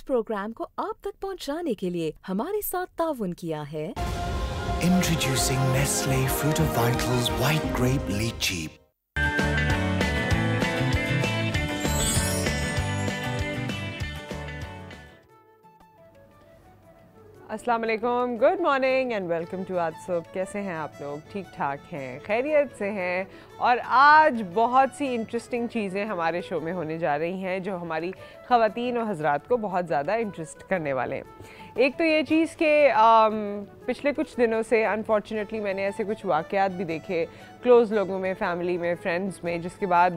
Programme को आप तक पहुंचाने के लिए हमारे साथ ताउन किया है Introducing Nestle Fruit of Vitals White Grape Lychee. अस्सलाम वालेकुम, good morning and welcome to आज सुबह। कैसे हैं आप लोग? ठीक ठाक हैं, खैरियत से हैं। और आज बहुत सी इंटरेस्टिंग चीज़ें हमारे शो में होने जा रही हैं जो हमारी ख़वातीन और हज़रात को बहुत ज़्यादा इंटरेस्ट करने वाले हैं। एक तो ये चीज़ कि पिछले कुछ दिनों से अनफॉर्चुनेटली मैंने ऐसे कुछ वाक़यात भी देखे क्लोज़ लोगों में, फैमिली में, फ्रेंड्स में, जिसके बाद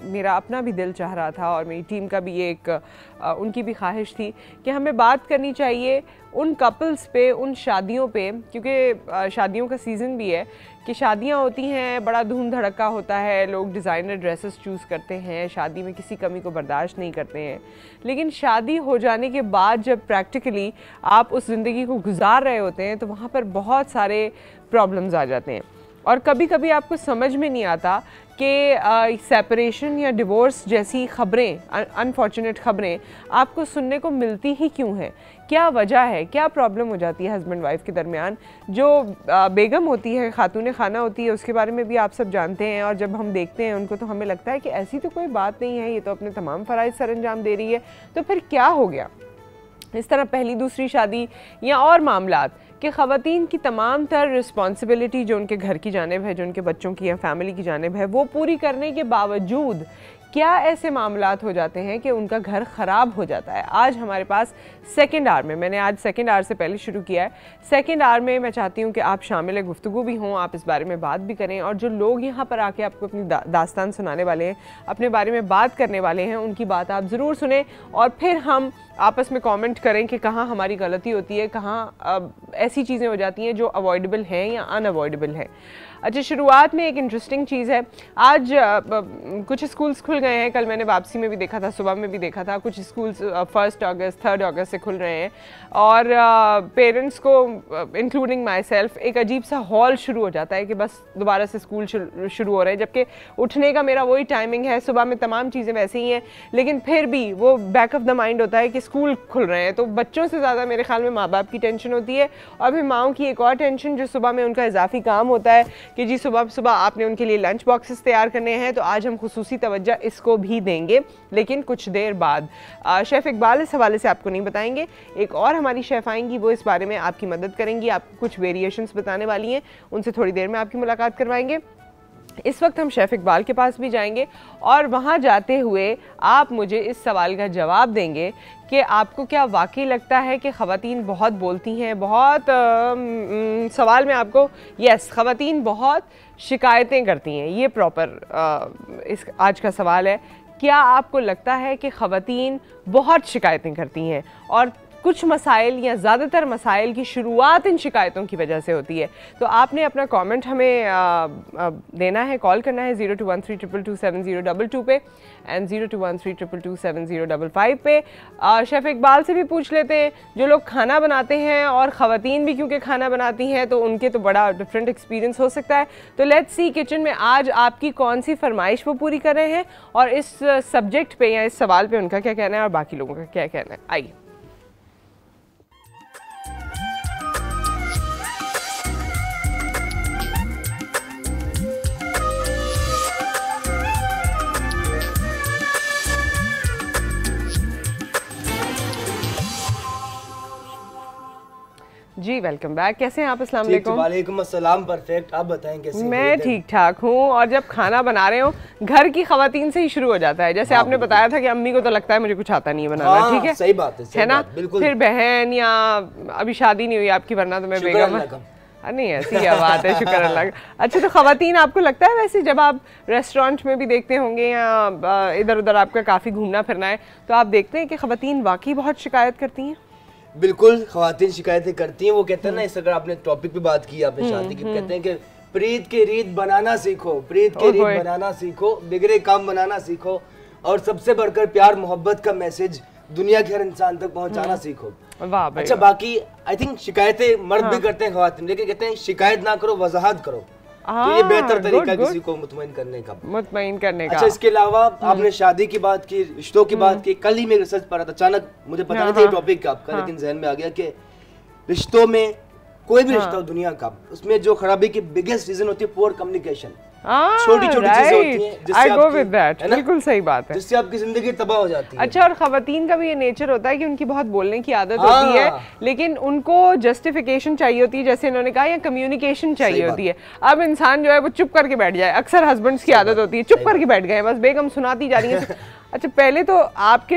मेरा अपना भी दिल चाह रहा था और मेरी टीम का भी उनकी भी ख्वाहिश थी कि हमें बात करनी चाहिए उन कपल्स पे, उन शादियों पे, क्योंकि शादियों का सीज़न भी है कि शादियां होती हैं, बड़ा धूम धड़का होता है, लोग डिज़ाइनर ड्रेसेस चूज़ करते हैं, शादी में किसी कमी को बर्दाश्त नहीं करते हैं। लेकिन शादी हो जाने के बाद जब प्रैक्टिकली आप उस ज़िंदगी को गुजार रहे होते हैं तो वहाँ पर बहुत सारे प्रॉब्लम्स आ जाते हैं और कभी कभी आपको समझ में नहीं आता कि सेपरेशन या डिवोर्स जैसी ख़बरें, अनफॉर्चुनेट ख़बरें आपको सुनने को मिलती ही क्यों हैं, क्या वजह है, क्या प्रॉब्लम हो जाती है हस्बैंड वाइफ के दरमियान। जो बेगम होती है, खातून खाना होती है, उसके बारे में भी आप सब जानते हैं और जब हम देखते हैं उनको तो हमें लगता है कि ऐसी तो कोई बात नहीं है, ये तो अपने तमाम फ़राइज़ सरअंजाम दे रही है, तो फिर क्या हो गया। इस तरह पहली दूसरी शादी या और मामलात कि ख़वातीन की तमाम तर रिस्पॉन्सिबिलिटी जो उनके घर की जानिब है, जो उनके बच्चों की या फैमिली की जानिब है, वो पूरी करने के बावजूद क्या ऐसे मामलात हो जाते हैं कि उनका घर ख़राब हो जाता है। आज हमारे पास सेकंड आवर में, मैंने आज सेकंड आवर से पहले शुरू किया है, सेकंड आवर में मैं चाहती हूँ कि आप शामिल गुफ्तगू भी हों, आप इस बारे में बात भी करें और जो लोग यहाँ पर आके आपको अपनी दास्तान सुनाने वाले हैं, अपने बारे में बात करने वाले हैं, उनकी बात आप ज़रूर सुने और फिर हम आपस में कमेंट करें कि कहाँ हमारी गलती होती है, कहाँ ऐसी चीज़ें हो जाती हैं जो अवॉइडेबल हैं या अनअवॉइडेबल हैं। अच्छा, शुरुआत में एक इंटरेस्टिंग चीज़ है। आज कुछ स्कूल्स खुल गए हैं, कल मैंने वापसी में भी देखा था, सुबह में भी देखा था, कुछ स्कूल्स 1 अगस्त 3 अगस्त से खुल रहे हैं और पेरेंट्स को इंक्लूडिंग माई सेल्फ एक अजीब सा हॉल शुरू हो जाता है कि बस दोबारा से स्कूल शुरू हो रहे हैं, जबकि उठने का मेरा वही टाइमिंग है, सुबह में तमाम चीज़ें वैसे ही हैं, लेकिन फिर भी वो बैक ऑफ द माइंड होता है कि स्कूल खुल रहे हैं। तो बच्चों से ज़्यादा मेरे ख्याल में माँ बाप की टेंशन होती है और फिर माओं की एक और टेंशन जो सुबह में उनका इजाफी काम होता है कि जी सुबह सुबह आपने उनके लिए लंच बॉक्सेस तैयार करने हैं, तो आज हम खुसूसी तवज्जो इसको भी देंगे, लेकिन कुछ देर बाद। शेफ़ इकबाल इस हवाले से आपको नहीं बताएंगे, एक और हमारी शेफ़ आएंगी, वो इस बारे में आपकी मदद करेंगी, आपको कुछ वेरिएशंस बताने वाली हैं, उनसे थोड़ी देर में आपकी मुलाकात करवाएंगे। इस वक्त हम शेफ़ इकबाल के पास भी जाएंगे और वहाँ जाते हुए आप मुझे इस सवाल का जवाब देंगे कि आपको क्या वाकई लगता है कि ख़वातीन बहुत बोलती हैं, बहुत सवाल में आपको यस, ख़वातीन बहुत शिकायतें करती हैं, ये प्रॉपर इस आज का सवाल है। क्या आपको लगता है कि ख़वातीन बहुत शिकायतें करती हैं और कुछ मसाइल या ज़्यादातर मसाइल की शुरुआत इन शिकायतों की वजह से होती है? तो आपने अपना कमेंट हमें देना है, कॉल करना है 0213227022 पे एंड 0213227055 पे। शेफ़ इकबाल से भी पूछ लेते हैं, जो लोग खाना बनाते हैं और ख़वातीन भी क्योंकि खाना बनाती हैं तो उनके तो बड़ा डिफरेंट एक्सपीरियंस हो सकता है। तो लेट्स सी किचन में आज आपकी कौन सी फरमाइश वो पूरी कर रहे हैं और इस सब्जेक्ट पे या इस सवाल पे उनका क्या कहना है और बाकी लोगों का क्या कहना है। आइए। जी वेलकम बैक, कैसे हैं आप? अस्सलाम वालेकुम। वालेकुम अस्सलाम, परफेक्ट। आप बताएं कैसे? मैं ठीक ठाक हूँ। और जब खाना बना रहे हो घर की ख़वातीन से ही शुरू हो जाता है, जैसे आपने बताया था कि अम्मी को तो लगता है मुझे कुछ आता नहीं है बनाना, ठीक है, सही बात है ना? बिल्कुल। फिर बहन या अभी शादी नहीं हुई आपकी, वरना तो मैं बेगम नहीं, ऐसी क्या बात है, शुक्र अल्लाह। अच्छा, तो ख़वातीन आपको लगता है वैसे जब आप रेस्टोरेंट में भी देखते होंगे या इधर उधर आपका काफ़ी घूमना फिरना है, तो आप देखते हैं कि ख़वातीन वाकई बहुत शिकायत करती हैं? बिल्कुल, ख़वातीन शिकायतें करती हैं। वो कहते हैं ना, इस अगर आपने टॉपिक पे बात की, आपने शादी की, कहते हैं कि प्रीत की रीत बनाना सीखो, प्रीत की रीत बनाना सीखो, बिगड़े काम बनाना सीखो और सबसे बढ़कर प्यार मोहब्बत का मैसेज दुनिया के हर इंसान तक पहुंचाना सीखो। वाह। अच्छा, बाकी आई थिंक शिकायतें मर्द भी करते हैं, ख़वातीन, लेकिन कहते हैं शिकायत ना करो, वजाहत करो। तो ये बेहतर तरीका है किसी को मुतमईन करने का। अच्छा, इसके अलावा आपने शादी की बात की, रिश्तों की बात की। कल ही मैं रिसर्च पढ़ा था, अचानक मुझे पता नहीं था ये टॉपिक का आपका, लेकिन जहन में आ गया कि रिश्तों में कोई भी रिश्ता हो दुनिया का, उसमें जो खराबी की बिगेस्ट रीजन होती है पुअर कम्युनिकेशन। छोटी छोटी चीजें होती हैं जिससे बिल्कुल सही बात है, जिससे आपकी जिंदगी तबाह हो जाती है। अच्छा, और खवातीन का भी ये नेचर होता है कि उनकी बहुत बोलने की आदत होती है, लेकिन उनको जस्टिफिकेशन चाहिए होती है, जैसे इन्होंने कहा, या कम्युनिकेशन चाहिए होती है। अब इंसान जो है वो चुप करके बैठ जाए, अक्सर हस्बैंड्स की आदत होती है चुप करके बैठ गए, बस बेगम सुनाती जा रही है। अच्छा, पहले तो आपके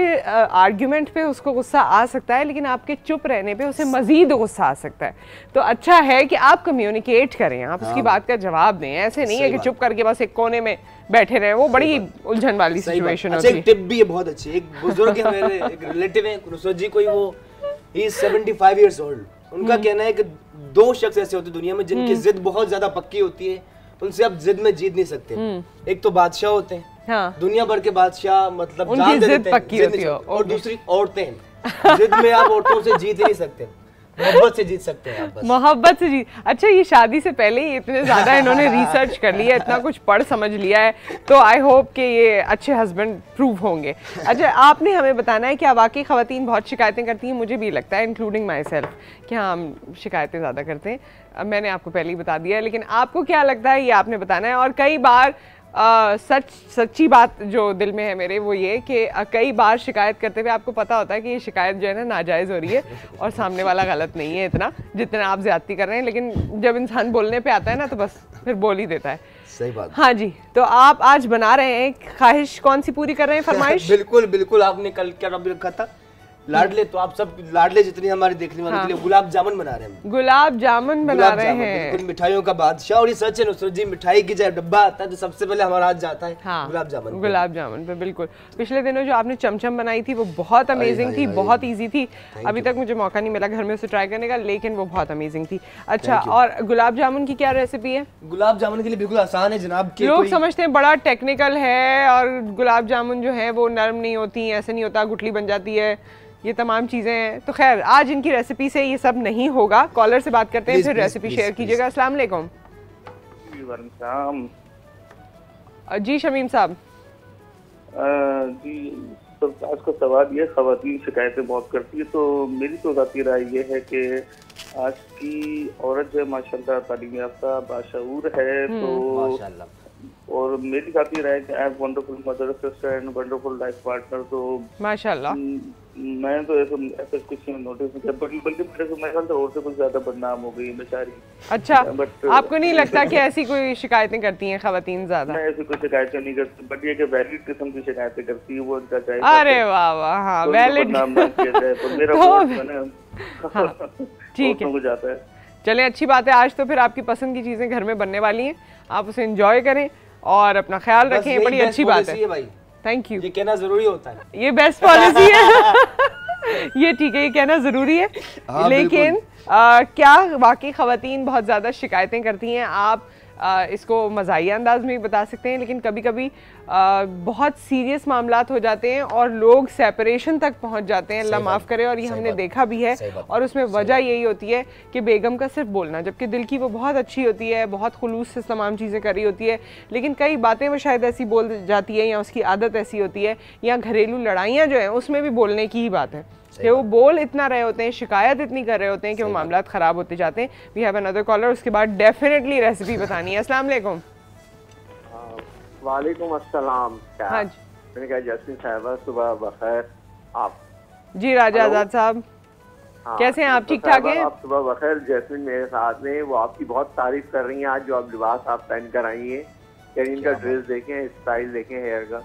आर्ग्यूमेंट पे उसको गुस्सा आ सकता है, लेकिन आपके चुप रहने पे उसे मजीद गुस्सा आ सकता है। तो अच्छा है कि आप कम्युनिकेट करें, आप उसकी बात का जवाब दें। ऐसे नहीं है कि चुप करके बस एक कोने में बैठे रहे, वो बड़ी उलझन वाली सिचुएशन होती है। एक टिप भी है बहुत अच्छी, एक बुजुर्ग है मेरे, एक रिलेटिव है नुसरत जी, कोई वो ही इज 75 इयर्स ओल्ड। उनका कहना है कि 2 शख्स ऐसे होते दुनिया में जिनकी जिद बहुत ज्यादा पक्की होती है, उनसे आप जिद में जीत नहीं सकते। एक तो बादशाह होते हैं, हाँ। दुनिया भर के बादशाह, मतलब जान दे देते हैं, और दूसरी औरतें। जिद में आप औरतों से जीत ही नहीं सकते, मोहब्बत से जीत सकते हैं आप बस। मोहब्बत से जीत। अच्छा, ये शादी से पहले ही इतने ज्यादा इन्होंने रिसर्च कर लिया, इतना कुछ पढ़ समझ लिया है, तो आई होप कि ये अच्छे हस्बैंड प्रूव होंगे। अच्छा, आपने हमें बताना है कि वाकई खवातीन बहुत शिकायतें करती हैं, मुझे भी लगता है इंक्लूडिंग माई सेल्फ कि हाँ, हम शिकायतें ज़्यादा करते हैं। मैंने आपको पहले ही बता दिया है, लेकिन आपको क्या लगता है ये आपने बताना है। और कई बार सच्ची बात जो दिल में है मेरे वो ये कि कई बार शिकायत करते हुए आपको पता होता है कि ये शिकायत जो है ना नाजायज़ हो रही है और सामने वाला गलत नहीं है इतना जितना आप ज्यादती कर रहे हैं, लेकिन जब इंसान बोलने पे आता है ना तो बस फिर बोल ही देता है। सही बात। हाँ जी, तो आप आज बना रहे हैं, ख्वाहिश कौन सी पूरी कर रहे हैं, फरमाइश? बिल्कुल बिल्कुल, आपने कल क्या टॉपिक रखा था? लाडले। तो आप सब लाडले जितनी हमारे देखने वाले के लिए गुलाब जामुन बना रहे हैं। गुलाब जामुन बना रहे हैं, बिल्कुल मिठाइयों का बादशाह। और ये सच है नुसरत जी, मिठाई की जब डब्बा आता है तो सबसे पहले हमारा हाथ जाता है हाँ, गुलाब जामुन पे। बिल्कुल, पिछले दिनों जो आपने चमचम बनाई थी वो बहुत अमेजिंग थी, बहुत ईजी थी। अभी तक मुझे मौका नहीं मिला घर में उसे ट्राई करने का, लेकिन वो बहुत अमेजिंग थी। अच्छा, और गुलाब जामुन की क्या रेसिपी है? गुलाब जामुन के लिए बिल्कुल आसान है जनाब। लोग समझते हैं बड़ा टेक्निकल है और गुलाब जामुन जो है वो नरम नहीं होती, ऐसे नहीं होता, गुठली बन जाती है, ये तमाम चीज़ें हैं। तो खैर, आज इनकी रेसिपी से ये सब नहीं होगा। कॉलर से बात करते हैं, फिर रेसिपी शेयर कीजिएगा। अस्सलाम वालेकुम। जी शमीम साहब। जी, तो आज का सवाल ये, खवातीन शिकायतें बहुत करती है, तो मेरी तो ज़ाती राय ये है कि आज की औरत जो है माशाल्लाह तालीम याफ्ता बाशऊर है, तो माशाल्लाह, और मेरी ज़ाती राय कि I have wonderful mother, sister and wonderful life partner. तो माशाल्लाह मैं तो ऐसा कुछ नोटिस नहीं किया, बल्कि मेरे से मेरे ख्याल से और से कुछ ज्यादा बदनाम हो गई बेचारी। अच्छा, आपको नहीं लगता कि ऐसी कोई शिकायतें करती हैं खवातीन ज्यादा? मैं ऐसी कोई शिकायतें नहीं करती, बट ये कि वैलिड किस्म की शिकायतें करती है, वो उनका चाहिए। अरे वाह वाह, हाँ वैलिड, नाम ना किया जाए, पर मेरा वोट है ना, ठीक है, जाता है। चलें, अच्छी बात है। आज तो फिर आपकी पसंद की चीजें घर में बनने वाली हैं, आप उसे एंजॉय करें और अपना ख्याल रखें। बड़ी अच्छी बात है, थैंक यू। ये कहना जरूरी होता है, ये बेस्ट पॉलिसी है। ये ठीक है, ये कहना जरूरी है। हाँ, लेकिन क्या वाकई खवातीन बहुत ज़्यादा शिकायतें करती हैं? आप इसको मज़ाहिया अंदाज में भी बता सकते हैं, लेकिन कभी कभी बहुत सीरियस मामलात हो जाते हैं और लोग सेपरेशन तक पहुंच जाते हैं, अल्लाह माफ़ करे, और ये हमने देखा भी है। और उसमें वजह यही होती है कि बेगम का सिर्फ बोलना, जबकि दिल की वो बहुत अच्छी होती है, बहुत खुलूस से तमाम चीज़ें कर रही होती है, लेकिन कई बातें वो शायद ऐसी बोल जाती है या उसकी आदत ऐसी होती है, या घरेलू लड़ाइयाँ जो हैं उसमें भी बोलने की ही बात है कि वो बोल इतना रहे होते हैं, शिकायत इतनी कर रहे होते हैं कि वो मामलात ख़राब होते जाते हैं। वी हैव अनदर कॉलर, उसके बाद डेफिनेटली रेसिपी बतानी है। अस्सलाम वालेकुम। वालेकुम अस्सलाम। हाँ जी, मैंने कहा जैस्मिन साहिबा सुबह बखैर। आप जी राजा आजाद साहब, कैसे हैं आप? ठीक ठाक हैं? आप सुबह बखैर। जैस्मिन मेरे साथ में, वो आपकी बहुत तारीफ कर रही हैं आज, जो आप लिबास आप पहन कर आई हैं, इनका ड्रेस देखें, स्टाइल देखें, हेयर का।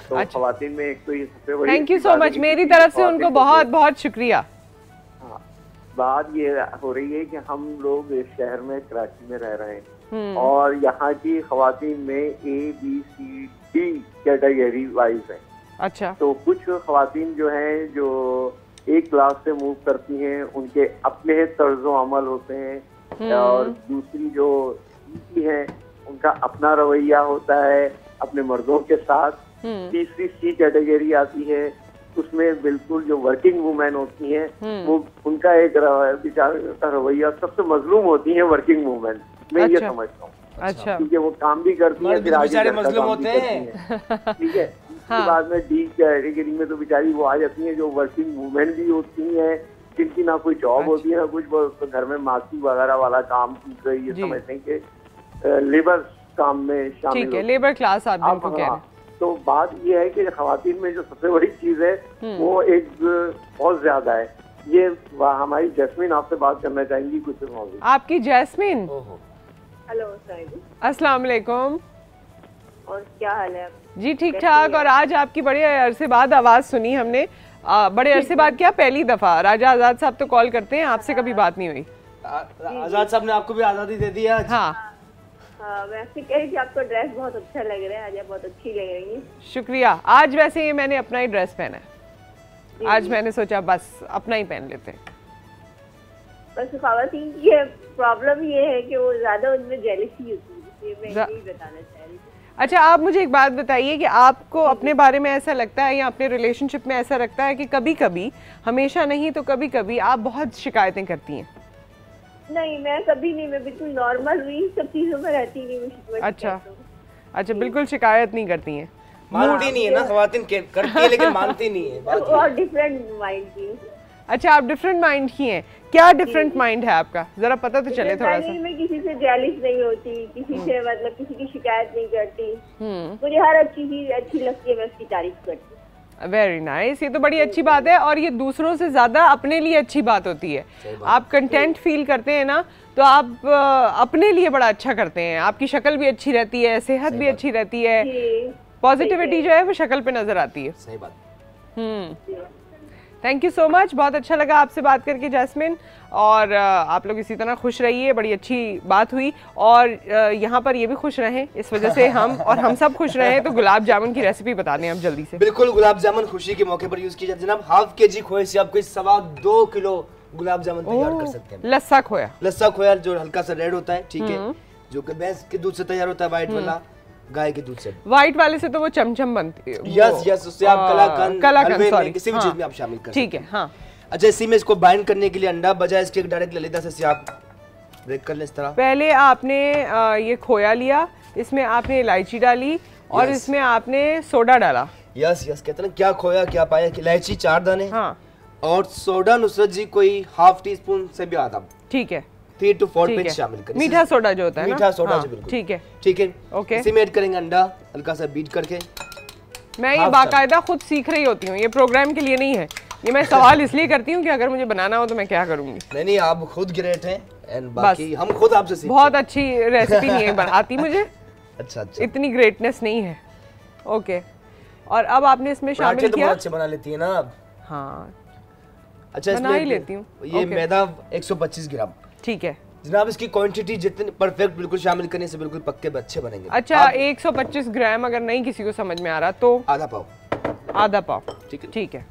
तो अच्छा। खवातीन में एक तो ये सबसे बड़ी, थैंक यू सो मच, मेरी तरफ से उनको बहुत बहुत शुक्रिया। हाँ, बात ये हो रही है कि हम लोग इस शहर में, कराची में रह रहे हैं, और यहाँ की खवातीन में ABCD कैटेगरी वाइज है। अच्छा, तो कुछ खवातीन जो हैं जो एक क्लास से मूव करती हैं, उनके अपने तर्ज़ो अमल होते हैं, और दूसरी जो है उनका अपना रवैया होता है अपने मर्दों के साथ। तीसरी C कैटेगरी आती है, उसमें बिल्कुल जो वर्किंग वुमेन होती हैं, वो उनका एक विचार का रवैया, सबसे मजलूम होती है वर्किंग वुमेन। मैं ये समझता हूँ। अच्छा, क्योंकि वो काम भी करती है, फिर बेचारे मजलूम होते हैं। ठीक है। उसके बाद में डी कैटेगरी में तो बेचारी वो आ जाती है जो वर्किंग वुमेन भी होती है, जिनकी ना कोई जॉब होती है ना कुछ, वो घर में मासी वगैरह वाला काम, ये समझते हैं कि लेबर काम में शामिल। ठीक है, लेबर क्लास आप जिनको कह रहे हैं। तो बात ये है कि खवातीन में जो सबसे बड़ी चीज है वो एक बहुत ज्यादा है। ये हमारी जैस्मिन आपसे बात करना चाहेंगी कुछ मौजूद। आपकी जैस्मिन, हेलो अस्सलाम वालेकुम। और क्या हाल है? जी ठीक ठाक। और आज आपकी बड़े अरसे बाद आवाज़ सुनी हमने। बड़े अरसे बाद क्या, पहली दफ़ा। राजा आज़ाद साहब तो कॉल करते हैं, आपसे कभी बात नहीं हुई। आज़ाद साहब ने आपको भी आज़ादी दे दी आज। हाँ, वैसे कह रही थी आपका ड्रेस बहुत अच्छा लग रहा है, आज आप बहुत अच्छी लग रही हैं। शुक्रिया। आज वैसे ये मैंने अपना ही ड्रेस पहना है, आज मैंने सोचा बस अपना ही पहन लेते हैं। बस ख़वातीन की प्रॉब्लम ये है कि वो ज़्यादा उनमें जेलसी होती है, ये मैं यही बताना चाह रही थी। अच्छा, आप मुझे एक बात बताइए कि आपको अपने बारे में ऐसा लगता है या अपने रिलेशनशिप में ऐसा लगता है कि कभी कभी, हमेशा नहीं तो कभी कभी, आप बहुत शिकायतें करती हैं? नहीं, मैं कभी नहीं, मैं बिल्कुल नॉर्मल हुई, सब चीज़ों में रहती नहीं हूँ। अच्छा अच्छा, बिल्कुल शिकायत नहीं करती हैं। मानती नहीं है ना खवातीन, करती है लेकिन मानती नहीं है। और डिफरेंट माइंड की। अच्छा, आप डिफरेंट माइंड की हैं। क्या डिफरेंट माइंड है आपका, जरा पता तो चले थोड़ा सा। मैं किसी से जेलिस नहीं होती, किसी से मतलब किसी की शिकायत नहीं करती, मुझे हर अच्छी चीज अच्छी लगती है, मैं उसकी तारीफ करती हूँ। वेरी नाइस, ये तो बड़ी अच्छी बात है। और ये दूसरों से ज्यादा अपने लिए अच्छी बात होती है। आप कंटेंट फील करते हैं ना, तो आप अपने लिए बड़ा अच्छा करते हैं। आपकी शक्ल भी अच्छी रहती है, सेहत भी अच्छी रहती है, पॉजिटिविटी जो है वो शक्ल पे नजर आती है। सही बात। थैंक यू सो मच, बहुत अच्छा लगा आपसे बात करके जैस्मिन। और आप लोग इसी तरह खुश रहिए, बड़ी अच्छी बात हुई। और यहाँ पर ये भी खुश रहें, इस वजह से हम सब खुश रहें। तो गुलाब जामुन की रेसिपी बता दें आप जल्दी से। बिल्कुल, गुलाब जामुन खुशी के मौके पर यूज की जाती है जनाब। हाफ केजी खोए से आपको 2.25 किलो गुलाब जामुन तैयार कर सकते हैं। लस्सा खोया, लस्सा खोया जो हल्का सा रेड होता है, ठीक है, जो कि भैंस के दूध से तैयार होता है, व्हाइट वाला गाय के दूध से। व्हाइट वाले से तो वो चमचम बनती है। यस, उससे आप कलाकंद सॉरी, किसी भी चीज में आप शामिल कर सकते हैं। ठीक है, हाँ। अच्छा, इसी में इसको बाइंड करने के लिए अंडा बजाय इसके डायरेक्ट ललिता से आप ब्रेक कर लें इस तरह। पहले आपने ये खोया लिया, इसमें आपने इलायची डाली और इसमें आपने सोडा डाला। यस, कहते हैं क्या खोया क्या पाया, इलायची 4 दाने, हाँ, और सोडा नुसरत जी कोई हाफ टी स्पून से भी आधा, ठीक है, 3 to 4 पिंच शामिल करें। मीठा सोडा जो होता है, मीठा सोडा जो, बिल्कुल ठीक है। ओके, इसी में ऐड करेंगे अंडा हल्का सा बीट करके। मैं ये बाकायदा खुद सीख रही होती हूँ, ये प्रोग्राम के लिए नहीं है। ये मैं सवाल इसलिए करती हूँ कि अगर मुझे बनाना हो तो मैं क्या करूँगी। नहीं, आप खुद ग्रेट हैं एंड बाकी हम खुद आपसे सीखते हैं। बहुत अच्छी रेसिपी नहीं है आती मुझे। अच्छा, इतनी ग्रेटनेस नहीं है। ओके, और अब आपने इसमें शामिल किया। बहुत अच्छे बना लेती है ना आप? हाँ, अच्छा, बना ही लेती हूँ। ये मैदा 125 ग्राम, ठीक है जनाब। इसकी क्वांटिटी जितनी परफेक्ट बिल्कुल शामिल करने से बिल्कुल पक्के अच्छे बनेंगे। अच्छा, 125 ग्राम अगर नहीं किसी को समझ में आ रहा तो आधा पाव, ठीक है।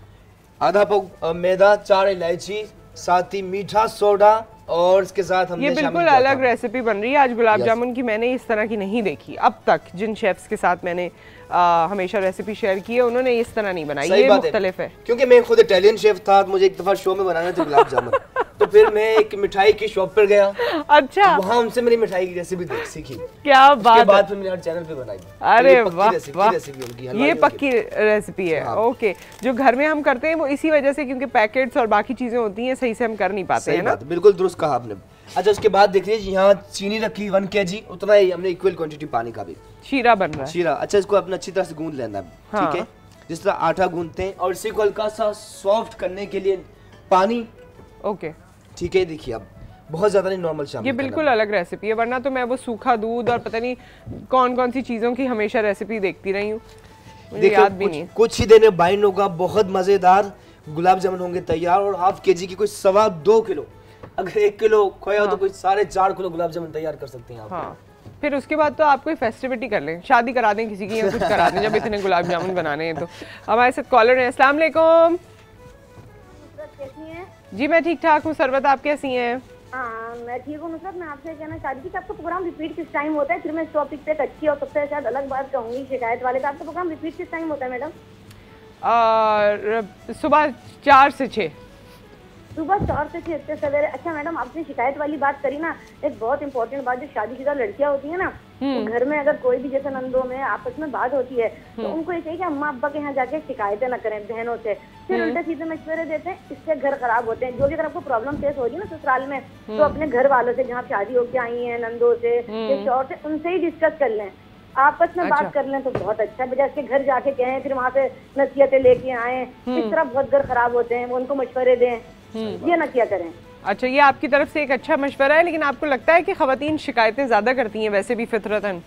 आधा पाव मैदा, 4 इलायची, साथ ही मीठा सोडा, और इसके साथ हमने ये बिल्कुल अलग रेसिपी बन रही है आज गुलाब जामुन की। मैंने इस तरह की नहीं देखी अब तक। जिन शेफ्स के साथ मैंने हमेशा रेसिपी शेयर की है, उन्होंने इस तरह नहीं बनाई। ये मुख्तलिफ है, क्योंकि मैं खुद इटालियन शेफ था। मुझे एक दफा शो में बनाना था गुलाब जामुन, तो फिर मैं एक मिठाई की शॉप पर गया। अच्छा, वहाँ उनसे मेरी मिठाई की रेसिपी सीखी। क्या बात है। बाद फिर मैंने चैनल पे बनाई। अरे वाह, ये पक्की रेसिपी है। ओके, जो घर में हम करते हैं वो इसी वजह से, क्योंकि पैकेट्स और बाकी चीजें होती हैं, सही से हम कर नहीं पाते हैं ना। बिल्कुल दुरुस्त कहा आपने। अच्छा, उसके बाद देखिए यहाँ चीनी रखी 1 kg, उतना ही हमने इक्वल क्वांटिटी पानी का भी। शीरा बन रहा है। शीरा, अच्छा, इसको अपने अच्छी तरह से गूंद लेना है, ठीक है, जिस तरह आटा गूंदते हैं। और इसी को हल्का सा सॉफ्ट करने के लिए पानी, ओके, ठीक है। देखिए अब बहुत ज्यादा नहीं, नॉर्मल शामिल। ये बिल्कुल अलग रेसिपी है, वरना तो मैं वो सूखा दूध और पता नहीं कौन कौन सी चीजों की हमेशा रेसिपी देखती रही हूँ, मुझे याद भी नहीं। कुछ ही देर में बाइंड होगा, बहुत मजेदार गुलाब जामुन होंगे तैयार। और हाफ केजी की कोई 2.25 किलो, अगर 1 किलो खोया हो तो कोई 4.5 किलो गुलाब जामुन तैयार कर सकते हैं आप। हाँ, फिर उसके बाद तो आप कोई फेस्टिविटी कर लें, शादी करा दें किसी की या कुछ करा दें, जब इतने गुलाब जामुन बनाने हैं तो। हमारे साथ कॉलर है। अस्सलाम वालेकुम। जी मैं ठीक ठाक हूँ। सरबत, आप कैसी हैं? हाँ, मैं ठीक हूँ। नुसरत, मैं आपसे कहना चाहती थी कि आपका प्रोग्राम रिपीट किस टाइम होता है? फिर मैं इस टॉपिक पे एक अच्छी और सबसे शायद अलग बात कहूँगी, शिकायत वाले का। आपका प्रोग्राम रिपीट किस टाइम होता है मैडम? सुबह 4 से 6। सुबह शौहर से इतने सवेरे। अच्छा मैडम, आपने शिकायत वाली बात करी ना, एक बहुत इंपॉर्टेंट बात, जो शादीशुदा लड़कियां होती है ना, तो घर में अगर कोई भी जैसे नंदों में आपस में बात होती है तो उनको ये चाहिए कि अम्मा अब्बा के यहाँ जाके शिकायतें ना करें बहनों से, फिर उल्टे सीधे मशवरे देते हैं, इससे घर खराब होते हैं। जो भी अगर आपको प्रॉब्लम फेस हो रही है ना ससुराल में, तो अपने घर वालों से, जहाँ शादी होके आई है, नंदों से, शौहर से, उनसे ही डिस्कस कर लें, आपस में बात कर लें तो बहुत अच्छा है। बजाय इसके घर जाके कहें, फिर वहाँ से नसीहतें लेके आए, इस तरह बहुत घर खराब होते हैं, वो उनको मशवरे दें, ये ना किया करें। अच्छा, ये आपकी तरफ से एक अच्छा मशवरा है, लेकिन आपको लगता है कि खवातीन शिकायतें ज्यादा करती हैं वैसे भी फितरतन?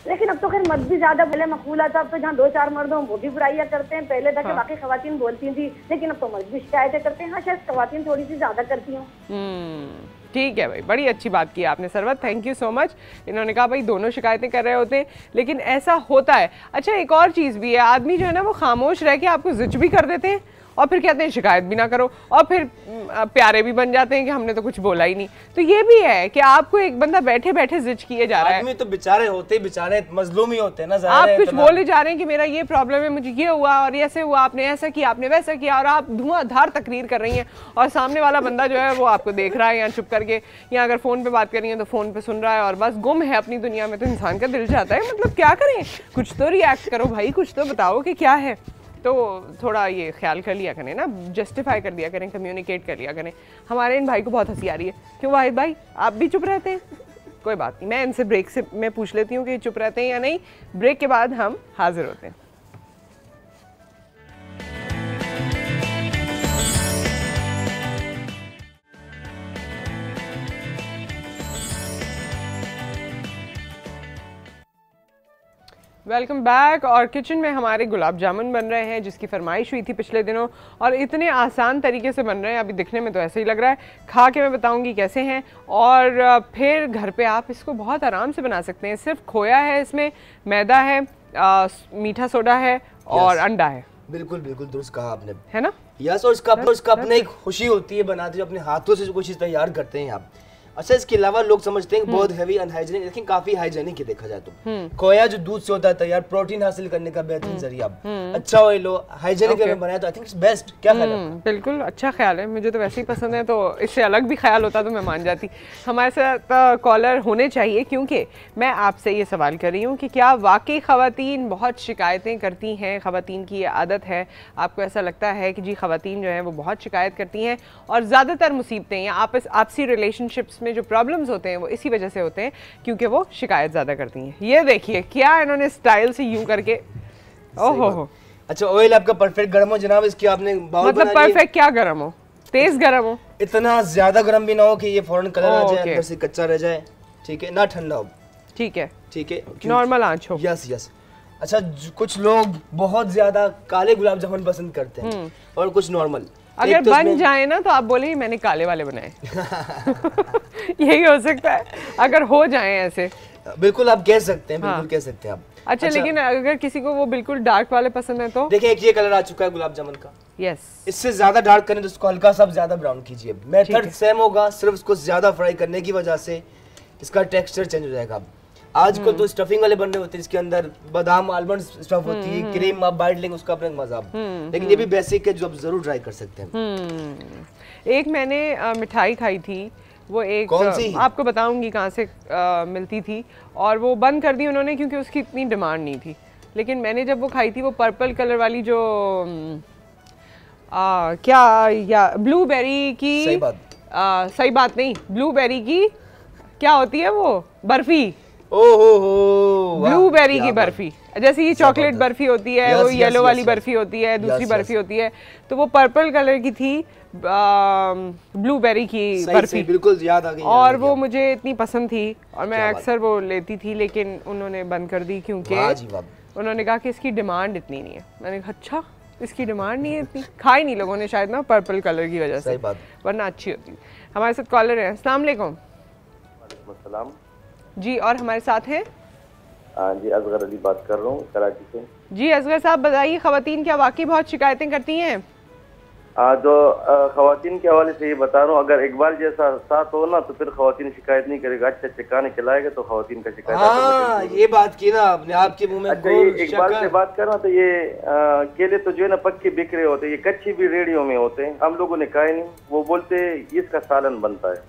लेकिन अब तो खैर मर्द भी ज्यादा, पहले मकबूला था, अब तो जहाँ 2-4 मर्द हों वो भी बुराइयां करते हैं। पहले था कि बाकी खवातीन बोलती थी, लेकिन अब तो मर्द भी शिकायतें करते हैं। हाँ, शायद खवातीन थोड़ी सी ज्यादा करती हूँ। ठीक है भाई, बड़ी अच्छी बात की आपने Sarwat, thank you so much. इन्होंने कहा भाई दोनों शिकायतें कर रहे होते हैं, लेकिन ऐसा होता है। अच्छा, एक और चीज़ भी है, आदमी जो है ना वो खामोश रह के आपको जिच भी कर देते हैं और फिर कहते हैं शिकायत भी ना करो, और फिर प्यारे भी बन जाते हैं कि हमने तो कुछ बोला ही नहीं। तो ये भी है कि आपको एक बंदा बैठे बैठे जिच किए जा रहा है। आदमी तो बेचारे होते, बेचारे मजलूम ही होते हैं ना। आप कुछ बोले जा रहे हैं कि मेरा ये प्रॉब्लम है, मुझे ये हुआ और ऐसे हुआ, आपने ऐसा किया, आपने वैसा किया, और आप धुआंधार तकरीर कर रही हैं, और सामने वाला बंदा जो है वो आपको देख रहा है या चुप करके, या अगर फोन पे बात कर रही है तो फोन पे सुन रहा है और बस गुम है अपनी दुनिया में। तो इंसान का दिल चाहता है, मतलब क्या करें, कुछ तो रिएक्ट करो भाई, कुछ तो बताओ कि क्या है। तो थोड़ा ये ख्याल कर लिया करें ना, जस्टिफाई कर दिया करें, कम्युनिकेट कर लिया करें। हमारे इन भाई को बहुत हंसी आ रही है, क्यों वाहिद भाई आप भी चुप रहते हैं? कोई बात नहीं, मैं इनसे ब्रेक से मैं पूछ लेती हूँ कि चुप रहते हैं या नहीं। ब्रेक के बाद हम हाजिर होते हैं। Welcome back. और किचन में हमारे गुलाब जामुन बन रहे हैं, जिसकी फरमाइश हुई थी पिछले दिनों, और इतने आसान तरीके से बन रहे हैं, अभी दिखने में तो ऐसे ही लग रहा है, खा के मैं बताऊंगी कैसे हैं। और फिर घर पे आप इसको बहुत आराम से बना सकते हैं। सिर्फ खोया है, इसमें मैदा है, मीठा सोडा है और अंडा है। बिल्कुल बिल्कुल दुरुस्त कहा आपने, है ना? यस। और इसका अपने एक खुशी होती है बनाते, जो अपने हाथों से जो कोई चीज़ तैयार करते हैं आप। अच्छा, इसके अलावा लोग समझते हैं कि बहुत हैवी अनहाइजीनिक, लेकिन काफी हाइजीनिक है देखा जाए तो। खोया जो दूध से होता है तैयार, प्रोटीन हासिल करने का बेहतरीन जरिया। अच्छा ऑयल हो, हाइजीनिक वे में बनाया तो आई थिंक इट्स बेस्ट। क्या ख्याल है? बिल्कुल अच्छा ख्याल है, मुझे तो वैसे ही पसंद है, तो इससे अलग भी ख्याल होता तो मैं मान जाती। हमारे साथ कॉलर होने चाहिए, क्योंकि मैं आपसे ये सवाल कर रही हूँ कि क्या वाकई खवातीन बहुत शिकायतें करती हैं? खवातीन की ये आदत है, आपको ऐसा लगता है कि जी खवातीन जो है वो बहुत शिकायत करती हैं, और ज़्यादातर मुसीबतें या आपसी रिलेशनशिप्स में जो प्रॉब्लम्स होते हैं वो इसी वजह से होते हैं क्योंकि वो शिकायत ज़्यादा करती हैं। ये देखिए क्या इन्होंने स्टाइल से यूं करके, ओहो हो। अच्छा, ऑयल आपका परफेक्ट गर्म हो जनाब, इसकी आपने बाउल मतलब परफेक्ट क्या गर्म हो? तेज गर्म हो, इतना ज्यादा गर्म भी ना हो कि ये फौरन कलर आ जाए, अंदर से कच्चा रह जाए, ठीक है ना, ठंडा हो, ठीक है, ठीक है, नॉर्मल आंच हो। Yes yes. अच्छा, कुछ लोग बहुत ज्यादा काले गुलाब जामुन पसंद करते हैं और कुछ नॉर्मल। अगर तो बन जाए ना तो आप बोले मैंने काले वाले बनाए यही हो सकता है, अगर हो जाए ऐसे। बिल्कुल आप कह सकते हैं, बिल्कुल कह सकते हैं आप। अच्छा, लेकिन अगर किसी को वो बिल्कुल डार्क वाले पसंद है तो देखिए, एक ये कलर आ चुका है गुलाब जामुन का। यस, इससे ज्यादा डार्क करें तो उसको हल्का सा ज्यादा ब्राउन कीजिए। मेथड सेम होगा, सिर्फ उसको ज्यादा फ्राई करने की वजह से इसका टेक्सचर चेंज हो जाएगा। आजकल तो स्टफिंग वाले बन रहे होते हैं, इसके अंदर बादाम आलमंड स्टफ होती है, क्रीम आप बाइट लेंगे उसका अपना मजा। लेकिन ये भी बेसिक है जो आप जरूर ट्राई कर सकते हैं। एक मैंने मिठाई खाई थी, वो एक आपको बताऊंगी कहाँ से मिलती थी, और वो बंद कर दी उन्होंने क्योंकि उसकी इतनी डिमांड नहीं थी। लेकिन मैंने जब वो खाई थी, वो पर्पल कलर वाली जो क्या या ब्लूबेरी की, सही बात नहीं, ब्लूबेरी की क्या होती है वो बर्फी, ब्लूबेरी की बर्फी, जैसे ये चॉकलेट बर्फी होती है, वो येलो वाली बर्फी होती है, दूसरी बर्फी होती है, तो वो पर्पल कलर की थी, ब्लूबेरी की बर्फी, बिल्कुल याद आ गई। और वो मुझे इतनी पसंद थी और मैं अक्सर वो लेती थी, लेकिन उन्होंने बंद कर दी क्योंकि उन्होंने कहा कि इसकी डिमांड इतनी नहीं है। मैंने कहा अच्छा, इसकी डिमांड नहीं है इतनी, खाई नहीं लोगों ने शायद ना पर्पल कलर की वजह से, वरना अच्छी होती। हमारे साथ कॉलर है, अस्सलाम वालेकुम। जी, और हमारे साथ हैं जी असगर अली बात कर रहा हूँ कराची से। जी असगर साहब बताइए, खवातीन क्या वाकई बहुत शिकायतें करती हैं? जो खवातीन के हवाले से ये बता रहा हूँ, अगर इकबाल जैसा साथ हो ना तो फिर खवातीन शिकायत नहीं करेगा, अच्छे अच्छे खाने खिलाएगा तो खवातीन का शिकायत। हाँ, ये बात की ना आपने, आपके मुंह में अच्छा, ये इकबाल से बात कर रहा तो ये केले तो जो है ना पक्के बिक रहे होते, ये कच्चे भी रेडियो में होते हैं, हम लोगों ने खाए नहीं। वो बोलते इसका सालन बनता है,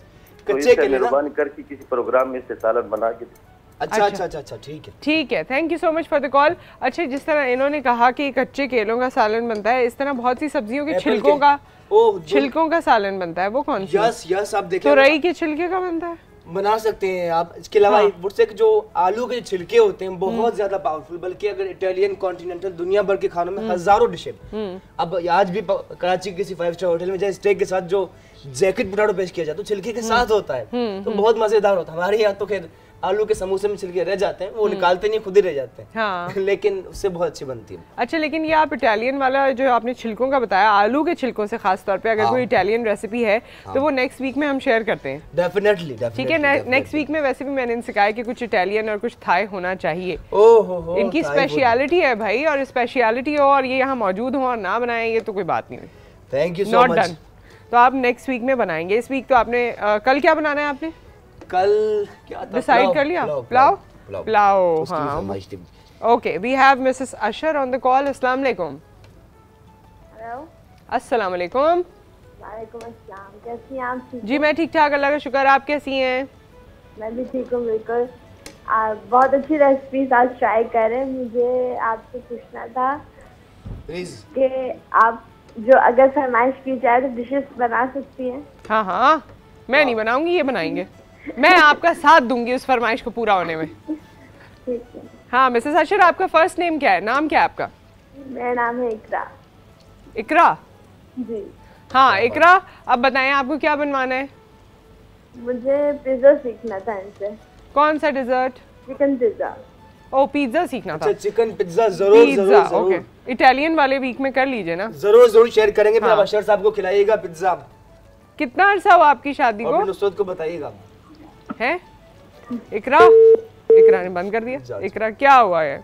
तो इससे मेहरबानी करके किसी प्रोग्राम में इससे सालन बना के। अच्छा, ठीक है। Thank you so much for the call. अच्छा, जिस तरह इन्होंने कहा कि कच्चे केलों का सालन बनता है, इस तरह बहुत सी सब्जियों के छिलकों का सालन बनता है। वो कौन सा? यस, आप देखें तो रई के छिलके का बनता है, बना सकते हैं आप। इसके अलावा हाँ। जो आलू के छिलके होते हैं बहुत ज्यादा पावरफुल, बल्कि अगर इटालियन कॉन्टिनेंटल दुनिया भर के खानों में हजारों डिशें। अब आज भी कराची के किसी 5 स्टार होटल में जाए, स्टेक के साथ जो जैकेट पोटैटो पेश किया जाता है तो छिलके के साथ होता है, तो बहुत मजेदार होता है। हमारे यहाँ तो खैर आलू के समोसे में छिलके रह जाते हैं, वो निकालते नहीं, खुद ही रह जाते हैं। हाँ। लेकिन उससे बहुत अच्छी बनती है। अच्छा, लेकिन ये आप इटालियन वाला जो आपने छिलकों का बताया, आलू के छिलकों से खास तौर पे अगर कोई इटालियन रेसिपी है तो वो नेक्स्ट वीक में हम शेयर करते हैं। डेफिनेटली। ठीक है, नेक्स्ट वीक में वैसे भी मैंने इनसे कहा है कि कुछ इटालियन और कुछ थाई होना चाहिए। ओहो, इनकी स्पेशलिटी है भाई, और स्पेशलिटी हो और ये यहाँ मौजूद हो और ना बनाए, ये तो कोई बात नहीं हुई। Thank you so much. तो आप नेक्स्ट वीक में बनाएंगे। इस वीक तो आपने कल क्या बनाना है आपने? कल क्या डिसाइड कर लिया? पुलाव। हाँ, okay. We have Mrs Ashar on the call. अस्सलाम वालेकुम। हेलो। अस्सलाम वालेकुम। वालेकुम अस्सलाम। कैसी हैं आप? जी मैं ठीक ठाक, अल्लाह का शुक्र। आप कैसी हैं? मैं भी ठीक हूँ, बिल्कुल। बहुत अच्छी रेसिपीज आज ट्राई कर रहे हैं। मुझे आपसे पूछना था कि आप जो अगर फरमाइश की जाए तो डिशेस बना सकती हैं? हाँ, मैं नहीं बनाऊंगी, ये बनाएंगे। मैं आपका साथ दूंगी उस फरमाइश को पूरा होने में। ठीक है। हाँ मिसेस अशर, आपका फर्स्ट नेम क्या है? नाम क्या है आपका? मेरा नाम है इकरा। इकरा जी। हाँ इकरा, अब बताएं आपको क्या बनवाना है? मुझे पिज्जा सीखना था इनसे। कौन सा डिजर्ट? Chicken pizza. ओ, पिज्जा सीखना था। चिकन पिज्जा जरूर। ओके, इटालियन वाले वीक में कर लीजिए ना। जरूर शेयर करेंगे। फिर अशर साहब को खिलाइएगा पिज्जा। कितना अर्सा हुआ आपकी शादी को? और नुसरत को बताइएगा। है इकरा ने बंद कर दिया। इकरा क्या हुआ है?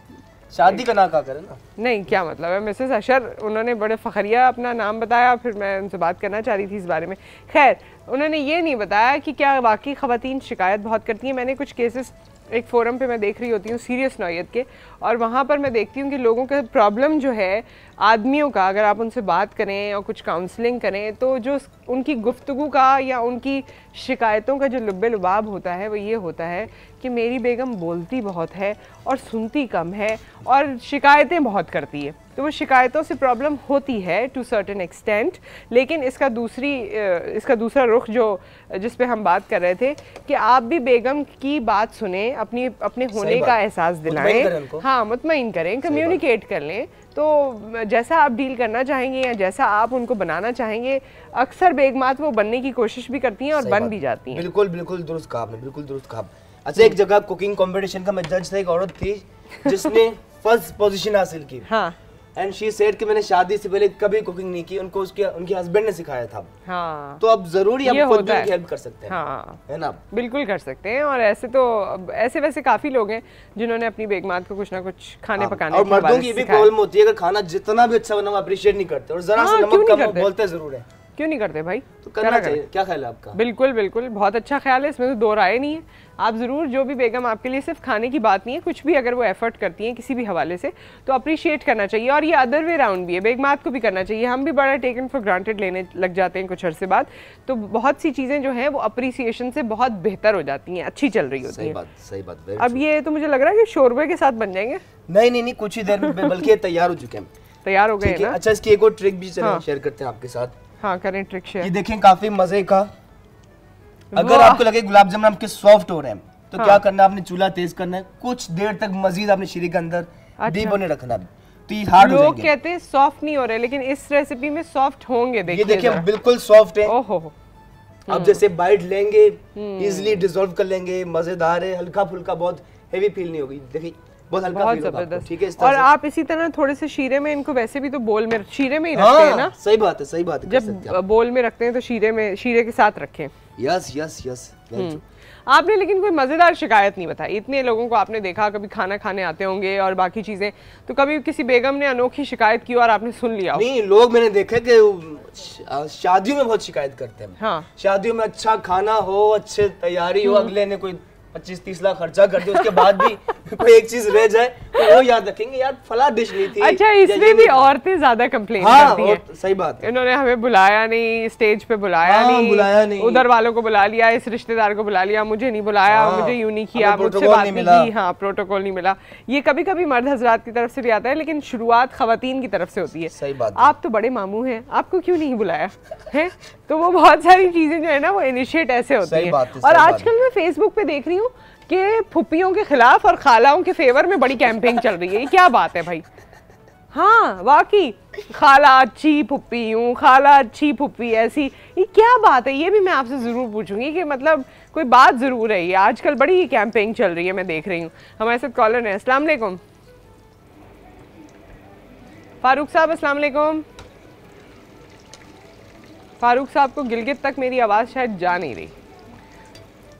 शादी का ना कहा करें ना। नहीं, क्या मतलब है? मिसेस अशर उन्होंने बड़े फखरिया अपना नाम बताया, फिर मैं उनसे बात करना चाह रही थी इस बारे में। खैर, उन्होंने ये नहीं बताया कि क्या वाकई ख़वातीन शिकायत बहुत करती हैं। मैंने कुछ केसेस एक फोरम पे मैं देख रही होती हूँ सीरियस नौयत के, और वहाँ पर मैं देखती हूँ कि लोगों का प्रॉब्लम जो है, आदमियों का, अगर आप उनसे बात करें और कुछ काउंसलिंग करें तो जो उनकी गुफ्तगू का या उनकी शिकायतों का जो लुब्बे लुबाब होता है वो ये होता है कि मेरी बेगम बोलती बहुत है और सुनती कम है और शिकायतें बहुत करती है। तो वो शिकायतों से प्रॉब्लम होती है टू सर्टेन एक्सटेंट, लेकिन इसका दूसरा रुख जो जिस पे हम बात कर रहे थे कि आप भी बेगम की बात सुने, अपने होने का एहसास दिलाएं, हाँ मुतमईन करें, कम्युनिकेट कर लें। तो जैसा आप डील करना चाहेंगे या जैसा आप उनको बनाना चाहेंगे, अक्सर बेगमात वो बनने की कोशिश भी करती हैं और बन भी जाती हैं। बिल्कुल दुरुस्त कहा आपने, बिल्कुल दुरुस्त कहा। अच्छा, एक जगह कुकिंग कंपटीशन का मैं जज था, एक औरत थी जिसने फर्स्ट पोजीशन हासिल की। हाँ। एंड शी सेड कि मैंने शादी से पहले कभी कुकिंग नहीं की, उनको उनके हस्बैंड ने सिखाया था। हाँ। तो अब जरूरी हम खुद भी हेल्प कर सकते हैं। हाँ, है ना? बिल्कुल कर सकते हैं। और ऐसे वैसे काफी लोग हैं जिन्होंने अपनी बेगमात को कुछ ना कुछ खाने पकाने और मर्दों की भी प्रॉब्लम होती है, अगर खाना जितना भी अच्छा बना अप्रिशिएट नहीं करते और जरा सा नमक कम हो बोलते जरूर है। क्यों नहीं करते भाई? तो करना चाहिए। क्या ख्याल है आपका? बिल्कुल बहुत अच्छा ख्याल है, इसमें तो दो राय नहीं है। आप ज़रूर, जो भी बेगम आपके लिए सिर्फ खाने की बात नहीं है, कुछ भी अगर वो एफर्ट करती हैं किसी भी हवाले से तो अप्रिशिएट करना चाहिए। और ये अदर वे राउंड भी है, बेगमात को भी करना चाहिए। हम भी बड़ा टेकन फॉर ग्रांटेड लेने लग जाते हैं कुछ अरसे बाद, तो बहुत सी चीज़ें जो हैं वो अप्रिसिएशन से बहुत बेहतर हो जाती हैं, अच्छी चल रही होती हैं। सही बात। अब ये तो मुझे लग रहा है कि शोरबे के साथ बन जाएंगे। नहीं, कुछ ही देर में, बल्कि तैयार हो चुके हैं। तैयार हो गए ना? अच्छा, इसकी एक और ट्रिक भी शेयर करते हैं आपके साथ। हाँ करें, ट्रिक शेयर। ये देखें, काफी मजे का। अगर आपको लगे गुलाब जामुन आपके सॉफ्ट हो रहे हैं तो क्या करना है, आपने चूल्हा तेज करना है, कुछ देर तक मजीद आपने शीरे के अंदर डीप होने रखना है, तो ये हार्ड हो जाएंगे। लोग कहते हैं सॉफ्ट नहीं हो रहे, लेकिन इस रेसिपी में सॉफ्ट होंगे। ये देखिए बिल्कुल सॉफ्ट है। ओहो, अब जैसे बाइट लेंगे इजीली डिसॉल्व कर लेंगे, मजेदार है, हल्का फुल्का, बहुत हेवी फील नहीं होगी। देखिए बहुत हल्का, बहुत जबरदस्त। ठीक है। और आप इसी तरह थोड़े से शीरे में इनको, वैसे भी तो बोल में शीरे में ही रखते हैं ना? सही बात है। जब बोल में रखते हैं तो शीरे के साथ रखें। यस। आपने लेकिन कोई मजेदार शिकायत नहीं बताई। इतने लोगों को आपने देखा, कभी खाना खाने आते होंगे और बाकी चीजें, तो कभी किसी बेगम ने अनोखी शिकायत की और आपने सुन लिया? नहीं, लोग मैंने देखे कि शादियों में बहुत शिकायत करते हैं। हाँ। शादियों में अच्छा खाना हो, अच्छे तैयारी हो, अगले ने कोई 25-30 लाख खर्चा कर दिया, उसके बाद भी कोई एक चीज रह जाए तो वो याद रखेंगे यार फला डिश नहीं थी। अच्छा, इसमें भी औरतें ज्यादा कंप्लेन करती हैं। सही बात है। इन्होंने हमें बुलाया नहीं, स्टेज पे बुलाया नहीं, उधर वालों को बुला लिया, इस रिश्तेदार को बुला लिया, मुझे नहीं बुलाया, मुझे यूं नहीं किया, मुझसे बात नहीं की। हाँ, प्रोटोकॉल नहीं मिला। ये कभी कभी मर्द हजरात की तरफ से भी आता है, लेकिन शुरुआत खवातीन की तरफ से होती है। सही बात। आप तो बड़े मामू हैं, आपको क्यों नहीं बुलाया है? तो वो बहुत सारी चीजें जो है ना वो इनिशिएट ऐसे होती हैं। और आजकल मैं फेसबुक पे देख रही हूँ कि फुप्पियों के खिलाफ और खालाओं के फेवर में बड़ी कैंपेन चल रही है। ये क्या बात है भाई? हाँ वाकई, खाला अच्छी फुप्पी यूं, खाला अच्छी फुप्पी ऐसी, ये क्या बात है? ये भी मैं आपसे ज़रूर पूछूंगी कि मतलब कोई बात ज़रूर है। ये आजकल बड़ी कैंपेन चल रही है, मैं देख रही हूँ। हमारे साथ कॉलर है। अस्सलाम वालेकुम फारूक साहब। अस्सलाम वालेकुम। फारूक साहब को गिलगित तक मेरी आवाज़ शायद जा नहीं रही,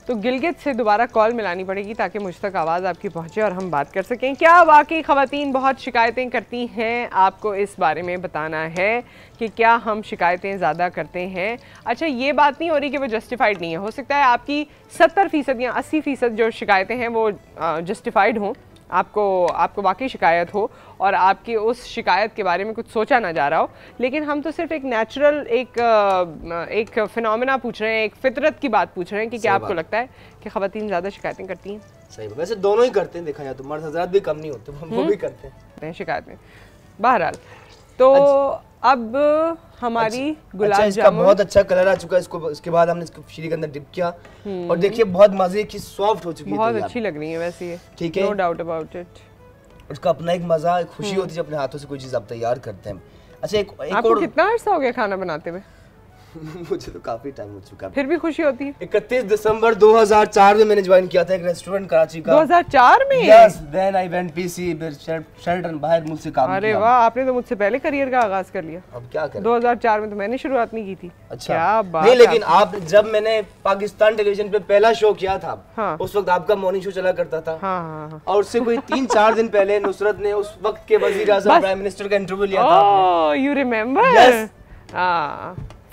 तो गिलगित से दोबारा कॉल मिलानी पड़ेगी ताकि मुझ तक आवाज़ आपकी पहुंचे और हम बात कर सकें। क्या वाकई ख़वातीन बहुत शिकायतें करती हैं? आपको इस बारे में बताना है कि क्या हम शिकायतें ज़्यादा करते हैं। अच्छा, ये बात नहीं हो रही कि वो जस्टिफाइड नहीं है। हो सकता है आपकी 70% या 80% जो शिकायतें हैं वो जस्टिफाइड हों, आपको वाकई शिकायत हो और आपकी उस शिकायत के बारे में कुछ सोचा ना जा रहा हो, लेकिन हम तो सिर्फ एक नेचुरल एक फिनोमेना पूछ रहे हैं, एक फितरत की बात पूछ रहे हैं कि क्या आपको लगता है कि ख़वातीन ज़्यादा शिकायतें करती हैं? सही बात। वैसे दोनों ही करते हैं, देखा जाए तो मर्द हज़रात भी कम नहीं होते, वो भी करते हैं शिकायतें। बहरहाल तो अब हमारी गुलाब जामुन बहुत अच्छा कलर आ चुका है। इसके बाद हमने इसको शीरी के अंदर डिप किया और देखिए बहुत मजे की सॉफ्ट हो चुकी है, बहुत अच्छी लग रही है वैसे ये। ठीक है, नो डाउट अबाउट इट। उसका अपना एक मजा, एक खुशी होती है अपने हाथों से कोई चीज आप तैयार करते हैं। अच्छा, एक आपको और कितना अर्सा हो गया खाना बनाते हुए? मुझे तो काफी टाइम हो चुका है। फिर भी खुशी होती है। 31 दिसंबर 2004 में मैंने ज्वाइन किया था एक रेस्टोरेंट कराची का। 2004 में? Yes, then I went PC Shelton बाहर मुझसे काम किया। अरे वाह, आपने तो मुझसे पहले करियर का आगाज कर लिया। अब क्या करें? 2004 में तो मैंने शुरुआत नहीं की थी। अच्छा, क्या बात नहीं, लेकिन आप जब मैंने पाकिस्तान टेलीविजन पे पहला शो किया था, हाँ, उस वक्त आपका मॉर्निंग शो चला करता था। हाँ। और उससे कोई 3-4 दिन पहले नुसरत ने उस वक्त के वजीर आज़म प्राइम मिनिस्टर का इंटरव्यू लिया था। Oh, you remember?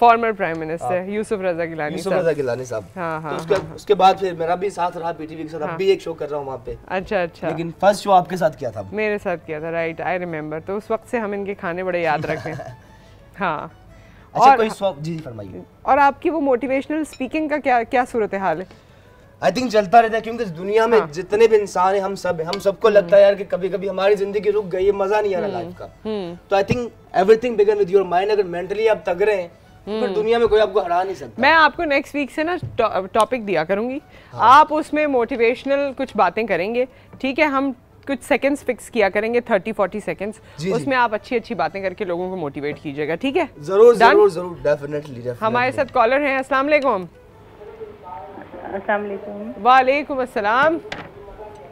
Former prime minister Yusuf Raza Gilani साहब। हाँ, तो उसके बाद फिर मेरा भी साथ रहा पीटीवी के साथ। अब भी एक शो कर रहा हूँ वहाँ पे। अच्छा, लेकिन फर्स्ट शो आपके साथ किया था। मेरे साथ किया था, राइट, आई रिमेम्बर। तो उस वक्त से हम इनके खाने बड़े याद रखते हैं। हाँ, अच्छा, कोई जी फरमाइए। और आपकी वो मोटिवेशनल स्पीकिंग का क्या सूरत हाल है? आई थिंक चलता रहता है, क्योंकि दुनिया में जितने भी इंसान हैं, हम सबको लगता है यार कि कभी कभी हमारी जिंदगी रुक गई है, मजा नहीं आ रहा लाइफ का। तो I think everything begin with your mind. अगर मेंटली आप तगड़े हैं तो फिर दुनिया में कोई आपको हरा नहीं सकता। मैं आपको नेक्स्ट वीक से ना टॉपिक दिया करूंगी, आप उसमें मोटिवेशनल कुछ बातें करेंगे, ठीक है? हम कुछ सेकंड्स फिक्स किया करेंगे, 30-40 सेकंड्स, उसमें आप अच्छी बातें करके लोगों को मोटिवेट कीजिएगा, ठीक है? जरूर, डेफिनेटली। हमारे साथ कॉलर हैं। अस्सलाम वालेकुम। अस्सलाम वालेकुम। वालेकुम अस्सलाम।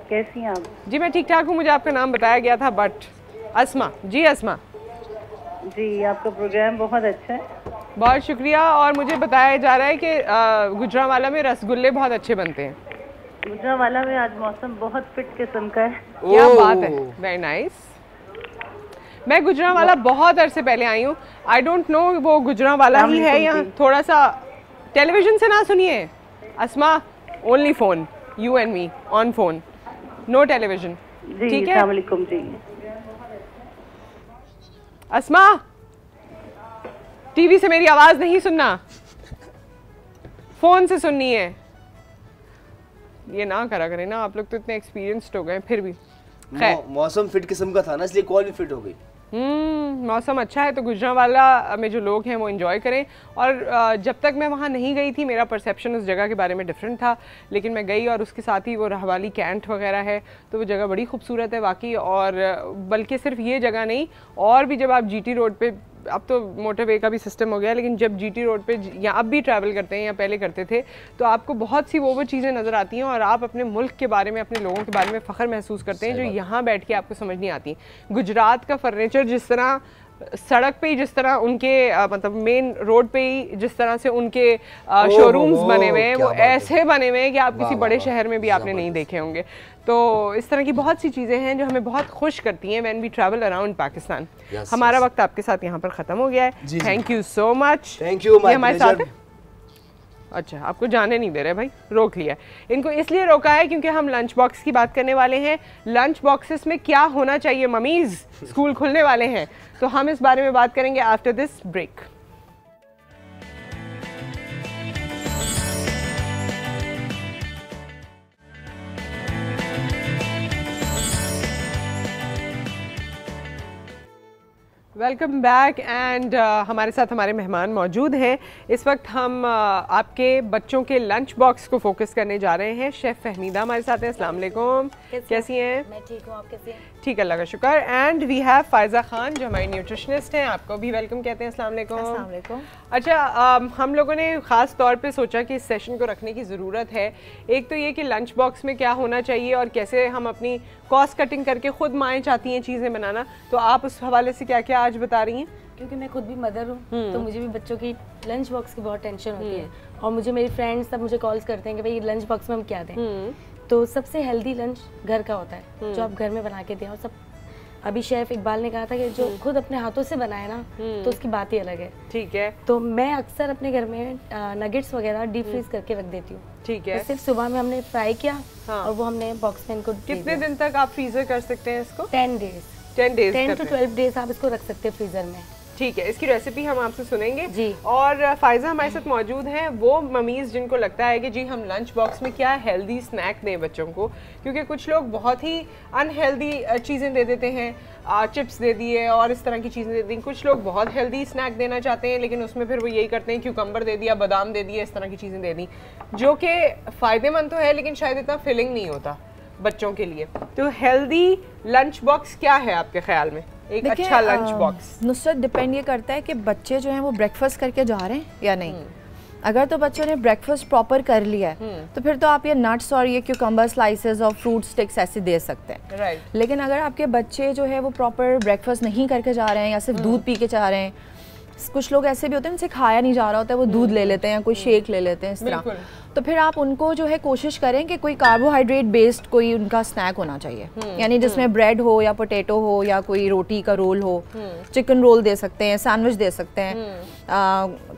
कैसी हैं आप? जी मैं ठीक ठाक हूँ। मुझे आपका नाम बताया गया था, बट अस्मा जी। अस्मा जी, आपका प्रोग्राम बहुत अच्छा है। बहुत शुक्रिया। और मुझे बताया जा रहा है कि गुजरांवाला में रसगुल्ले बहुत अच्छे बनते हैं। गुजरांवाला में आज मौसम बहुत फिट किस्म का है। क्या बात है, वेरी नाइस। मैं गुजरांवाला बहुत अरसे पहले आई हूँ। आई डोंट नो वो गुजरांवाला ही है या थोड़ा सा। टेलीविजन से ना सुनिए Asma, only phone, you and me on phone, no television, ठीक है? अस्सलाम वालेकुम जी। अस्मा, टीवी से मेरी आवाज नहीं सुनना, फोन से सुननी है। ये ना करा करें ना, आप लोग तो इतने एक्सपीरियंस्ड हो गए। फिर भी मौसम फिट किस्म का था ना, इसलिए कॉल भी फिट हो गई। मौसम अच्छा है तो गुजरांवाला में जो लोग हैं वो एंजॉय करें। और जब तक मैं वहाँ नहीं गई थी, मेरा परसेप्शन उस जगह के बारे में डिफरेंट था, लेकिन मैं गई और उसके साथ ही वो रहवाली कैंट वगैरह है, तो वो जगह बड़ी खूबसूरत है वाकई। और बल्कि सिर्फ ये जगह नहीं, और भी जब आप जीटी रोड पे, अब तो मोटरवे का भी सिस्टम हो गया, लेकिन जब जीटी रोड पे या अब भी ट्रैवल करते हैं या पहले करते थे, तो आपको बहुत सी वो चीज़ें नज़र आती हैं और आप अपने मुल्क के बारे में, अपने लोगों के बारे में फ़ख्र महसूस करते हैं जो यहाँ बैठ के आपको समझ नहीं आती। गुजरात का फर्नीचर जिस तरह सड़क पे ही, जिस तरह उनके मतलब मेन रोड पे ही जिस तरह से उनके शोरूम्स बने हुए हैं, वो ऐसे बने हुए हैं कि आप किसी बड़े शहर में भी आपने नहीं देखे होंगे। तो इस तरह की बहुत सी चीज़ें हैं जो हमें बहुत खुश करती हैं when we travel around Pakistan. हमारा वक्त आपके साथ यहाँ पर ख़त्म हो गया है। Thank you so much. Thank you. हमारे साथ है? अच्छा, आपको जाने नहीं दे रहे भाई, रोक लिया। इनको इसलिए रोका है क्योंकि हम लंच बॉक्स की बात करने वाले हैं। लंच बॉक्सेस में क्या होना चाहिए मम्मीज़, स्कूल खुलने वाले हैं, तो हम इस बारे में बात करेंगे after this break. Welcome back and हमारे साथ हमारे मेहमान मौजूद हैं। इस वक्त हम आपके बच्चों के लंच बॉक्स को फोकस करने जा रहे हैं। शेफ़ फहमीदा हमारे साथ हैं। अस्सलाम वालेकुम, कैसी हैं? मैं ठीक हूँ, आप कैसी हैं? ठीक, अल्लाह का शुक्र। And we have Faiza Khan जो हमारी न्यूट्रिशनिस्ट हैं, आपको भी वेलकम कहते हैं। अस्सलाम वालेकुम। अस्सलाम वालेकुम। अच्छा, हम लोगों ने ख़ास तौर पे सोचा कि इस सेशन को रखने की ज़रूरत है। एक तो ये कि लंच बॉक्स में क्या होना चाहिए और कैसे हम अपनी कॉस्ट कटिंग करके खुद माएँ चाहती हैं चीज़ें बनाना, तो आप उस हवाले से क्या क्या आज बता रही हैं? क्योंकि मैं खुद भी मदर हूँ तो मुझे भी बच्चों की लंच बॉक्स की बहुत टेंशन होती है, और मुझे मेरी फ्रेंड्स सब मुझे कॉल्स करते हैं कि भाई लंच बॉक्स में हम क्या दें। तो सबसे हेल्दी लंच घर का होता है जो आप घर में बना के दें। और सब अभी शेफ इकबाल ने कहा था कि जो खुद अपने हाथों से बनाए ना तो उसकी बात ही अलग है। ठीक है। तो मैं अक्सर अपने घर में नगेट्स वगैरह डीप फ्रीज करके रख देती हूँ। ठीक है। तो सिर्फ सुबह में हमने फ्राई किया और वो हमने बॉक्स में इनको कितने दिन तक आप फ्रीजर कर सकते हैं इसको? 10 डेज 10 to 12 डेज आप इसको रख सकते हैं फ्रीजर में। ठीक है, इसकी रेसिपी हम आपसे सुनेंगे जी। और फ़ायज़ा हमारे साथ मौजूद हैं, वो मम्मीज़ जिनको लगता है कि जी हम लंच बॉक्स में क्या हेल्दी स्नैक दें बच्चों को, क्योंकि कुछ लोग बहुत ही अनहेल्दी चीज़ें दे देते हैं, चिप्स दे दिए और इस तरह की चीज़ें दे दी। कुछ लोग बहुत हेल्दी स्नैक देना चाहते हैं लेकिन उसमें फिर वो यही करते हैं, क्यूकम्बर दे दिया, बादाम दे दिया, इस तरह की चीज़ें दे दी, जो कि फ़ायदेमंद तो है लेकिन शायद इतना फिलिंग नहीं होता बच्चों के लिए। तो हेल्दी लंच बॉक्स क्या है आपके ख्याल में, एक अच्छा लंच बॉक्स? नुसरत, डिपेंड ये करता है कि बच्चे जो हैं वो ब्रेकफास्ट करके जा रहे हैं या नहीं। अगर तो बच्चों ने ब्रेकफास्ट प्रॉपर कर लिया है तो फिर तो आप ये नट्स और ये क्यूकम्बर स्लाइसेस और फ्रूट स्टिक्स ऐसे दे सकते हैं। राइट। लेकिन अगर आपके बच्चे जो है वो प्रॉपर ब्रेकफास्ट नहीं करके जा रहे हैं या सिर्फ दूध पी के जा रहे हैं, कुछ लोग ऐसे भी होते हैं उनसे खाया नहीं जा रहा होता है, वो दूध ले लेते हैं, कोई शेक ले लेते हैं, इस तरह, तो फिर आप उनको जो है कोशिश करें कि कोई कार्बोहाइड्रेट बेस्ड कोई उनका स्नैक होना चाहिए, यानी जिसमें ब्रेड हो या पोटैटो हो या कोई रोटी का रोल हो, चिकन रोल दे सकते हैं, सैंडविच दे सकते हैं,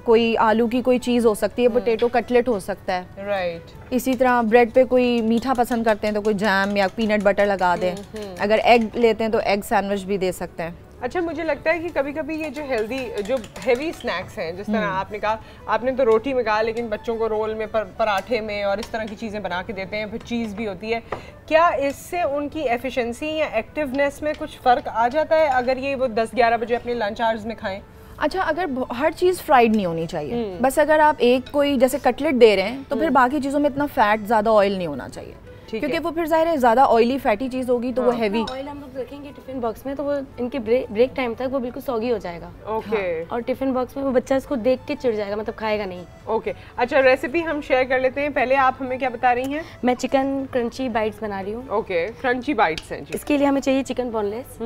कोई आलू की कोई चीज़ हो सकती है, पोटैटो कटलेट हो सकता है। राइट। इसी तरह ब्रेड पे कोई मीठा पसंद करते हैं तो कोई जैम या पीनट बटर लगा दें। अगर एग लेते हैं तो एग सैंडविच भी दे सकते हैं। अच्छा, मुझे लगता है कि कभी कभी ये जो हेल्दी जो हेवी स्नैक्स हैं, जिस तरह आपने कहा, आपने तो रोटी में कहा लेकिन बच्चों को रोल में पराठे में और इस तरह की चीज़ें बना के देते हैं, फिर चीज़ भी होती है, क्या इससे उनकी एफिशिएंसी या एक्टिवनेस में कुछ फ़र्क आ जाता है अगर ये वो 10-11 बजे अपने लंच आवर्स में खाएं? अच्छा, अगर हर चीज़ फ्राइड नहीं होनी चाहिए, बस अगर आप एक कोई जैसे कटलेट दे रहे हैं तो फिर बाकी चीज़ों में इतना फैट, ज़्यादा ऑयल नहीं होना चाहिए, क्योंकि वो फिर ज़ाहिर है ज़्यादा ऑयली फैटी चीज़ होगी तो वो हैवी। ऑयल हम लोग रखेंगे टिफिन बॉक्स में तो वो इनके ब्रेक टाइम तक वो बिल्कुल सॉगी हो जाएगा। ओके। और टिफिन बॉक्स में वो बच्चा इसको देख के चिढ़ जाएगा, मतलब खाएगा नहीं। ओके। अच्छा, रेसिपी हम शेयर कर लेते हैं। पहले आप हमें क्या बता रही हैं? मैं चिकन क्रंची बाइट्स बना रही हूँ। ओके, क्रंची बाइट्स हैं जी। इसके लिए हमें चाहिए चिकन बोनलेस,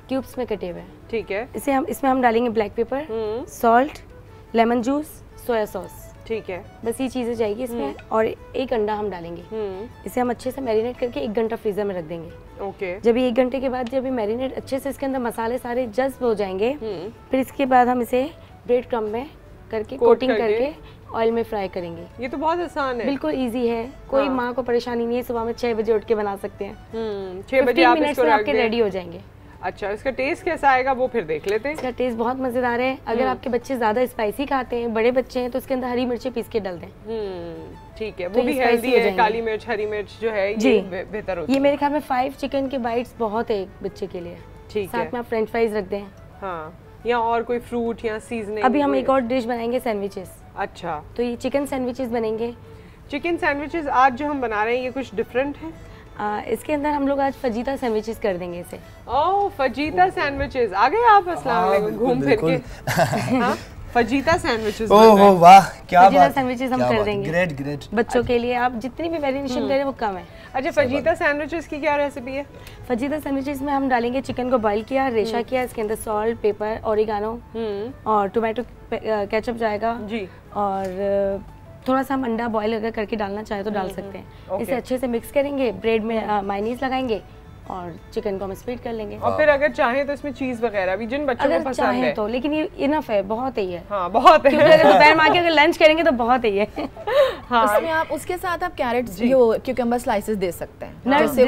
क्यूब्स में कटे हुए। ठीक है। इसमें हम डालेंगे black pepper, salt, lemon juice, soya sauce. ठीक है। बस ये चीज़ें जाएगी इसमें, और एक अंडा हम डालेंगे। इसे हम अच्छे से मैरिनेट करके 1 घंटा फ्रीजर में रख देंगे। ओके। जब ये 1 घंटे के बाद जब ये मैरिनेट अच्छे से इसके अंदर मसाले सारे जज्ब हो जाएंगे, फिर इसके बाद हम इसे ब्रेड क्रम्ब में करके कोटिंग करके ऑयल में फ्राई करेंगे। ये तो बहुत आसान है, बिल्कुल इजी है, कोई माँ को परेशानी नहीं है, सुबह में 6 बजे उठ के बना सकते हैं। 6 बजे आप इसको रख आपके रेडी हो जाएंगे। अच्छा, इसका टेस्ट कैसा आएगा वो फिर देख लेते हैं। इसका टेस्ट बहुत मज़ेदार है। अगर आपके बच्चे ज़्यादा स्पाइसी खाते हैं, बड़े बच्चे हैं, तो इसके अंदर हरी मिर्ची पीस के डाल दें। ठीक है, वो भी हेल्दी है। काली मिर्च, हरी मिर्च जो है ये बेहतर होती है। ये मेरे ख्याल में 5 चिकन के बाइट्स बहुत है एक बच्चे के लिए। ठीक है। साथ में आप फ्रेंच फ्राइज रख दें। हाँ, या और कोई फ्रूट या सीजनिंग। अभी हम एक और डिश बनाएंगे, सैंडविचेस। अच्छा, तो ये चिकन सैंडविचेस बनेंगे। चिकन सैंडविचेस आज जो हम बना रहे हैं ये कुछ डिफरेंट है। इसके अंदर हम लोग आज फजीता सैंडविचेस कर देंगे इसे। ओह, फजीता सैंडविचेस आ गए आप। अस्सलाम वालेकुम, घूम फिर के। हाँ, फजीता सैंडविचेस। ओह वाह, क्या बात। फजीता सैंडविचेस हम कर देंगे। Great great. बच्चों के लिए आप जितनी भी वेरिएशन करें वो कम है। अच्छा, फजीता सैंडविचेस की क्या रेसिपी है? फजीता सैंडविचेस में हम डालेंगे चिकन को बॉईल किया, रेशा किया, इसके अंदर सॉल्ट, पेपर, ओरिगानो और टोमेटो केचप जाएगा जी, और थोड़ा सा हम अंडा बॉईल अगर करके डालना चाहे तो डाल सकते हैं। इसे अच्छे से मिक्स करेंगे, ब्रेड में मायोनीज लगाएंगे और चिकन को हम स्प्रेड कर लेंगे। और फिर अगर चाहें तो इसमें चीज वगैरह भी, जिन बच्चों को पसंद है तो, लेकिन ये इनफ है, बहुत ही है। हाँ, बहुत है। क्योंकि अगर दोपहर में आके अगर लंच करेंगे तो बहुत ही है। हाँ, उसमें आप उसके साथ आप कैरेट जो क्यूकम्बर स्लाइसेस दे सकते हैं, नट्स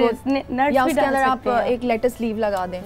या उसके अंदर आप एक लेटस लीव लगा दें।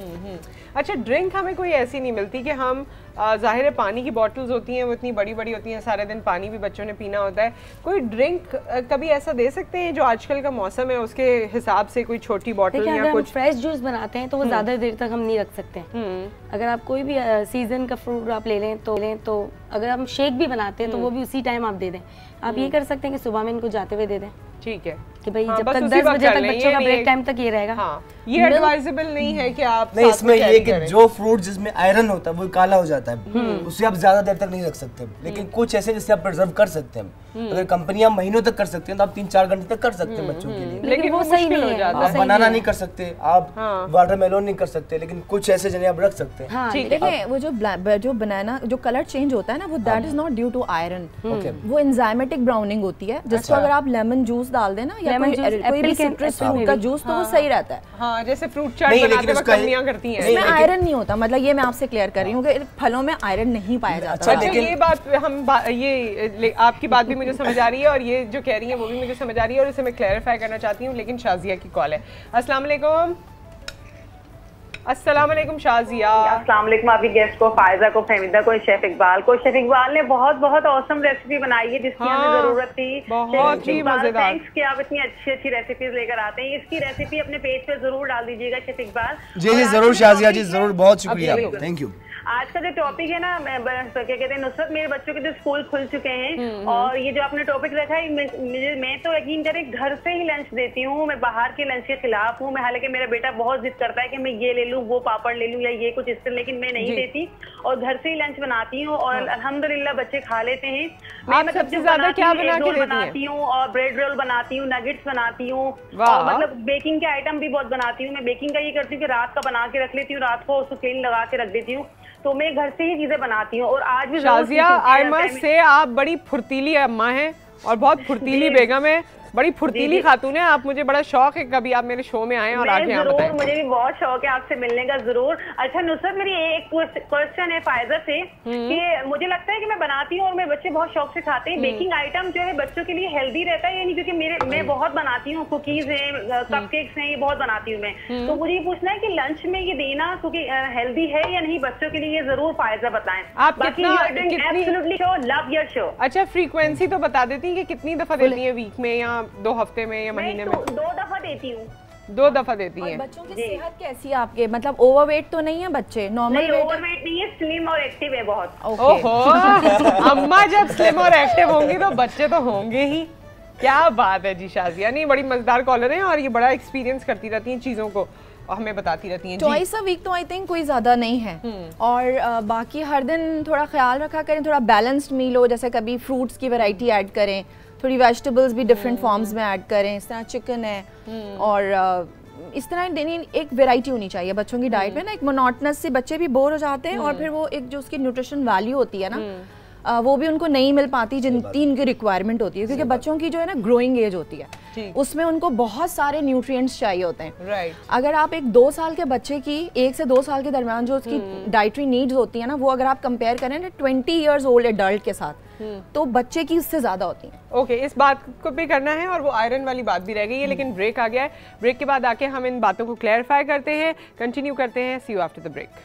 अच्छा, ड्रिंक हमें कोई ऐसी नहीं मिलती कि हम ज़ाहिर है पानी की बॉटल्स होती हैं, वो इतनी बड़ी बड़ी होती हैं, सारे दिन पानी भी बच्चों ने पीना होता है। कोई ड्रिंक कभी ऐसा दे सकते हैं जो आजकल का मौसम है उसके हिसाब से, कोई छोटी बॉटल या कुछ? फ्रेश जूस बनाते हैं तो वो ज़्यादा देर तक हम नहीं रख सकते हैं। अगर आप कोई भी सीजन का फ्रूट आप ले लें तो अगर हम शेक भी बनाते हैं तो वो भी उसी टाइम आप दे दें। आप ये कर सकते हैं कि सुबह में इनको जाते हुए दे दें। ठीक है कि भाई जब तक 10 बजे तक बच्चों का ब्रेक टाइम तक ये रहेगा। हाँ, ये एडवाइजेबल नहीं है कि आप नहीं, इसमें ये कि जो फ्रूट जिसमें आयरन होता है वो काला हो जाता है, उसे आप ज्यादा देर तक नहीं रख सकते। लेकिन कुछ ऐसे जिससे आप प्रिजर्व कर सकते हैं, अगर कंपनियां महीनों तक कर सकती हैं तो आप 3-4 घंटे तक कर सकते हैं बच्चों के लिए। लेकिन वो सही नहीं हो जाता। आप बनाना नहीं कर सकते, आप वाटरमेलन नहीं कर सकते, लेकिन कुछ ऐसे जिन्हें आप रख सकते हैं। देखिए वो जो बनाना जो कलर चेंज होता है ना, वो that is not due to iron, वो एंजाइमेटिक ब्राउनिंग होती है। जिसको अगर आप लेमन जूस डाल देना या कोई भी सिट्रस फ्रूट का जूस, तो वो सही रहता है। हाँ, जैसे फ्रूट चाट बनाते वक्त कंपनियां करती हैं, इसमें आयरन नहीं होता। मतलब ये मैं आपसे क्लियर कर रही हूँ कि फलों में आयरन नहीं पाया जाता। अच्छा, ये बात ये आपकी बात भी मुझे समझ आ रही है और ये जो कह रही है वो भी मुझे समझ आ रही है और इसे मैं क्लैरिफाई करना चाहती हूँ। लेकिन शाजिया की कॉल है। अस्सलाम वालेकुम। अस्सलाम वालेकुम शाजिया। अस्सलाम वालेकुम आपकी गेस्ट को, फायजा को, फहमीदा को, शेफ इकबाल को। शेफ इकबाल ने बहुत बहुत औसम रेसिपी बनाई है जिसकी हमें जरूरत थी। बहुत ही मजेदार। थैंक्स कि आप इतनी अच्छी अच्छी रेसिपीज लेकर आते हैं। इसकी रेसिपी अपने पेज पे जरूर डाल दीजिएगा शेफ इकबाल। जी जरूर शाजिया जी, जरूर, बहुत शुक्रिया, थैंक यू। आज का जो टॉपिक है ना, क्या कहते हैं नुसरत, मेरे बच्चों के जो स्कूल खुल चुके हैं और ये जो आपने टॉपिक रखा है, मैं तो यकीन करें घर से ही लंच देती हूँ। मैं बाहर के लंच के खिलाफ हूँ। मैं हालांकि मेरा बेटा बहुत जिद करता है कि मैं ये ले लूँ, वो पापड़ ले लूँ या ये कुछ इस तरह, लेकिन मैं नहीं देती और घर से ही लंच बनाती हूँ और अल्हम्दुलिल्लाह बच्चे खा लेते हैं। मैं सबसे ज्यादा क्या बनाती हूँ और ब्रेड रोल बनाती हूँ, नगेट्स बनाती हूँ और मतलब बेकिंग के आइटम भी बहुत बनाती हूँ। मैं बेकिंग का ये करती हूँ कि रात का बना के रख लेती हूँ, रात को उसको क्लीन लगा के रख देती हूँ। तो मैं घर से ही चीजें बनाती हूँ और आज भी शाजिया, आई मस्ट से आप बड़ी फुर्तीली अम्मा हैं और बहुत फुर्तीली बेगम है, बड़ी फुर्तीली खातून है आप। मुझे बड़ा शौक है कभी आप मेरे शो में आए और आके यहाँ बताएं। मुझे भी बहुत शौक है आपसे मिलने का, जरूर। अच्छा नुसरत, मेरी एक क्वेश्चन है फायजा से कि मुझे लगता है कि मैं बनाती हूँ और मेरे बच्चे बहुत शौक से खाते हैं। बेकिंग आइटम जो है बच्चों के लिए हेल्दी रहता है या नहीं? क्योंकि मैं बहुत बनाती हूँ, कुकीज है, कपकेक्स हैं, ये बहुत बनाती हूँ मैं। तो मुझे ये पूछना है कि लंच में ये देना क्योंकि हेल्दी है या नहीं बच्चों के लिए, ये जरूर फायजा बताएं। आप absolutely show, love your show. अच्छा, फ्रीक्वेंसी तो बता देती है कि कितनी दफा देती है वीक में या 2 हफ्ते में या महीने में? 2 दफा देती हूँ। 2 दफा देती हैं। बच्चों की सेहत कैसी है आपके? मतलब ओवरवेट तो नहीं है बच्चे? Normal weight? ओवरवेट नहीं है, स्लिम और एक्टिव है बहुत। ओहो, अम्मा जब स्लिम और एक्टिव होंगी तो बच्चे तो होंगे ही। क्या बात है जी शाजिया। नहीं, बड़ी मजेदार कॉलर है और ये बड़ा एक्सपीरियंस करती रहती हैं चीजों को और हमें बताती रहती हैं। ट्वाइस अ वीक तो आई थिंक कोई ज़्यादा नहीं है। और बाकी हर दिन थोड़ा ख्याल रखा करें, थोड़ा बैलेंस्ड मील हो, जैसे कभी फ्रूट्स की वैरायटी ऐड करें, थोड़ी वेजिटेबल्स भी डिफरेंट फॉर्म्स में ऐड करें। इस तरह चिकन है और इस तरह एक वैरायटी होनी चाहिए बच्चों की डाइट में ना। एक मोनोटनस से बच्चे भी बोर हो जाते हैं और फिर वो एक जो उसकी न्यूट्रिशन वैल्यू होती है ना, वो भी उनको नहीं मिल पाती जितनी इनकी रिक्वायरमेंट होती है। क्योंकि बच्चों की जो है ना ग्रोइंग एज होती है, उसमें उनको बहुत सारे न्यूट्रिएंट्स चाहिए होते हैं। अगर आप एक 2 साल के बच्चे की 1 से 2 साल के दरमियान जो उसकी डाइटरी नीड्स होती है ना, वो अगर आप कंपेयर करें ना 20 ईयर्स ओल्ड एडल्ट के साथ, तो बच्चे की उससे ज्यादा होती है। ओके, इस बात को भी करना है और वो आयरन वाली बात भी रह गई है। लेकिन ब्रेक आ गया है, ब्रेक के बाद आके हम इन बातों को क्लैरिफाई करते हैं, कंटिन्यू करते हैं। See you after the break.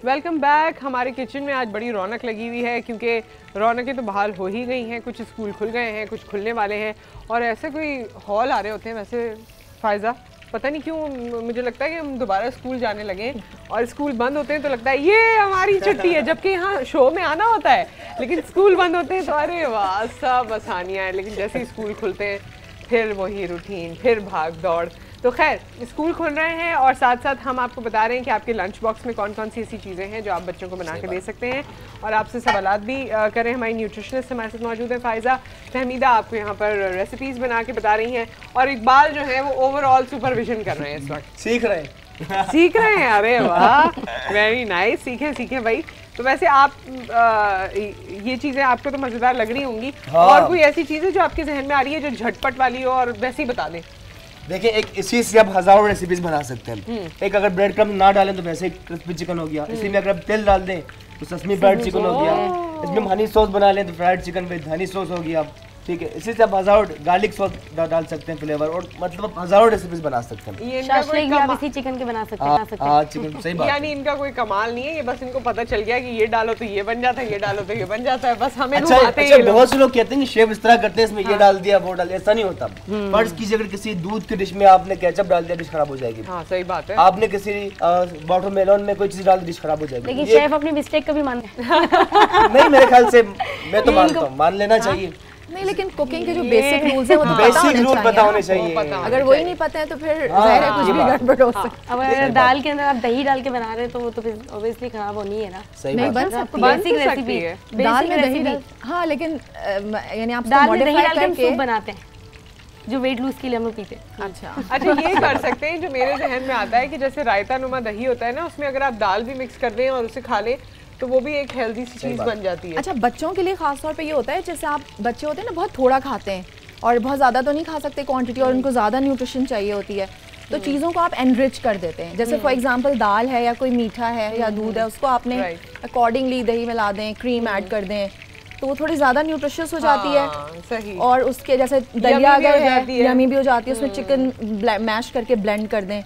Welcome back. हमारे किचन में आज बड़ी रौनक लगी हुई है क्योंकि रौनकें तो बहाल हो ही गई हैं। कुछ स्कूल खुल गए हैं, कुछ खुलने वाले हैं और ऐसे कोई हॉल आ रहे होते हैं। वैसे फायजा, पता नहीं क्यों मुझे लगता है कि हम दोबारा स्कूल जाने लगे और स्कूल बंद होते हैं तो लगता है ये हमारी छुट्टी है, जबकि यहाँ शो में आना होता है। लेकिन स्कूल बंद होते हैं तो अरे वाह सब आसानियाँ हैं। लेकिन जैसे ही स्कूल खुलते हैं फिर वही रूटीन, फिर भाग दौड़, तो खैर स्कूल खुल रहे हैं और साथ साथ हम आपको बता रहे हैं कि आपके लंच बॉक्स में कौन कौन सी ऐसी चीज़ें हैं जो आप बच्चों को बना के दे सकते हैं और आपसे सवालात भी करें। हमारी न्यूट्रिशनिस्ट हमारे साथ मौजूद है फ़ायज़ा फहमीदा, आपको यहाँ पर रेसिपीज़ बना के बता रही हैं और इकबाल जो है वो ओवरऑल सुपरविजन कर रहे हैं इस वक्त। सीख रहे हैं सीख रहे हैं, अरे वाह वेरी नाइस, सीखें भाई। तो वैसे आप ये चीज़ें आपको तो मज़ेदार लग रही होंगी। हाँ। और कोई ऐसी चीज़ है जो आपके जहन में आ रही है जो झटपट वाली हो और वैसे ही बता दें? देखिए एक इसी से आप हजारों रेसिपीज बना सकते हैं। एक अगर ब्रेड क्रम्ब ना डालें तो वैसे क्रिस्पी चिकन हो गया। इसी में अगर आप तेल डाल दें तो ससमी फ्राइड चिकन हो गया। इसमें हम हनी सॉस बना लें तो fried chicken with Honey sauce हो गया। ठीक है, इसी से आप हजारों गार्लिक सॉस डाल सकते हैं फ्लेवर और मतलब हजारों रेसिपीज बना सकते हैं। ये आप इसी चिकन के बना सकते हैं। हाँ चिकन, सही बात। यानी इनका कोई कमाल नहीं है, ये बस इनको पता चल गया कि ये डालो तो ये बन जाता है, ये डालो तो ये बन जाता है, बस हमें घुमाते हैं। बहुत से लोग कहते हैं कि शेफ इस तरह करते हैं, इसमें ये डाल दिया वो डाल दिया, ऐसा नहीं होता। फर्ज कीजिए अगर किसी दूध की डिश में आपने केचप डाल दिया डिश खराब हो जाएगी। हाँ सही बात है। आपने किसी वाटरमेलन में कोई चीज डाल दी डिश खराब हो जाएगी। लेकिन शेफ अपनी मिस्टेक कभी मानते नहीं, मेरे ख्याल से मैं तो मानता हूँ, मान लेना चाहिए। नहीं, लेकिन कुकिंग के जो बेसिक रूल्स हैं वो तो बेसिक रूल पता होने चाहिए। अगर वही नहीं पता है तो फिर जाहिर है कुछ भी गड़बड़ हो सकता है। अब अगर दाल के अंदर आप दही डाल के बना रहे हैं तो वो तो फिर ऑब्वियसली खराब होनी है ना। नहीं बन सकती, बेसिक रेसिपी है दाल में दही। हाँ लेकिन यानी आप दाल में दही डाल के सूप बनाते हैं जो वेट लूज के लिए हम लोग पीते हैं। अच्छा ये कर सकते हैं। जो मेरे जहन में आता है कि जैसे रायता नुमा दही होता है ना, उसमें अगर आप दाल भी मिक्स कर दें और उसे खा लें तो वो भी एक हेल्दी सी चीज़ बन जाती है। अच्छा बच्चों के लिए खास तौर पे ये होता है जैसे आप बच्चे होते हैं ना बहुत थोड़ा खाते हैं और बहुत ज़्यादा तो नहीं खा सकते क्वांटिटी और उनको ज़्यादा न्यूट्रिशन चाहिए होती है, तो चीज़ों को आप एनरिच कर देते हैं। जैसे फॉर एग्जांपल दाल है या कोई मीठा है या दूध है, उसको आपने अकॉर्डिंगली दही मिला दें, क्रीम ऐड कर दें तो वो थोड़ी ज़्यादा न्यूट्रिशियस हो जाती है। सही। और उसके जैसे दलिया अगर है यमी भी हो जाती है, उसमें चिकन मैश करके ब्लेंड कर दें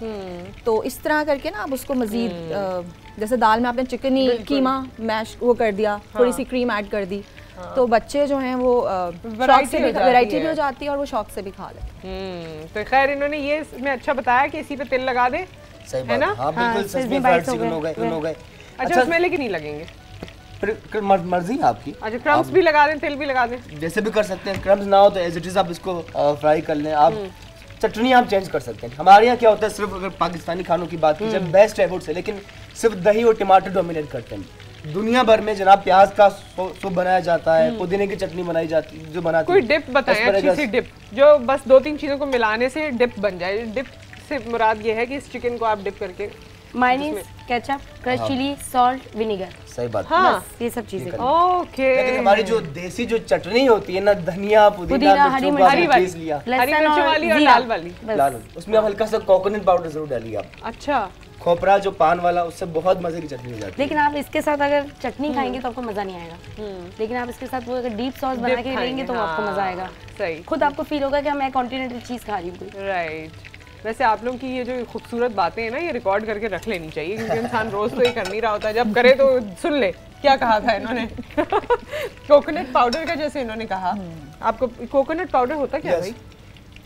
तो इस तरह करके ना आप उसको मज़ीद जैसे दाल में आपने चिकन कीमा मैश वो कर दिया, थोड़ी सी क्रीम ऐड कर दी तो बच्चे जो हैं वो वैरायटी भी हो जाती है और वो शौक से भी खा लेते। तो खैर इन्होंने ये इसमें अच्छा बताया कि इसी पे तेल लगा दे, है ना? हाँ बिल्कुल, सस्मी फ्राइड चिकन हो गए। अच्छा उसमें लेकिन नहीं लगेंगे, फिर मर्जी है आपकी। अच्छा क्रम्स भी लगा दें, तेल भी लगा दें, जैसे भी कर सकते हैं। क्रम्स ना हो तो एज इट इज आप इसको फ्राई कर लें। आप चटनी आप चेंज कर सकते हैं। हमारे यहाँ क्या होता है, सिर्फ अगर पाकिस्तानी खानों की बात की जाए बेस्ट है फूड से, लेकिन सिर्फ दही और टमाटर डोमिनेट करते हैं। दुनिया भर में जनाब प्याज का सूप बनाया जाता है, पुदीने की चटनी बनाई जाती है, जो बनाती कोई डिप बताएं अच्छी सी डिप जो बस 2-3 चीज़ों को मिलाने से डिप बन जाए। डिप से मुराद ये है कि इस चिकन को आप डिप करके mayonnaise, ketchup, crush chilli, salt, vinegar. सही बात। हाँ बस ये सब चीजें। ओके। लेकिन हमारी जो देसी जो चटनी होती है ना, धनिया पुदीना हरी मिर्च लिया, हरी मिर्च वाली और लाल वाली, उसमें हल्का सा कोकोनट पाउडर जरूर डालिए आप। अच्छा खोपरा जो पान वाला, उससे बहुत मजे की चटनी हो जाती है। लेकिन आप इसके साथ अगर चटनी खाएंगे तो आपको मजा नहीं आएगा, लेकिन आप इसके साथ वो अगर डीप सॉस बना के लेंगे तो आपको मजा आएगा। सही, खुद आपको फील होगा कि मैं कॉन्टिनेंटल चीज खा रही हूँ। राइट। वैसे आप लोगों की ये जो खूबसूरत बातें हैं ना, ये रिकॉर्ड करके रख लेनी चाहिए क्योंकि इंसान रोज तो ये कर नहीं रहा होता, जब करे तो सुन ले क्या कहा था इन्होंने। कोकोनट पाउडर का जैसे इन्होंने कहा, आपको कोकोनट पाउडर होता क्या भाई?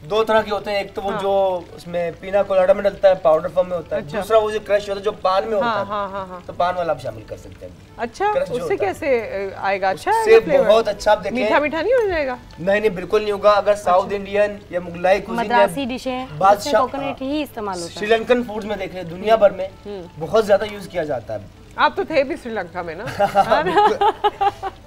दो तरह के होते हैं, एक तो वो जो उसमें पीना कोलाडा में डलता है, पाउडर फॉर्म में होता है। दूसरा वो जो क्रश होता है जो पान में होता है, तो पान वाला आप शामिल कर सकते हैं। अच्छा उससे कैसे आएगा? अच्छा से बहुत अच्छा। आप देखें मीठा मीठा नहीं हो जाएगा? नहीं बिल्कुल नहीं होगा। अगर साउथ इंडियन या मुगलाई कुजीन, मद्रासी डिश है, उसमें कोकोनट ही इस्तेमाल होता है। श्रीलंकन फूड्स में देखें दुनिया भर में बहुत ज्यादा यूज किया जाता है। आप तो थे भी श्रीलंका में ना?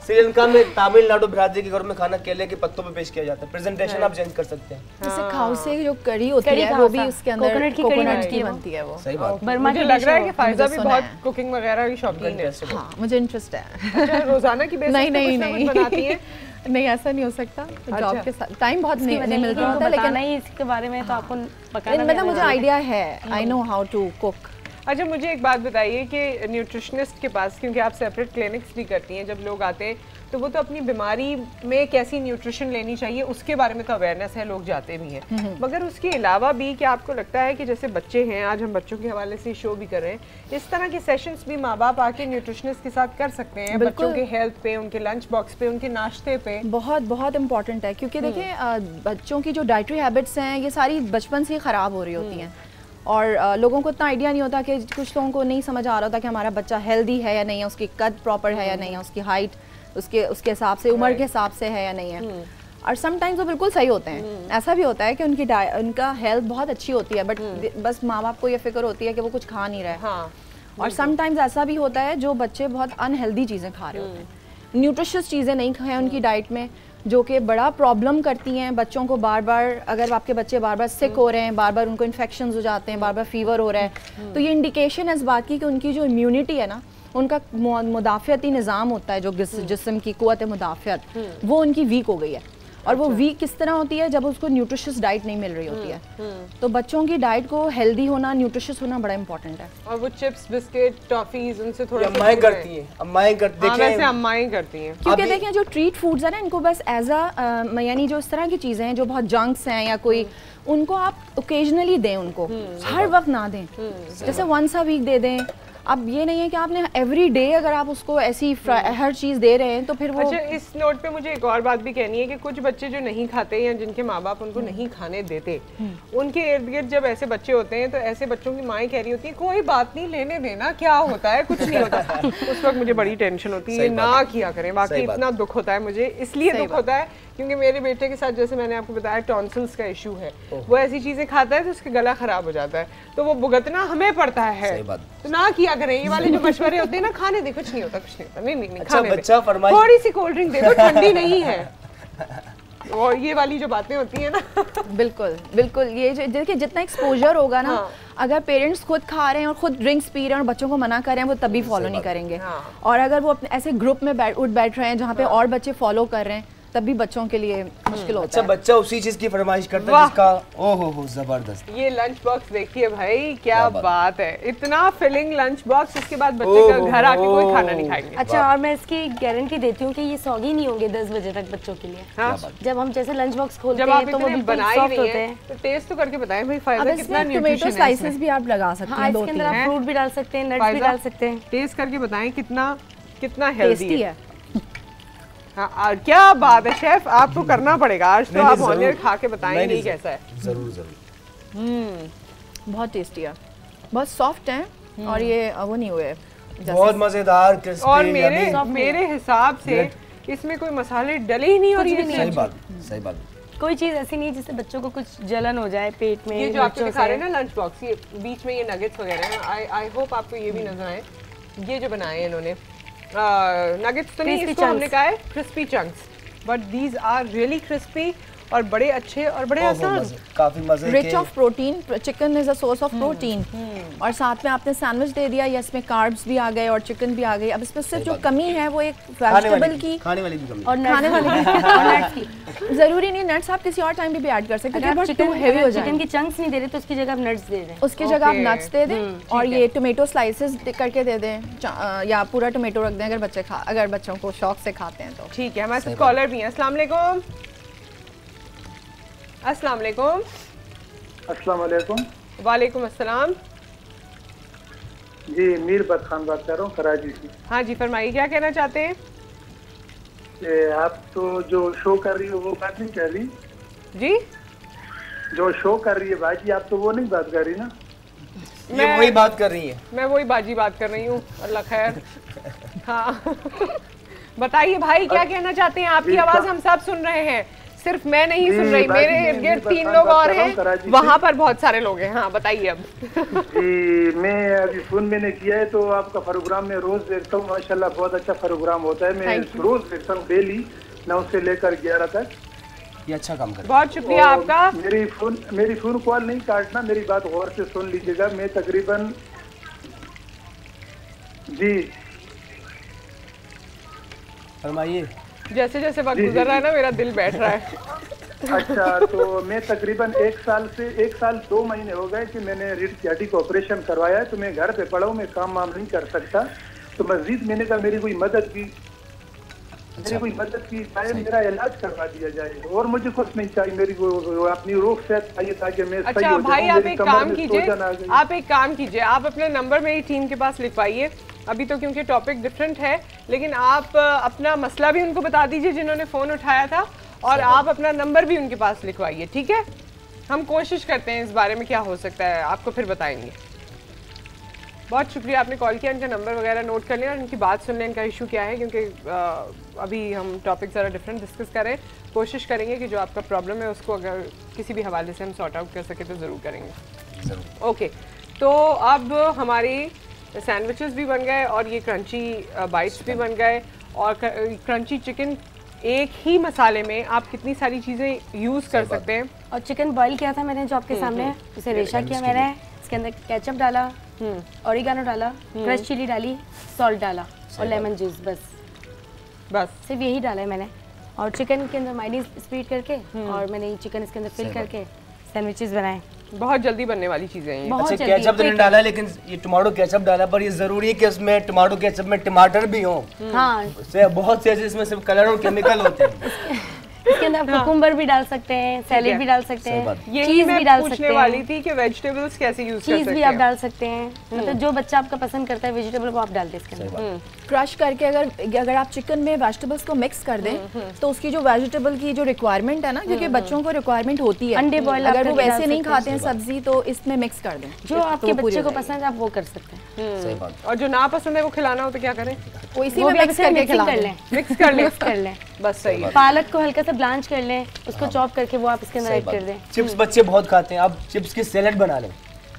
श्रीलंका में तमिलनाडु बिरादरी के घर में खाना केले के पत्तों पे पेश किया जाता है। प्रेजेंटेशन आप चेंज कर सकते हैं। जैसे खाउसे जो कड़ी होती है वो भी उसके अंदर कोकोनट की बनती है। वो सही बात। मुझे लग रहा है कि फायजा भी बहुत कुकिंग वगैरह की शौकीन है। हाँ मुझे इंटरेस्ट है। अच्छा रोजाना की बेसिस पे कुछ ना कुछ बनाती है? नहीं ऐसा नहीं हो सकता, जॉब के साथ टाइम बहुत नहीं मिलता होता, लेकिन नहीं इसके बारे में तो आपको पकाना मतलब मुझे आइडिया है, I know how to cook. अच्छा मुझे एक बात बताइए कि न्यूट्रिशनिस्ट के पास, क्योंकि आप सेपरेट क्लिनिक्स भी करती हैं, जब लोग आते हैं तो वो तो अपनी बीमारी में कैसी न्यूट्रिशन लेनी चाहिए उसके बारे में तो अवेयरनेस है, लोग जाते भी हैं, मगर उसके अलावा भी क्या आपको लगता है कि जैसे बच्चे हैं, आज हम बच्चों के हवाले से शो भी कर रहे हैं, इस तरह के सेशंस भी माँ बाप आके न्यूट्रिशनिस्ट के साथ कर सकते हैं बच्चों के हेल्थ पे, उनके लंच बॉक्स पे, उनके नाश्ते पे? बहुत बहुत इंपॉर्टेंट है क्योंकि देखिए बच्चों की जो डाइटरी हैबिट्स हैं ये सारी बचपन से ही ख़राब हो रही होती हैं और लोगों को इतना आइडिया नहीं होता कि कुछ लोगों को नहीं समझ आ रहा होता कि हमारा बच्चा हेल्दी है या नहीं है, उसकी कद प्रॉपर है या नहीं है, उसकी हाइट उसके हिसाब से, उम्र के हिसाब से है या नहीं है। और समटाइम्स वो बिल्कुल सही होते हैं। ऐसा भी होता है कि उनका हेल्थ बहुत अच्छी होती है, बट बस माँ बाप को ये फिक्र होती है कि वो कुछ खा नहीं रहे। और समटाइम्स ऐसा भी होता है जो बच्चे बहुत अनहेल्दी चीज़ें खा रहे होते हैं, न्यूट्रिशियस चीज़ें नहीं खाएं उनकी डाइट में, जो कि बड़ा प्रॉब्लम करती हैं बच्चों को। बार बार अगर आपके बच्चे बार बार सिक हो रहे हैं, बार बार उनको इन्फेक्शंस हो जाते हैं, बार बार फीवर हो रहा है, तो ये इंडिकेशन है इस बात की कि उनकी जो इम्यूनिटी है ना, उनका मुदाफ़ियती निज़ाम होता है, जो जिस्म की क़ुव्वत मुदाफ़ियत, वो उनकी वीक हो गई है। और वो वीक किस तरह होती है? जब उसको न्यूट्रिशियस डाइट नहीं मिल रही होती है। तो बच्चों की डाइट को हेल्दी होना, न्यूट्रिशियस होना बड़ा इंपॉर्टेंट है। और वो चिप्स, बिस्किट, टॉफीज, उनसे थोड़ा अम्माएं करती हैं, अम्माएं करती हैं, वैसे अम्माएं करती हैं, क्योंकि देखें जो ट्रीट फूड्स है ना, इनको बस एज अ यानी जो इस तरह की चीज़ें हैं जो बहुत जंक्स हैं या कोई, उनको आप ओकेजनली दें, उनको हर वक्त ना दें। जैसे वंस अ वीक दे दें। अब ये नहीं है कि आपने एवरी डे अगर आप उसको ऐसी हर चीज़ दे रहे हैं तो फिर वो। अच्छा, इस नोट पे मुझे एक और बात भी कहनी है कि कुछ बच्चे जो नहीं खाते या जिनके माँ बाप उनको नहीं खाने देते, उनके इर्द गिर्द जब ऐसे बच्चे होते हैं तो ऐसे बच्चों की माएँ कह रही होती है कोई बात नहीं, लेने देना, क्या होता है, कुछ नहीं होता। उस वक्त मुझे बड़ी टेंशन होती है, ना किया करें। बाकी इतना दुख होता है मुझे, इसलिए दुख होता है क्योंकि मेरे बेटे के साथ, जैसे मैंने आपको बताया, टॉन्सिल्स का इशू है। वो ऐसी चीजें खाता है तो उसका गला खराब हो जाता है, तो वो भुगतना हमें पड़ता है। तो ना किया करें, ये वाले जो मशवरे होते हैं ना, खाने दे, कुछ नहीं होता, कुछ नहीं होता, नहीं अच्छा, खाने दे, थोड़ी सी कोल्ड ड्रिंक दे दो, ठंडी नहीं है। और ये वाली जो बातें होती है ना बिल्कुल बिल्कुल, ये देखिए जितना एक्सपोजर होगा ना, अगर पेरेंट्स खुद खा रहे हैं और खुद ड्रिंक्स पी रहे हैं और बच्चों को मना कर रहे हैं, वो तभी फॉलो नहीं करेंगे। और अगर वो अपने ऐसे ग्रुप में उठ बैठ रहे हैं जहाँ पे और बच्चे फॉलो कर रहे हैं, तभी बच्चों के लिए मुश्किल होता है। अच्छा, बच्चा उसी चीज की फरमाइश करता है जिसका ओहो जबरदस्त। ये लंच बॉक्स देखिए भाई, क्या बात है, इतना फिलिंग लंच बॉक्स, इसके बाद बच्चे का घर आके कोई खाना नहीं खाएंगे। अच्छा, और मैं इसकी गारंटी देती हूँ कि ये सॉगी नहीं होंगे 10 बजे तक बच्चों के लिए। जब हम जैसे लंच बॉक्स खोलते हैं तो वो बिल्कुल सॉफ्ट होते हैं। तो टेस्ट तो करके बताएं भाई, फायदा कितना न्यूट्रिशन है। टोमेटो स्लाइसेस भी आप लगा सकते हैं, इसके अंदर आप फ्रूट भी डाल सकते हैं, नट्स भी डाल सकते हैं। टेस्ट करके बताएं कितना हेल्दी है। हाँ, क्या बात है शेफ, आपको करना पड़ेगा आज तो, आप ऑनियन खा के बताएंगे कैसा है। जरूर जरूर। बहुत टेस्टी है, बहुत सॉफ्ट है, और ये वो नहीं हुए, बहुत मजेदार, क्रिस्पी। और मेरे हिसाब से इसमें कोई मसाले डले ही नहीं, और ये सही बात। कोई चीज ऐसी नहीं जिससे बच्चों को कुछ जलन हो जाए पेट में। ये जो आपको दिखा रहे हैं ना लंच बॉक्स, ये बीच में ये नगेट्स वगैरह हैं, आई होप आपको ये भी नजर आए। ये जो बनाए हैं इन्होंने नगेट्स तो नहीं, इसको हमने कहा है crispy chunks, but these are really crispy और बड़े अच्छे और बड़े आसान, काफी मजे के, rich of protein. Chicken is a source of protein, और साथ में आपने सैंडविच दे दिया, या इसमें कार्ब्स भी आ गए और चिकन भी आ गई। अब इसमें सिर्फ जो कमी है वो एक वेजिटेबल की, खाने वाली भी कमी, और खाने वाली और नट्स की। जरूरी नहीं, नट्स आप किसी और टाइम भी ऐड कर सकते हैं, चिकन हेवी हो जाए। चिकन की चंक्स नहीं दे रहे तो उसकी जगह आप नट्स दे दें, उसकी जगह आप नट्स दे दें, और ये टोमेटो स्लाइसेस करके दे दें, या पूरा टोमेटो रख दें अगर बच्चों को शौक से खाते हैं तो। ठीक है, हमारे साथ कॉलर भी हैं। अस्सलाम वालेकुम। अस्सलाम वालेकुम। अस्सलाम वालेकुम। वालेकुम अस्सलाम। जी, मीर बद खान बात कर रहा हूँ कराची से। हाँ जी, फरमाइए, क्या कहना चाहते हैं? आप तो जो शो कर रही हो वो बात नहीं कर रही जी? जो शो कर रही है बाजी, आप तो वो नहीं बात कर रही ना? ये वही बात कर रही है, मैं वही बाजी बात कर रही हूँ, अल्लाह खैर। हाँ बताइए भाई, क्या कहना चाहते हैं? आपकी आवाज़ हम सब सुन रहे हैं, सिर्फ मैं नहीं सुन रही, मेरे इर्द गिर्द 3 लोग और हैं, वहाँ पर बहुत सारे लोग हैं। हाँ बताइए अब। मैं अभी फोन मैंने किया है, तो आपका प्रोग्राम में रोज देखता हूँ, माशाल्लाह बहुत अच्छा प्रोग्राम होता है, मैं रोज देखता हूँ डेली 9 से लेकर 11 तक। ये अच्छा काम कर, बहुत शुक्रिया आपका। मेरी फोन कॉल नहीं काटना, मेरी बात गौर से सुन लीजिएगा। मैं तकरीबन जी फरमाइए। जैसे जैसे वक्त गुजर रहा है ना, मेरा दिल बैठ रहा है। अच्छा, तो मैं तकरीबन 1 साल 2 महीने हो गए कि मैंने रीढ़ की हड्डी का ऑपरेशन करवाया है, तो मैं घर पे पड़ा हूँ, मैं काम वाम नहीं कर सकता, तो मजीद मैंने कहा मेरी कोई मदद की चाहे मेरा इलाज करवा दिया जाए, और मुझे कुछ नहीं चाहिए, मेरी अपनी रोग सेहत चाहिए ताकि मैं सही हो जाऊं। भाई आप एक काम कीजिए, आप अपना नंबर मेरी टीम के पास लिखवाइए, अभी तो क्योंकि टॉपिक डिफरेंट है, लेकिन आप अपना मसला भी उनको बता दीजिए जिन्होंने फ़ोन उठाया था, और आप अपना नंबर भी उनके पास लिखवाइए, ठीक है? हम कोशिश करते हैं इस बारे में क्या हो सकता है, आपको फिर बताएंगे। बहुत शुक्रिया, आपने कॉल किया, इनका नंबर वगैरह नोट कर लिया और इनकी बात सुन लें, इनका इशू क्या है, क्योंकि अभी हम टॉपिक ज़रा डिफरेंट डिस्कस करें। कोशिश करेंगे कि जो आपका प्रॉब्लम है उसको अगर किसी भी हवाले से हम सॉर्ट आउट कर सके तो ज़रूर करेंगे। ज़रूर। ओके, तो अब हमारी सैंडविचेस भी बन गए और ये क्रंची बाइट्स भी बन गए। और क्रंची चिकन एक ही मसाले में आप कितनी सारी चीज़ें यूज़ कर सकते हैं। और चिकन बॉईल किया था मैंने जो आपके सामने, उसे रेशा किया मैंने, इसके अंदर केचप डाला, ऑरिगेनो डाला, क्रश चिली डाली, सॉल्ट डाला और लेमन जूस, बस सिर्फ यही डाला है मैंने। और चिकन के अंदर मायोनीज स्प्रेड करके और मैंने चिकन इसके अंदर फिल करके सैंडविचेस बनाए। बहुत जल्दी बनने वाली चीजें हैं ये। अच्छा, केचप तो नहीं डाला, लेकिन ये टमाटो केचप डाला, पर ये जरूरी है कि उसमें टमाटो केचप में टमाटर भी हो। हाँ, बहुत से ऐसे इसमें सिर्फ कलर और केमिकल होते हैं। इसके अंदर कुकुम्बर भी डाल सकते हैं, सैलेड भी डाल सकते हैं, चीज भी डाल सकते हैं। वाली थी कि वेजिटेबल्स कैसे यूज कर सकते हैं। चीज भी आप डाल सकते हैं, मतलब जो बच्चा आपका पसंद करता है वेजिटेबल वो आप डाल दें इसके अंदर। क्रश करके अगर आप चिकन में वेजिटेबल्स को मिक्स कर दें तो उसकी जो वेजिटेबल की जो रिक्वायरमेंट है ना, क्योंकि बच्चों को रिक्वायरमेंट होती है, अंडे बॉयल अगर वो वैसे नहीं खाते हैं सब्जी तो इसमें मिक्स कर दें, जो आपके बच्चे को पसंद है आप वो कर सकते हैं। और जो ना पसंद है वो खिलाना हो तो क्या करें? वो इसी में मिक्स करके खिला कर लें, मिक्स कर लें, बस सही है। पालक को हल्का सा ब्लांच कर लें, उसको चॉप करके वो आप इसके अंदर ऐड कर दें। चिप्स बच्चे बहुत खाते हैं, आप चिप्स की सैलेड बना लें।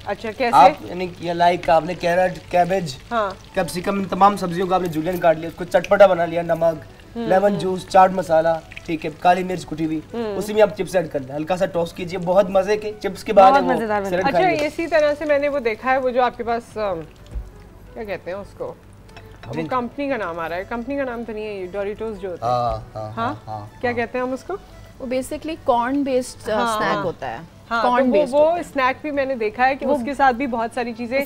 अच्छा, कैसे? आप यानी ये लाइक आपने कैरेट, कैबेज, कैप्सिकम, तमाम सब्जियों का आपने जूलियन काट लिया, उसको चटपटा बना लिया, नमक, लेमन जूस, चाट मसाला, ठीक है, काली मिर्च कुटी हुई, उसी में आप चिप्स ऐड कर लें, हल्का सा टॉस कीजिए, बहुत मजे के चिप्स के बाद है। अच्छा, इसी तरह से मैंने वो देखा है, वो जो आपके पास क्या कहते हैं उसको, वो कंपनी का नाम आ रहा है, कंपनी का नाम तो नहीं है, डोरिटोस जो होता है, हाँ, क्या कहते हैं हम उसको? वो बेसिकली कॉर्न बेस्ड स्नैक होता है। हाँ, तो वो स्नैक भी मैंने देखा है कि उसके साथ भी बहुत सारी चीजें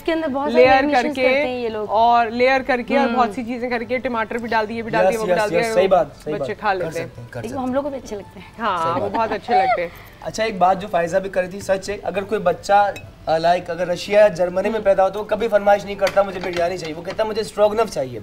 लेयर करके और लेयर करके और बहुत सी चीजें करके, टमाटर भी डाल दिए, वो भी डाल दिए, बच्चे खा लेते हैं। हम लोग को भी अच्छे लगते हैं। हाँ, वो बहुत अच्छे लगते हैं। अच्छा, एक बात जो फायजा भी करी थी, सच है, अगर कोई बच्चा लाइक अगर रशिया या जर्मनी में पैदा हो तो वो कभी फरमाइश नहीं करता मुझे बिरयानी चाहिए, वो कहता मुझे स्ट्रोगनफ चाहिए।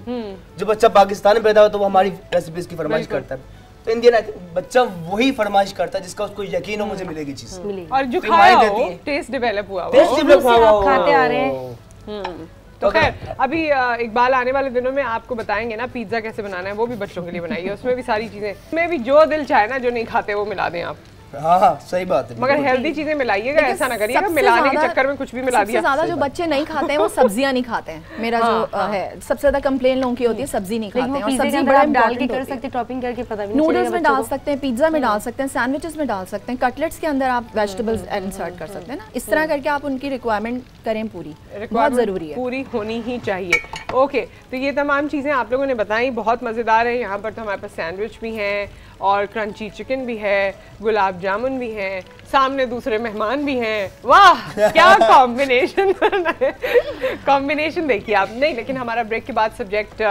जो बच्चा पाकिस्तान में पैदा हो तो वो हमारी रेसिपीज की फरमाइश करता है। तो इंडियन बच्चा वही फरमाइश करता है जिसका उसको यकीन हो मुझे मिलेगी चीज, और जो खाया हो, टेस्ट डेवलप हुआ, खाते आ रहे हैं। तो खैर, अभी इकबाल आने वाले दिनों में आपको बताएंगे ना पिज्जा कैसे बनाना है, वो भी बच्चों के लिए बनाइए, उसमें भी सारी चीजें, उसमें भी जो दिल चाहे ना, जो नहीं खाते वो मिला दें आप। हाँ, सही बात है, मगर हेल्दी चीजें मिलाइएगा, ऐसा ना करिएगा मिलाने के चक्कर में कुछ भी मिला दिया। सबसे ज्यादा जो बच्चे नहीं खाते हैं वो सब्जियां नहीं खाते हैं। मेरा जो है सबसे ज्यादा कंप्लेन लोगों की होती है सब्जी नहीं खाते हैं, और सब्जी बड़ा डाल के कर सकते हैं, टॉपिंग करके, पता भी नहीं नूडल्स में डाल सकते हैं, पिज्जा में डाल सकते हैं, सैंडविचेस में डाल सकते हैं, कटलेट्स के अंदर आप वेजिटेबल्स इंसर्ट कर सकते हैं ना। इस तरह करके आप उनकी रिक्वायरमेंट करें, पूरी बहुत जरूरी है, पूरी होनी ही चाहिए। ओके, तो ये तमाम चीज़ें आप लोगों ने बताई, बहुत मज़ेदार है। यहाँ पर तो हमारे पास सैंडविच भी हैं और क्रंची चिकन भी है, गुलाब जामुन भी हैं, सामने दूसरे मेहमान भी हैं। वाह, क्या कॉम्बिनेशन कॉम्बिनेशन देखिए आप। नहीं, लेकिन हमारा ब्रेक के बाद सब्जेक्ट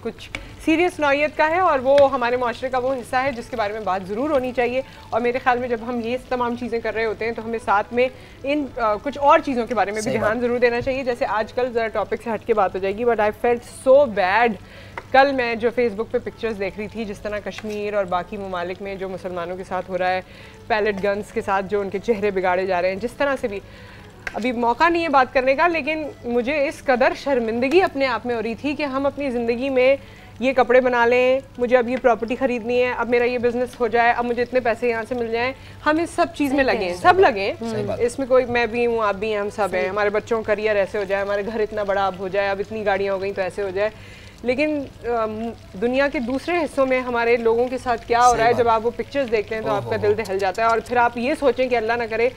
कुछ सीरियस नौइयत का है और वो हमारे माशरे का वो हिस्सा है जिसके बारे में बात ज़रूर होनी चाहिए। और मेरे ख्याल में जब हम ये तमाम चीज़ें कर रहे होते हैं तो हमें साथ में इन कुछ और चीज़ों के बारे में भी ध्यान ज़रूर देना चाहिए। जैसे आजकल ज़रा टॉपिक से हट के बात हो जाएगी, but I felt so bad. कल मैं जो फेसबुक पे पिक्चर्स देख रही थी, जिस तरह कश्मीर और बाकी ममालिक में जो मुसलमानों के साथ हो रहा है, पैलेट गन्स के साथ जो उनके चेहरे बिगाड़े जा रहे हैं, जिस तरह से भी, अभी मौका नहीं है बात करने का, लेकिन मुझे इस कदर शर्मिंदगी अपने आप में हो रही थी कि हम अपनी ज़िंदगी में ये कपड़े बना लें, मुझे अब ये प्रॉपर्टी ख़रीदनी है, अब मेरा ये बिज़नेस हो जाए, अब मुझे इतने पैसे यहाँ से मिल जाएं, हम इस सब चीज़ में लगे, सब लगे। इसमें कोई मैं भी हूँ, आप भी हैं, हम सब हैं, हमारे बच्चों का करियर ऐसे हो जाए, हमारे घर इतना बड़ा अब हो जाए, अब इतनी गाड़ियाँ हो गई तो ऐसे हो जाए। लेकिन दुनिया के दूसरे हिस्सों में हमारे लोगों के साथ क्या हो रहा है, जब आप वो पिक्चर्स देखते हैं तो आपका दिल दहल जाता है। और फिर आप ये सोचें कि अल्लाह ना करे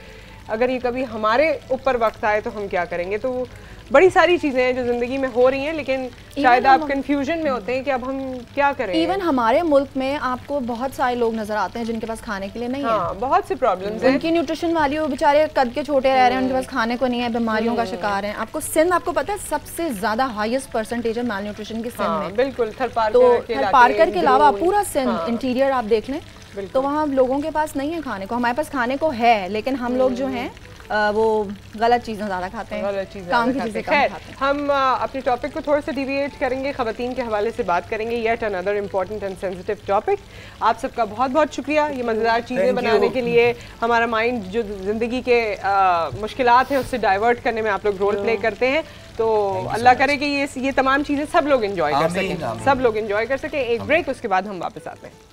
अगर ये कभी हमारे ऊपर वक्त आए तो हम क्या करेंगे। तो बड़ी सारी चीज़ें हैं जो ज़िंदगी में हो रही हैं, लेकिन शायद आप कंफ्यूजन में होते हैं कि अब हम क्या करें। इवन हमारे मुल्क में आपको बहुत सारे लोग नजर आते हैं जिनके पास खाने के लिए नहीं है। बहुत सी प्रॉब्लम्स हैं। उनकी न्यूट्रिशन वाली, वो बेचारे कद के छोटे रह रहे हैं, उनके पास खाने को नहीं है, बीमारियों का शिकार हैं। आपको सिंध, आपको पता है सबसे ज्यादा हाईएस्ट परसेंटेज है माल न्यूट्रिशन की सिंध में। बिल्कुल, थरपारकर के अलावा पूरा सिंध इंटीरियर आप देख लें तो वहाँ लोगों के पास नहीं है खाने को। हमारे पास खाने को है, लेकिन हम लोग जो हैं वो गलत चीज़ें ज़्यादा खाते हैं, काम की चीज़ें कम खाते हैं। हम अपने टॉपिक को थोड़ा सा डिविएट करेंगे, ख़वातीन के हवाले से बात करेंगे, yet another important and sensitive topic. आप सबका बहुत बहुत शुक्रिया ये मज़ेदार चीज़ें बनाने के लिए, हमारा माइंड जो ज़िंदगी के मुश्किलात हैं उससे डाइवर्ट करने में आप लोग रोल प्ले करते हैं। तो अल्लाह करे कि ये तमाम चीज़ें सब लोग एंजॉय कर सकें, सब लोग एंजॉय कर सकें। एक ब्रेक, उसके बाद हम वापस आते हैं।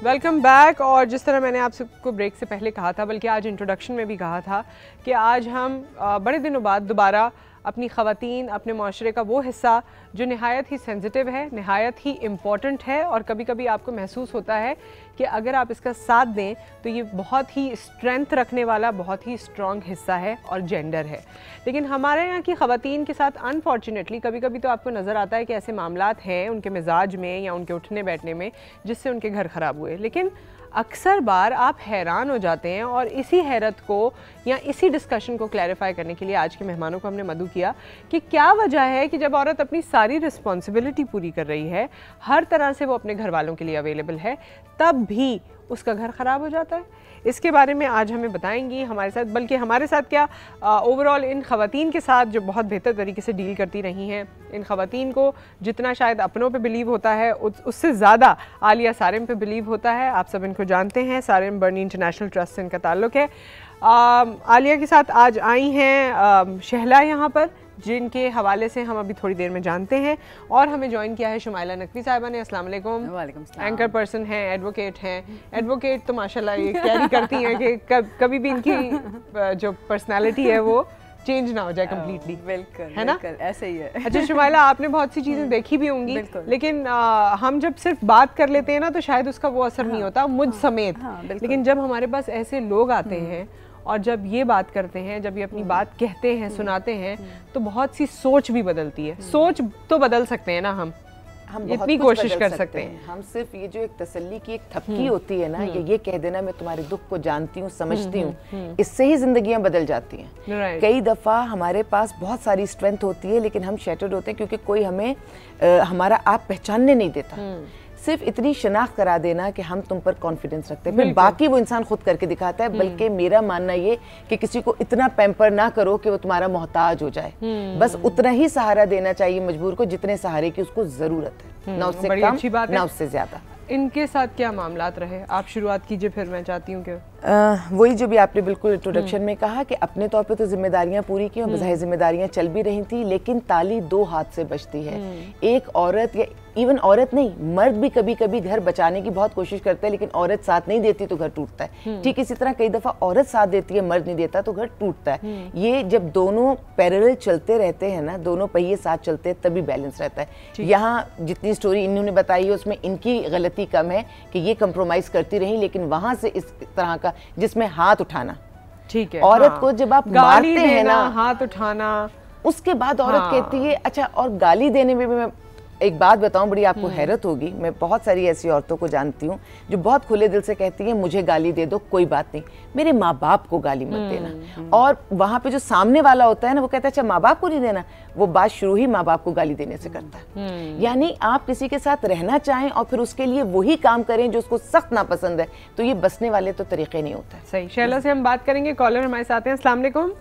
Welcome back. और जिस तरह मैंने आप सबको ब्रेक से पहले कहा था, बल्कि आज इंट्रोडक्शन में भी कहा था कि आज हम बड़े दिनों बाद दोबारा अपनी ख़वातीन, अपने माशरे का वो हिस्सा जो नहायत ही सेंसिटिव है, नहायत ही इम्पॉर्टेंट है और कभी कभी आपको महसूस होता है कि अगर आप इसका साथ दें तो ये बहुत ही स्ट्रेंथ रखने वाला, बहुत ही स्ट्रॉन्ग हिस्सा है और जेंडर है। लेकिन हमारे यहाँ की ख़वातीन के साथ अनफॉर्चुनेटली कभी कभी तो आपको नज़र आता है कि ऐसे मामलात हैं उनके मिजाज में या उनके उठने बैठने में जिससे उनके घर ख़राब हुए। लेकिन अक्सर बार आप हैरान हो जाते हैं और इसी हैरत को या इसी डिस्कशन को क्लैरिफाई करने के लिए आज के मेहमानों को हमने मदऊ किया कि क्या वजह है कि जब औरत अपनी सारी रिस्पॉन्सिबिलिटी पूरी कर रही है, हर तरह से वो अपने घर वालों के लिए अवेलेबल है, तब भी उसका घर ख़राब हो जाता है। इसके बारे में आज हमें बताएंगी हमारे साथ, बल्कि हमारे साथ क्या ओवरऑल इन ख़वातीन के साथ जो बहुत बेहतर तरीके से डील करती रही हैं, इन ख़वातीन को जितना शायद अपनों पे बिलीव होता है उससे ज़्यादा आलिया सारिम पे बिलीव होता है। आप सब इनको जानते हैं, सारिम बर्नी इंटरनेशनल ट्रस्ट से इनका ताल्लुक़ है। आलिया के साथ आज आई हैं शहला यहाँ पर, जिनके हवाले से हम अभी थोड़ी देर में जानते हैं। और हमें ज्वाइन किया है शुमाइला नकवी साहिबा ने। अस्सलाम वालेकुम। वालेकुम सलाम। एंकर पर्सन हैं, एडवोकेट हैं। एडवोकेट तो माशाल्लाह ये कैरी करती हैं कि कभी भी इनकी जो पर्सनालिटी है वो चेंज ना हो जाए कम्प्लीटली। बिल्कुल, है ना, ऐसे ही है। अच्छा शुमाइला, आपने बहुत सी चीज़ें देखी भी होंगी, लेकिन हम जब सिर्फ बात कर लेते हैं ना तो शायद उसका वो असर नहीं होता, मुझ समेत। लेकिन जब हमारे पास ऐसे लोग आते हैं और जब ये बात करते हैं, जब ये अपनी बात कहते हैं, सुनाते हैं, तो बहुत सी सोच भी बदलती है। सोच तो बदल सकते हैं ना, हम इतनी कोशिश कर सकते हैं। हम सिर्फ ये जो एक तसल्ली की एक थपकी होती है ना, ये कह देना मैं तुम्हारे दुख को जानती हूँ, समझती हूँ, इससे ही जिंदगियां बदल जाती हैं। कई दफ़ा हमारे पास बहुत सारी स्ट्रेंथ होती है लेकिन हम शैटर्ड होते हैं क्योंकि कोई हमें हमारा आप पहचानने नहीं देता। सिर्फ इतनी शनाख्त करा देना कि हम तुम पर कॉन्फिडेंस रखते हैं, फिर बाकी वो इंसान खुद करके दिखाता है। बल्कि मेरा मानना ये कि किसी को इतना पैम्पर ना करो कि वो तुम्हारा मोहताज हो जाए, बस उतना ही सहारा देना चाहिए मजबूर को जितने सहारे की उसको जरूरत है, ना उससे कम ना उससे ज्यादा। इनके साथ क्या मामलात रहे, आप शुरुआत कीजिए, फिर मैं चाहती हूँ कि वही जो भी आपने बिल्कुल इंट्रोडक्शन में कहा कि अपने तौर पे तो जिम्मेदारियां पूरी की और बज़ाहिर जिम्मेदारियां चल भी रही थी, लेकिन ताली दो हाथ से बजती है। एक औरत या इवन औरत नहीं, मर्द भी कभी कभी घर बचाने की बहुत कोशिश करता है लेकिन औरत साथ नहीं देती तो घर टूटता है। ठीक इसी तरह कई दफा औरत साथ देती है, मर्द नहीं देता तो घर टूटता है। ये जब दोनों पैरेलल चलते रहते हैं ना, दोनों पहिए साथ चलते हैं, तभी बैलेंस रहता है। यहाँ जितनी स्टोरी इन्होंने बताई है उसमें इनकी गलती कम है कि ये कंप्रोमाइज करती रही, लेकिन वहां से इस तरह का जिसमें हाथ उठाना, ठीक है, औरत को जब आप मारते हैं ना, हाथ उठाना, उसके बाद औरत कहती है अच्छा। और गाली देने में भी मैं एक बात बताऊं, बड़ी आपको हैरत होगी, मैं बहुत सारी ऐसी औरतों को जानती हूँ जो बहुत खुले दिल से कहती हैं मुझे गाली दे दो, कोई बात नहीं, मेरे माँ बाप को गाली मत देना। और वहां पे जो सामने वाला होता है ना, वो कहता है अच्छा माँ बाप को नहीं देना, वो बात शुरू ही माँ बाप को गाली देने से करता है। यानी आप किसी के साथ रहना चाहें और फिर उसके लिए वही काम करें जो उसको सख्त नापसंद है, तो ये बसने वाले तो तरीके नहीं होता है। सही। शैला से हम बात करेंगे, कॉलर हमारे साथ हैं। अस्सलाम वालेकुम।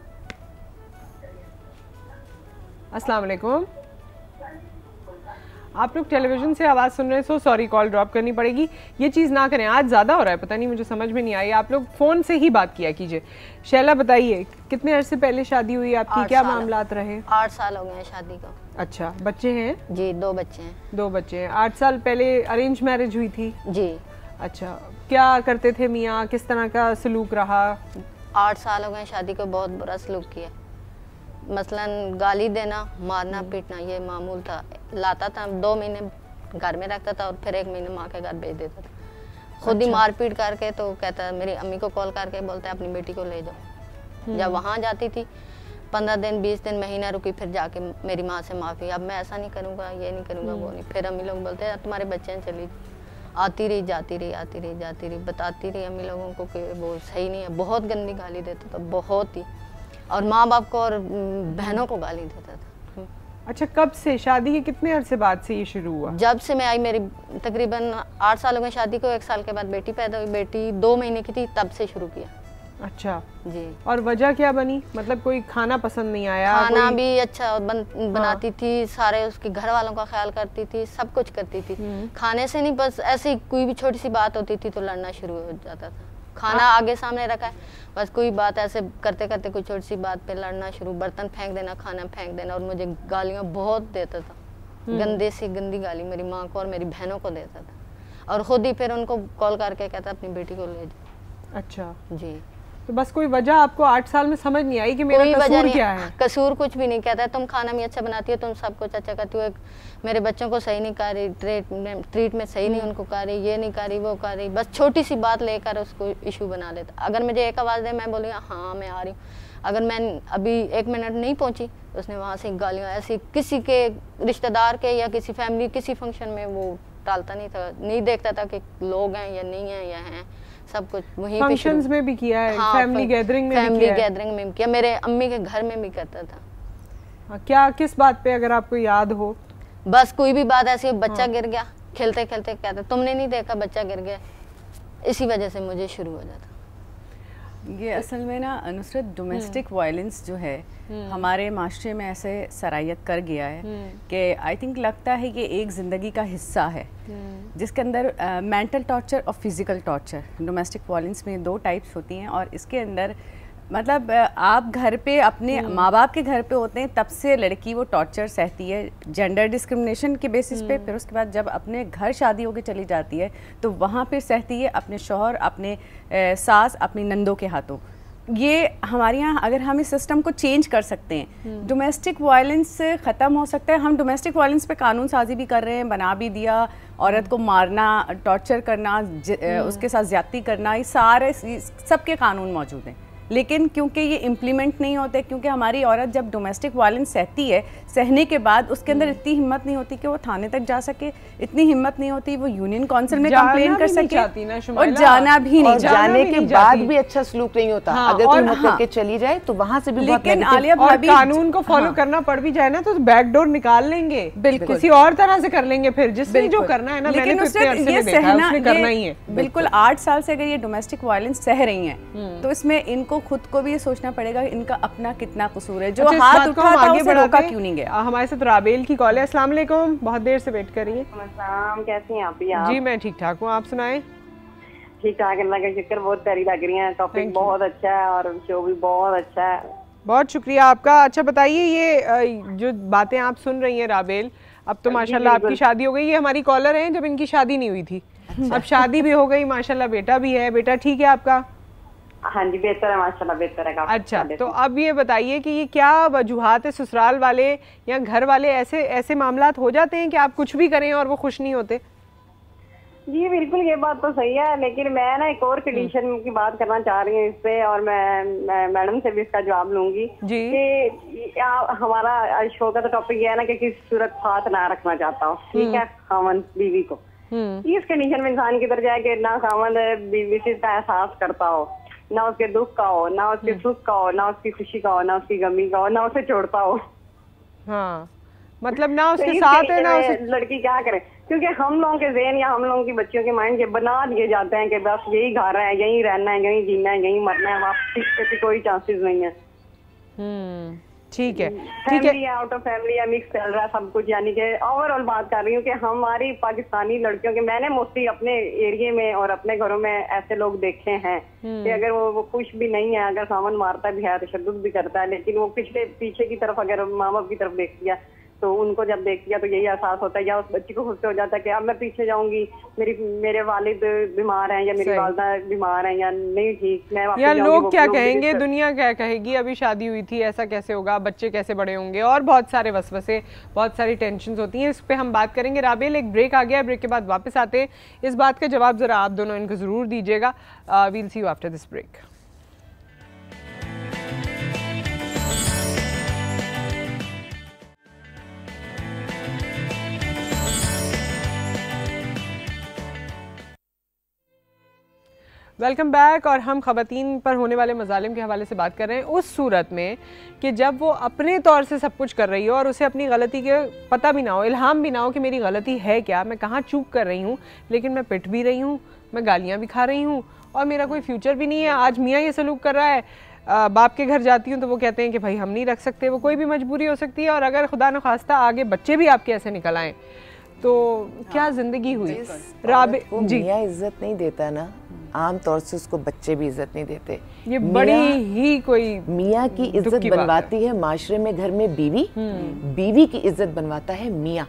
अस्सलाम वालेकुम। आप लोग टेलीविजन से आवाज़ सुन रहे हैं, सो सॉरी, कॉल ड्रॉप करनी पड़ेगी। ये चीज़ ना करें, आज ज़्यादा हो रहा है, पता नहीं मुझे समझ में नहीं आई। आप लोग फ़ोन से ही बात किया कीजिए। शैला बताइए, कितने अरसे पहले शादी हुई आपकी, क्या मामलात रहे? 8 साल हो गए हैं शादी को। अच्छा, बच्चे हैं? जी, 2 बच्चे हैं। 2 बच्चे हैं। 8 साल पहले अरेंज मैरिज हुई थी? जी। अच्छा, क्या करते थे मियाँ, किस तरह का सलूक रहा? 8 साल हो गए शादी को, बहुत बुरा सलूक किया। मसलन गाली देना, मारना पीटना, ये मामूल था। लाता था, 2 महीने घर में रखता था और फिर 1 महीने माँ के घर भेज देता था। खुद ही मार पीट करके, तो कहता, मेरी अम्मी को कॉल करके बोलता है अपनी बेटी को ले जाओ। जब वहाँ जाती थी 15 दिन 20 दिन महीना रुकी, फिर जाके मेरी माँ से माफ़ी, अब मैं ऐसा नहीं करूँगा, ये नहीं करूँगा, वो नहीं। फिर अम्मी लोग बोलते हैं तुम्हारे बच्चे हैं, चली। आती रही जाती रही, आती रही जाती रही, बताती रही अम्मी लोगों को कि वो सही नहीं है, बहुत गंदी गाली देता था, बहुत ही, और माँ बाप को और बहनों को गाली देता था। अच्छा, कब से, शादी के कितने अरसे बाद से ये शुरू हुआ? जब से मैं आई, मेरी तकरीबन 8 साल हो गए शादी को, 1 साल के बाद बेटी पैदा हुई, बेटी 2 महीने की थी तब से शुरू किया। अच्छा जी। और वजह क्या बनी? मतलब कोई खाना पसंद नहीं आया? खाना भी अच्छा बनाती थी, सारे उसके घर वालों का ख्याल करती थी, सब कुछ करती थी, खाने से नहीं, बस ऐसे ही कोई भी छोटी सी बात होती थी तो लड़ना शुरू हो जाता था। खाना आगे सामने रखा है, बस कोई बात ऐसे करते करते कोई छोटी सी बात पे लड़ना शुरू, बर्तन फेंक देना, खाना फेंक देना, और मुझे गालियाँ बहुत देता था, गंदे से गंदी गाली मेरी माँ को और मेरी बहनों को देता था, और खुद ही फिर उनको कॉल करके कहता अपनी बेटी को ले जाओ। अच्छा जी। तो बस कोई वजह आपको 8 साल में समझ नहीं आई कि मेरा कसूर क्या है? कसूर कुछ भी नहीं, कहता है तुम खाना भी अच्छा बनाती हो, तुम सब कुछ अच्छा करती हो, मेरे बच्चों को सही नहीं कर रही, ट्रीटमेंट सही नहीं उनको कर रही, ये नहीं कर रही, वो कर रही, बस छोटी सी बात लेकर उसको इशू बना लेता। अगर मुझे एक आवाज़ दे, मैं बोली हाँ मैं आ रही हूँ, अगर मैं अभी 1 मिनट नहीं पहुँची, उसने वहाँ से गालियाँ ऐसी, किसी के रिश्तेदार के या किसी फैमिली किसी फंक्शन में वो टालता नहीं था, नहीं देखता था कि लोग हैं या नहीं हैं या हैं, सब कुछ वहीं पे फंक्शंस में भी किया है, हाँ, फैमिली गैदरिंग में भी किया है। फैमिली गैदरिंग में भी किया, मेरे अम्मी के घर में भी करता था। क्या, किस बात पे अगर आपको याद हो? बस कोई भी बात ऐसी, बच्चा गिर गया, खेलते खेलते कहता तुमने नहीं देखा बच्चा गिर गया, इसी वजह से मुझे शुरू हो जाता। ये असल में ना नुसरत, डोमेस्टिक वायलेंस जो है हमारे माशरे में ऐसे सरायत कर गया है कि आई थिंक लगता है कि एक ज़िंदगी का हिस्सा है जिसके अंदर मेंटल टॉर्चर और फिज़िकल टॉर्चर, डोमेस्टिक वायलेंस में 2 टाइप्स होती हैं, और इसके अंदर मतलब आप घर पे अपने माँ बाप के घर पे होते हैं तब से लड़की वो टॉर्चर सहती है जेंडर डिस्क्रिमिनेशन के बेसिस पे, फिर उसके बाद जब अपने घर शादी होकर चली जाती है तो वहाँ पे सहती है अपने शौहर, अपने सास, अपनी नंदों के हाथों। ये हमारे यहाँ अगर हम इस सिस्टम को चेंज कर सकते हैं, डोमेस्टिक वायलेंस ख़त्म हो सकता है। हम डोमेस्टिक वायलेंस पे कानून साजी भी कर रहे हैं, बना भी दिया, औरत को मारना, टॉर्चर करना, उसके साथ ज़्यादती करना, ये सारे सबके कानून मौजूद हैं, लेकिन क्योंकि ये इम्प्लीमेंट नहीं होते, क्योंकि हमारी औरत जब डोमेस्टिक वायलेंस सहती है, सहने के बाद उसके अंदर इतनी हिम्मत नहीं होती कि वो थाने तक जा सके, इतनी हिम्मत नहीं होती वो यूनियन काउंसिल में कंप्लेन कर सके, और जाना भी नहीं, जाने के बाद भी अच्छा सलूक नहीं होता। अगर कोई हिम्मत करके चली जाए तो वहाँ से भी बहुत नेगेटिव, और कानून को फॉलो करना पड़ भी जाए ना तो बैक डोर निकाल लेंगे, किसी और तरह से कर लेंगे, फिर जिसने जो करना है ना, मैंने तो इतने अरसे में देखा है, उसने करना ही है। बिल्कुल 8 साल से अगर ये डोमेस्टिक वायलेंस सह रही हैं तो इसमें इनको खुद को भी ये सोचना पड़ेगा इनका अपना कितना कसूर है, जो हाथ उठा था उसे रोका क्यों नहीं गया। हमारे साथ राबेल की कॉल है। अस्सलाम वालेकुम, बहुत देर से वेट कर रही है। कैसी हैं आप? जी मैं ठीक ठाक हूँ, आप सुनाएं? ठीक ठाक, अल्लाह का शुक्र, बहुत प्यारी लग रही है, टॉपिक बहुत अच्छा है और शो भी बहुत अच्छा है। बहुत शुक्रिया आपका। अच्छा बताइए, ये जो बातें आप सुन रही हैं राबेल, अब तो माशाल्लाह आपकी शादी हो गई, ये हमारी कॉलर हैं, जब इनकी शादी नहीं हुई थी, अब शादी भी हो गई माशाल्लाह, बेटा भी है। बेटा ठीक है आपका? हाँ जी बेहतर है माशाल्लाह, बेहतर है। अच्छा, तो अब ये बताइए कि ये क्या वजूहात है, ससुराल वाले या घर वाले ऐसे मामलात हो जाते हैं कि आप कुछ भी करें और वो खुश नहीं होते? जी बिल्कुल, ये बात तो सही है, लेकिन मैं ना एक और कंडीशन की बात करना चाह रही हूँ इस पे, और मैं मैडम से भी इसका जवाब लूंगी कि हमारा शो का तो टॉपिक ये है ना कि किसी सूरत हाथ ना रखना चाहता हूँ, ठीक है, खामन बीवी को। इस कंडीशन में इंसान किधर जाए कि ना खामन बीवी से इसका एहसास करता हो, ना उसके दुख का हो, ना उसके सुख का हो, ना उसकी खुशी का हो, ना उसकी गमी का हो, ना उसे छोड़ता हो। हाँ, मतलब ना उसके साथ है ना उसे। लड़की क्या करे, क्योंकि हम लोगों के ज़हन या हम लोगों की बच्चियों के माइंड ये बना दिए जाते हैं कि बस यही घर है, यही रहना है, यही जीना है, यही मरना है, वापस के कोई चांसेस नहीं है। ठीक है, family out of family mix चल रहा है सब कुछ, यानी कि ओवरऑल बात कर रही हूँ कि हमारी पाकिस्तानी लड़कियों के, मैंने मोस्टली अपने एरिया में और अपने घरों में ऐसे लोग देखे हैं कि अगर वो खुश भी नहीं है, अगर सामान मारता भी है, तशद्दुद भी करता है, लेकिन वो पीछे की तरफ अगर माँ बाप की तरफ देख लिया तो उनको जब देख लिया तो यही एहसास होता है, या उस बच्ची को खुद से हो जाता है कि अब मैं पीछे जाऊंगी, मेरे वालिद बीमार हैं या मेरी वालदा बीमार हैं या नहीं ठीक, मैं या लोग क्या कहेंगे, दुनिया क्या कहेगी, अभी शादी हुई थी, ऐसा कैसे होगा, बच्चे कैसे बड़े होंगे, और बहुत सारे वसवसे, बहुत सारी टेंशन्स होती हैं। इस पे हम बात करेंगे। राबेल, एक ब्रेक आ गया, ब्रेक के बाद वापस आते हैं, इस बात का जवाब जरा आप दोनों इनको जरूर दीजिएगा। We'll see you after this break. Welcome back. और हम ख़वातीन पर होने वाले मज़ालिम के हवाले से बात कर रहे हैं उस सूरत में कि जब वो अपने तौर से सब कुछ कर रही हो और उसे अपनी गलती के पता भी ना हो, इल्हाम भी ना हो कि मेरी गलती है क्या, मैं कहाँ चूक कर रही हूँ, लेकिन मैं पिट भी रही हूँ, मैं गालियाँ भी खा रही हूँ और मेरा कोई फ्यूचर भी नहीं है। आज मियाँ ये सलूक कर रहा है, बाप के घर जाती हूँ तो वो कहते हैं कि भाई हम नहीं रख सकते। वो कोई भी मजबूरी हो सकती है और अगर खुदा न खास्ता आगे बच्चे भी आपके ऐसे निकल आए तो क्या जिंदगी हुई। राबे जी, मियाँ इज्जत नहीं देता ना, आम तौर से उसको बच्चे भी इज्जत नहीं देते। ये बड़ी ही कोई मियाँ की इज्जत बनवाती है माशरे में, घर में बीवी, बीवी की इज्जत बनवाता है मियाँ।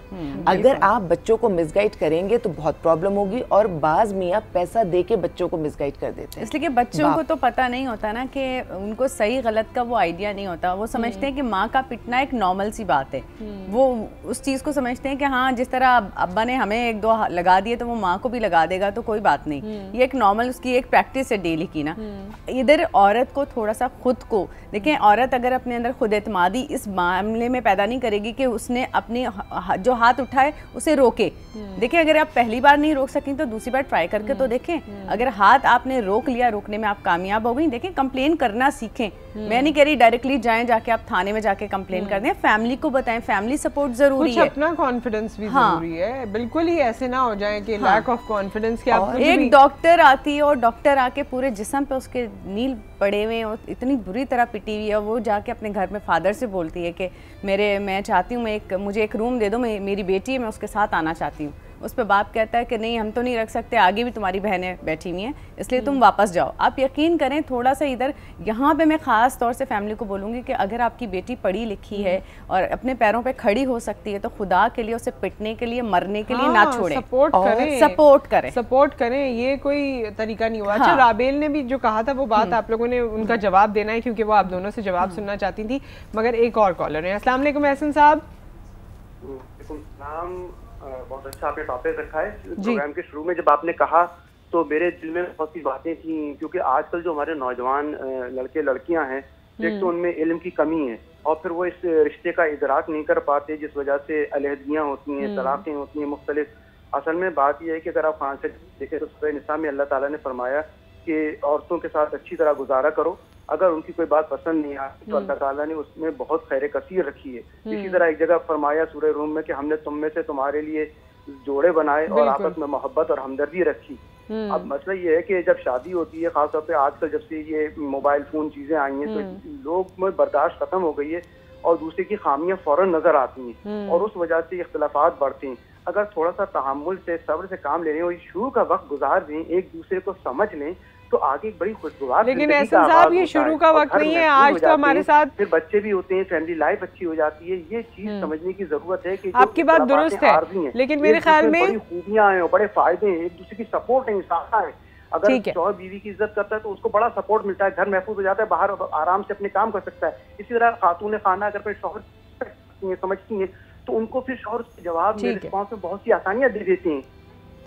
अगर आप बच्चों को मिसगाइड करेंगे तो बहुत प्रॉब्लम होगी और बाज मियाँ पैसा दे के बच्चों को मिसगाइड कर देते हैं। इसलिए बच्चों को तो पता नहीं होता ना कि उनको सही गलत का वो आइडिया नहीं होता। वो समझते हैं कि माँ का पिटना एक नॉर्मल सी बात है। वो उस चीज़ को समझते हैं कि हाँ जिस तरह अब्बा ने हमें एक दो लगा दिए तो वो माँ को भी लगा देगा तो कोई बात नहीं। ये एक नॉर्मल उसकी एक प्रैक्टिस है डेली की ना। इधर औरत को थोड़ा सा खुद को देखें, औरत अगर अपने अंदर खुद एतमादी इस मामले में पैदा नहीं करेगी कि उसने अपने जो हाथ उठाए उसे रोके। देखें अगर आप पहली बार नहीं रोक सकें तो दूसरी बार ट्राई करके तो देखें। अगर हाथ आपने रोक लिया, रोकने में आप कामयाब हो गई, देखें कंप्लेन करना सीखें। मैं नहीं कह रही डायरेक्टली जाएं जाके आप थाने में जाके कंप्लेन कर दें, फैमिली को बताएं, फैमिली सपोर्ट जरूरी है, अपना कॉन्फिडेंस भी जरूरी है। बिल्कुल ही ऐसे ना हो जाए कि लैक ऑफ कॉन्फिडेंस के आप एक डॉक्टर आती है और डॉक्टर आके पूरे जिस्म पे उसके नील पड़े हुए और इतनी बुरी तरह पिटी हुई है, वो जाके अपने घर में फादर से बोलती है कि मैं चाहती हूँ मुझे एक रूम दे दो, मेरी बेटी है, मैं उसके साथ आना चाहती हूँ। उस पर बाप कहता है कि नहीं हम तो नहीं रख सकते, आगे भी तुम्हारी बहनें बैठी हुई हैं इसलिए तुम वापस जाओ। आप यकीन करें थोड़ा सा इधर यहाँ पे मैं ख़ास तौर से फैमिली को बोलूँगी कि अगर आपकी बेटी पढ़ी लिखी है और अपने पैरों पे खड़ी हो सकती है तो खुदा के लिए उसे पिटने के लिए, मरने के लिए ना छोड़ें, सपोर्ट करें। ये कोई तरीका नहीं हुआ। अच्छा, राबेल ने भी जो कहा था वो बात आप लोगों ने उनका जवाब देना है क्योंकि वो आप दोनों से जवाब सुनना चाहती थी। मगर एक और कॉलर है। अस्सलाम वालेकुम एहसन साहब। बहुत अच्छा आपने टॉपिक रखा है। प्रोग्राम के शुरू में जब आपने कहा तो मेरे दिल में बहुत सी बातें थी, क्योंकि आजकल जो हमारे नौजवान लड़के लड़कियां हैं, एक तो उनमें इल्म की कमी है और फिर वो इस रिश्ते का इदराक नहीं कर पाते, जिस वजह से अलहदगियाँ होती हैं, तलाक़ें होती हैं मुख्तलिफ। असल में बात यह है कि अगर आप ख़ान से देखें तो सूरह निसा में अल्लाह ताला ने फरमाया कि औरतों के साथ अच्छी तरह गुजारा करो, अगर उनकी कोई बात पसंद नहीं आती तो अल्लाह ताला ने उसमें बहुत खैर कसीर रखी है। इसी तरह एक जगह फरमाया सूरह रूम में कि हमने तुम में से तुम्हारे लिए जोड़े बनाए और आपस में मोहब्बत और हमदर्दी रखी। अब मसला ये है कि जब शादी होती है, खासतौर पे आजकल जब से ये मोबाइल फोन चीजें आई हैं तो लोग में बर्दाश्त खत्म हो गई है और दूसरे की खामियां फौरन नजर आती हैं और उस वजह से इख्तलाफात बढ़ते हैं। अगर थोड़ा सा तहम्मुल से, सब्र से काम लेने और शुरू का वक्त गुजार दें, एक दूसरे को समझ लें तो आगे बड़ी खुशगवार। लेकिन एहसन साहब ये शुरू का वक्त नहीं है, आज तो हमारे साथ फिर बच्चे भी होते हैं, फैमिली लाइफ अच्छी हो जाती है। ये चीज समझने की जरूरत है कि आपकी बात दुरुस्त है, लेकिन मेरे ख्याल में बड़ी खूबियां हैं, बड़े फायदे हैं, एक दूसरे की सपोर्ट है, इंसान है। अगर शौहर बीवी की इज्जत करता है तो उसको बड़ा सपोर्ट मिलता है, घर महफूज हो जाता है, बाहर आराम से अपने काम कर सकता है। इसी तरह खातून खाना अगर अपने शौहर समझती हैं तो उनको फिर शौहर के जवाब में, रिस्पॉन्स में बहुत सी आसानियां दे देती हैं।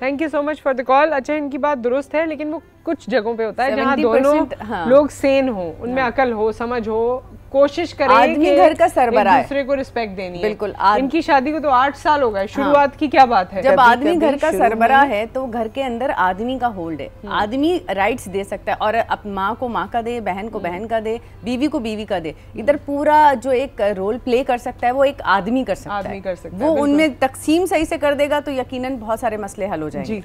Thank you so much for the call. अच्छा, इनकी बात दुरुस्त है, लेकिन वो कुछ जगहों पे होता है जहाँ दोनों लोग सेन हो, उनमें अकल हो, समझ हो, कोशिश करें आदमी घर का सरबराह है, दूसरे को रिस्पेक्ट देनी है। बिल्कुल। इनकी शादी को तो 8 साल हो गए, शुरुआत की क्या बात है। जब आदमी घर का सरबराह है तो घर के अंदर आदमी का होल्ड है, आदमी राइट्स दे सकता है और अब माँ को माँ का दे, बहन को बहन का दे, बीवी को बीवी का दे। इधर पूरा जो एक रोल प्ले कर सकता है वो एक आदमी कर सकता है। वो उनमें तकसीम सही से कर देगा तो यकीनन बहुत सारे मसले हल हो जाएंगे।